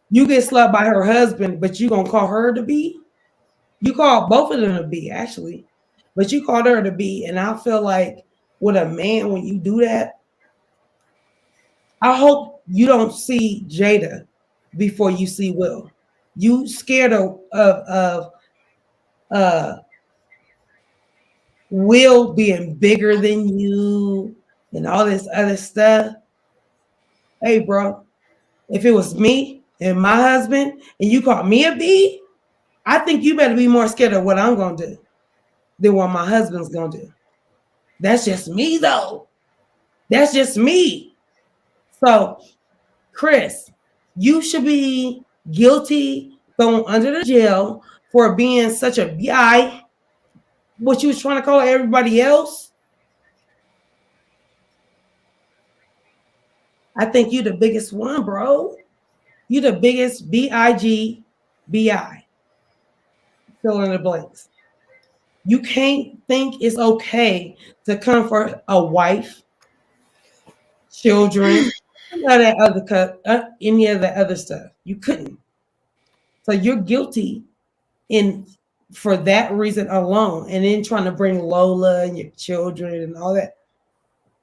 You get slapped by her husband, but you gonna call her to be? You call both of them to be, actually, but you called her to be. And I feel like with a man, when you do that, I hope you don't see Jada before you see Will. You scared of Will being bigger than you and all this other stuff. Hey, bro, if it was me and my husband and you called me a B, I think you better be more scared of what I'm going to do than what my husband's going to do. That's just me, though. That's just me. So, Chris, you should be guilty, thrown under the jail for being such a BI, what you was trying to call everybody else. I think you the biggest one, bro. You the biggest BIG BI. Fill in the blanks. You can't think it's okay to come for a wife, children, any of that other stuff. You couldn't. So you're guilty for that reason alone, and then trying to bring Lola and your children and all that.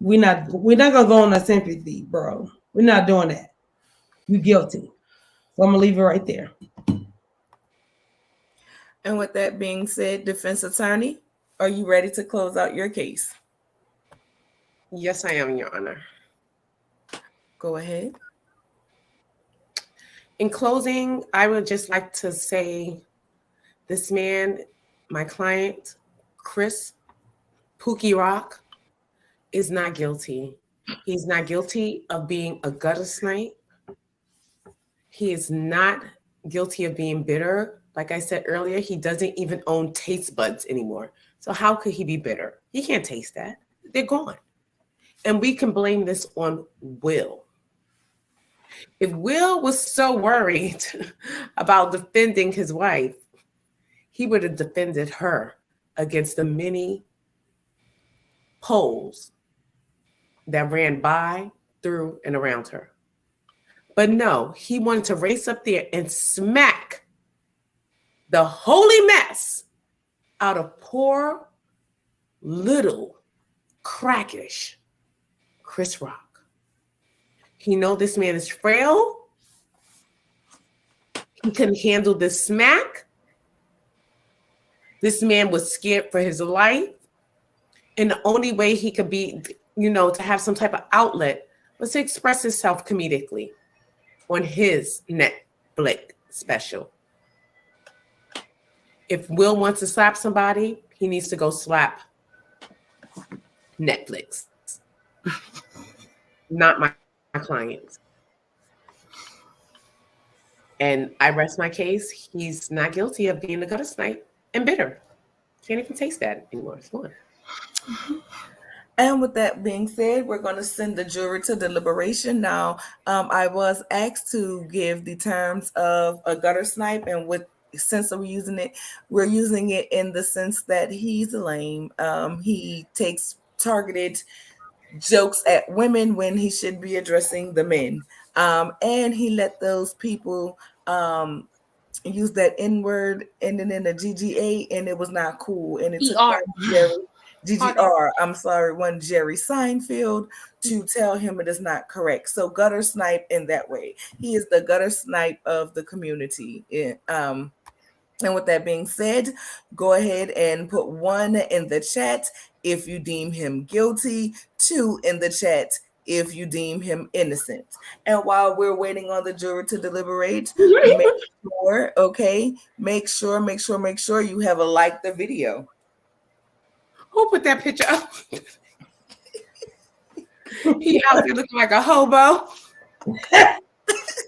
We're not gonna go on a sympathy, bro. We're not doing that. You're guilty. So I'm gonna leave it right there. And with that being said, defense attorney, are you ready to close out your case? Yes, I am, Your Honor. Go ahead. In closing, I would just like to say this man, my client, Chris Pookie Rock, is not guilty. He's not guilty of being a gutter snipe. He is not guilty of being bitter. Like I said earlier, he doesn't even own taste buds anymore. So how could he be bitter? He can't taste that. They're gone. And we can blame this on Will. If Will was so worried about defending his wife, he would have defended her against the many polls that ran by, through, and around her. But no, he wanted to race up there and smack the holy mess out of poor, little, crackish Chris Rock. He know this man is frail. He couldn't handle this smack. This man was scared for his life. And the only way he could be, to have some type of outlet was to express himself comedically on his Netflix special. If Will wants to slap somebody, he needs to go slap Netflix, not my clients. And I rest my case. He's not guilty of being a guttersnipe and bitter. Can't even taste that anymore. It's gone. And with that being said, we're going to send the jury to deliberation now. I was asked to give the terms of a guttersnipe, and with since we're using it in the sense that he's lame. He takes targeted jokes at women when he should be addressing the men. And he let those people use that N-word ending in a GGA, and it was not cool. And it took GGR, I'm sorry, one Jerry Seinfeld to tell him it is not correct. So guttersnipe in that way. He is the guttersnipe of the community. And with that being said, go ahead and put 1 in the chat if you deem him guilty, 2 in the chat if you deem him innocent. And while we're waiting on the jury to deliberate, make sure you have liked the video. Who put that picture up? He out there looking like a hobo.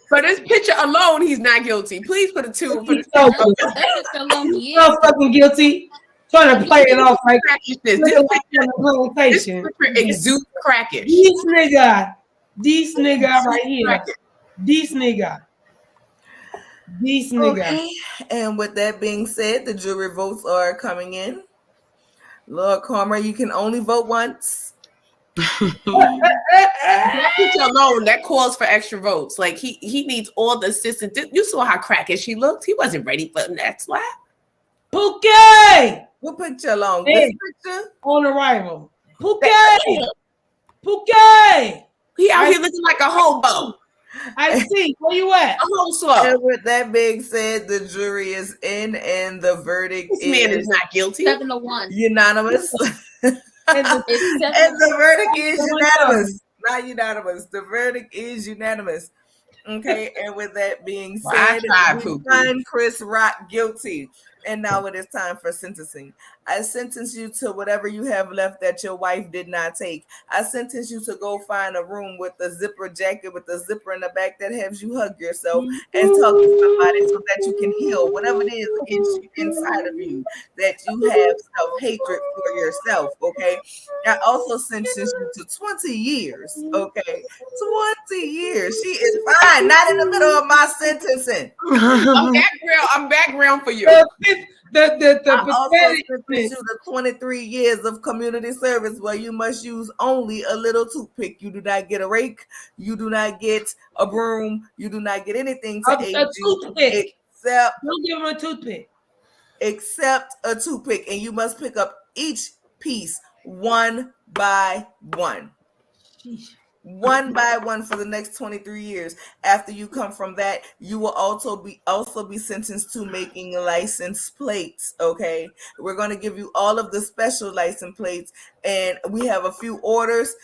For this picture alone, he's not guilty. Please put a 2 for this picture alone. So fucking guilty. Trying to play it off like this picture exudes crackish. This nigga right here. This nigga. Okay. And with that being said, the jury votes are coming in. Lord Karma, you can only vote once. That picture alone, that calls for extra votes. Like he needs all the assistance. You saw how crackish he looked. He wasn't ready for the next slap. Pookie! What picture alone? Hey, this picture? On arrival. Pookie! Pookie! He out here looking like a hobo. I see. Where you at? A whole slow. And with that being said, the jury is in, and the verdict man is not guilty. 7-1. Unanimous. and the verdict is unanimous. Not unanimous. The verdict is unanimous. Okay, and with that being said, we find Chris Rock guilty. And now it is time for sentencing. I sentence you to whatever you have left that your wife did not take. I sentence you to go find a room with a zipper jacket with a zipper in the back that has you hug yourself and talk to somebody so that you can heal whatever it is inside of you that you have self-hatred for yourself, okay? I also sentence you to 20 years, okay? 20 years. She is fine, not in the middle of my sentencing. I'm background for you. I also sentence you to 23 years of community service where you must use only a little toothpick. You do not get a rake. You do not get a broom. You do not get anything to aid you except don't give him a toothpick. Except a toothpick, and you must pick up each piece one by one. One by one for the next 23 years. After you come from that, you will also be sentenced to making license plates. Okay, we're going to give you all of the special license plates, and we have a few orders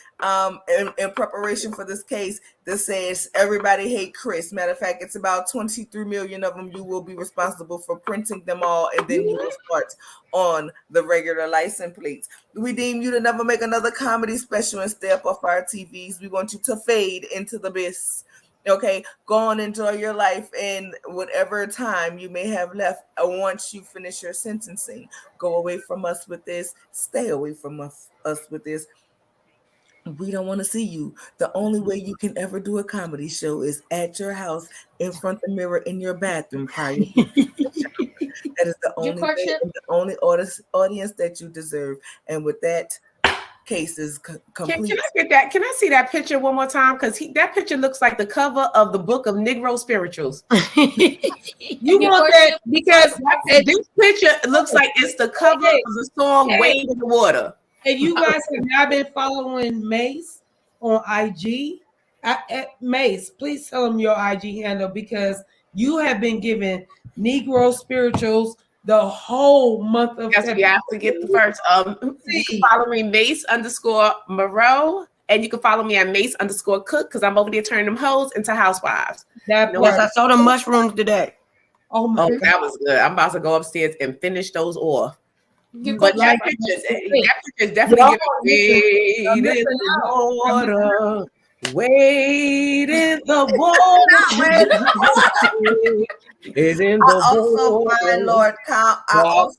in preparation for this case that says everybody hate Chris. Matter of fact, it's about 23 million of them. You will be responsible for printing them all, and then you will start on the regular license plates. We deem you to never make another comedy special and stay up off our TVs. We want you to fade into the abyss. Okay, go on, enjoy your life, and whatever time you may have left once you finish your sentencing, go away from us with this. Stay away from us with this. We don't want to see you. The only way you can ever do a comedy show is at your house in front of the mirror in your bathroom prior to that is the only way and the only audience that you deserve. And with that, cases Can complete. I get that? Can I see that picture one more time? Because that picture looks like the cover of the book of Negro Spirituals. You Your want that worship, because This picture looks like it's the cover of the song Wade in the Water. if you guys have not been following Mace on IG, Mace, please tell them your IG handle because you have been giving Negro spirituals the whole month of Yes, we have to get the first. You can follow me Mace_Moreau, and you can follow me at Mace_Cook because I'm over there turning them hoes into housewives. That Yes, I saw the mushrooms today. Oh my God. That was good. I'm about to go upstairs and finish those off. your But that worship. picture is definitely giving Wade in the water. Wade in the water. Is in I the also water. find Lord Karma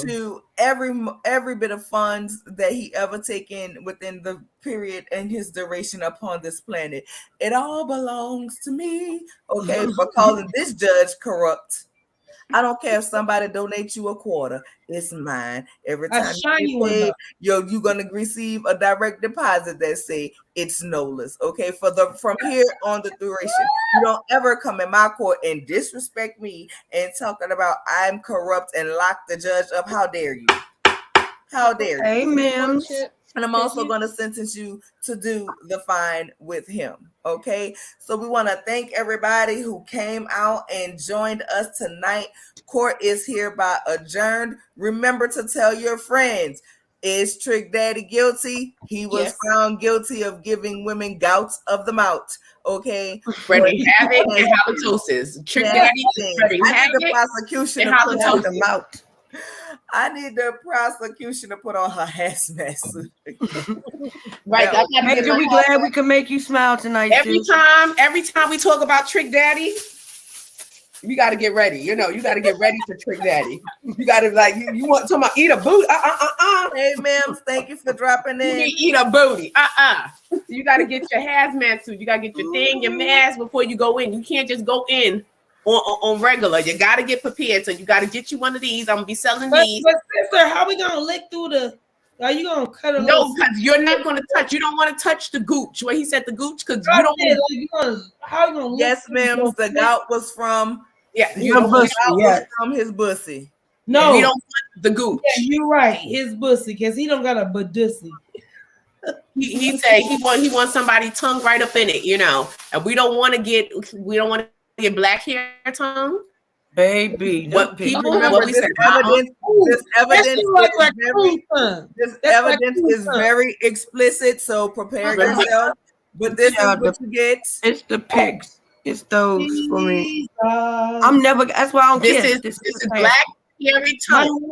to every bit of funds that he ever taken within the period and his duration upon this planet. It all belongs to me. Okay, for calling this judge corrupt. I don't care if somebody donates you a quarter. It's mine. Every I time shine you you get paid, enough. you're gonna receive a direct deposit that say it's NOLA's. Okay, from here on the duration. You don't ever come in my court and disrespect me and talking about I'm corrupt and lock the judge up. How dare you? How dare you? Amen. And I'm also going to sentence you to do the fine with him. Okay. So we want to thank everybody who came out and joined us tonight. Court is hereby adjourned. Remember to tell your friends. Is Trick Daddy guilty? He was found guilty of giving women gouts of the mouth. Okay. Spreading havoc and halitosis. Trick Daddy is spreading I need havoc the prosecution and to put on halitosis. the mouth. I need the prosecution to put on her hazmat suit. Right. Yeah. Major, we glad we can make you smile tonight. Every time we talk about Trick Daddy, you got to get ready. You got to get ready for Trick Daddy. You got to you want to eat a booty. Hey, ma'am, thank you for dropping in. You eat a booty. You got to get your hazmat suit. You got to get your thing, your mask before you go in. You can't just go in on regular. You got to get prepared. So you got to get you one of these. I'm gonna be selling these. But sister, how we gonna lick through the? Are you gonna cut a No, because you're not gonna touch. You don't want to touch the gooch. Where he said the gooch, because you don't. How you gonna? Yes, ma'am. The gout was from. Yeah, you don't want was from his bussy. No, we don't want the gooch. Yeah, you're right. His bussy, because he don't got a budussy. He said he wants somebody tongue right up in it, and we don't want to get black hair tongue. Baby, what people remember what we this said, this evidence is very explicit, so prepare yourself. But this is what you get. It's the pics. It's those for me. I'm never. That's why I don't care. This is black hairy tongue.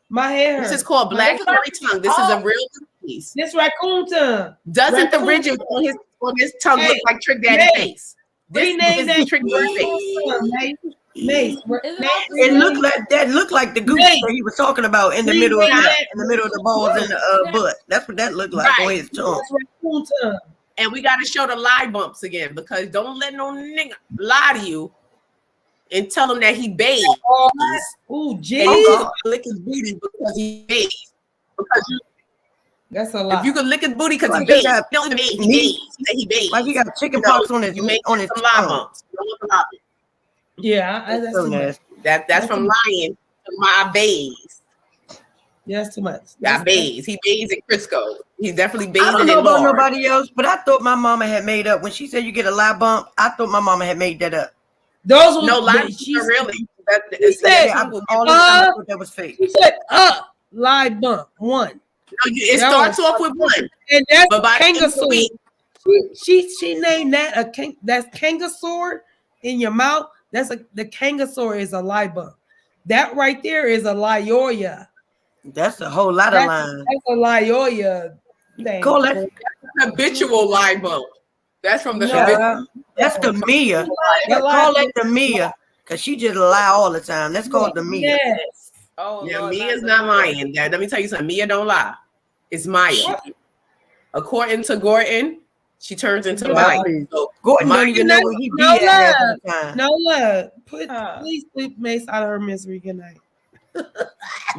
My hair. This is called black hairy tongue. This is a real piece. This raccoon tongue. Doesn't the ridges on his tongue look like Trick Daddy's face? This is Trick Daddy's face. Mace. It looked like that. Looked like the goose that he was talking about in the middle of the balls and the butt. That's what that looked like on his tongue. And we got to show the lie bumps again, because don't let no nigga lie to you and tell him that he bathes. Oh, jeez. Lick his booty because he bathes. Because that's a lot. If you could lick his booty because he bathes, don't bathe. He bathes. He said he bathes. Like he got chicken pox on his lie bumps. You don't want the lie bumps. Yeah, that's too much. That's from lying to my bathes. Yeah, that's too much. I bathes. He bathes in Crisco. He's definitely bathing. I don't know about nobody else, but I thought my mama had made up when she said you get a lie bump. I thought my mama had made that up. Those no lie bumps are really. She said all the time I thought that was fake. She said lie bump one. No, it starts off with one, and that's kangaroo. She named that that's kangaroo in your mouth. The kangaroo is a lie bump. That right there is a lyoya. That's a whole lot of lines. That's a lyoya thing. Call that habitual lie bump. That's from the that's the Mia. Call that the Mia, because she just lie all the time. That's called the Mia. Yes. Oh, yeah, Mia's not lying. Let me tell you something. Mia don't lie. It's Maya. According to Gordon, she turns into Maya. So Gordon don't even know where he be at the time. No love. Please sleep Mace out of her misery. Good night.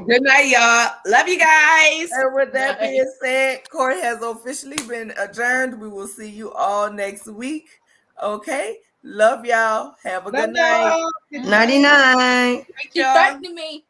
Good night, y'all. Love you guys. And with that Bye. being said, court has officially been adjourned. We will see you all next week. Okay. Love y'all. Have a good night. Bye-bye. Good 99. Keep y'all. threatening me.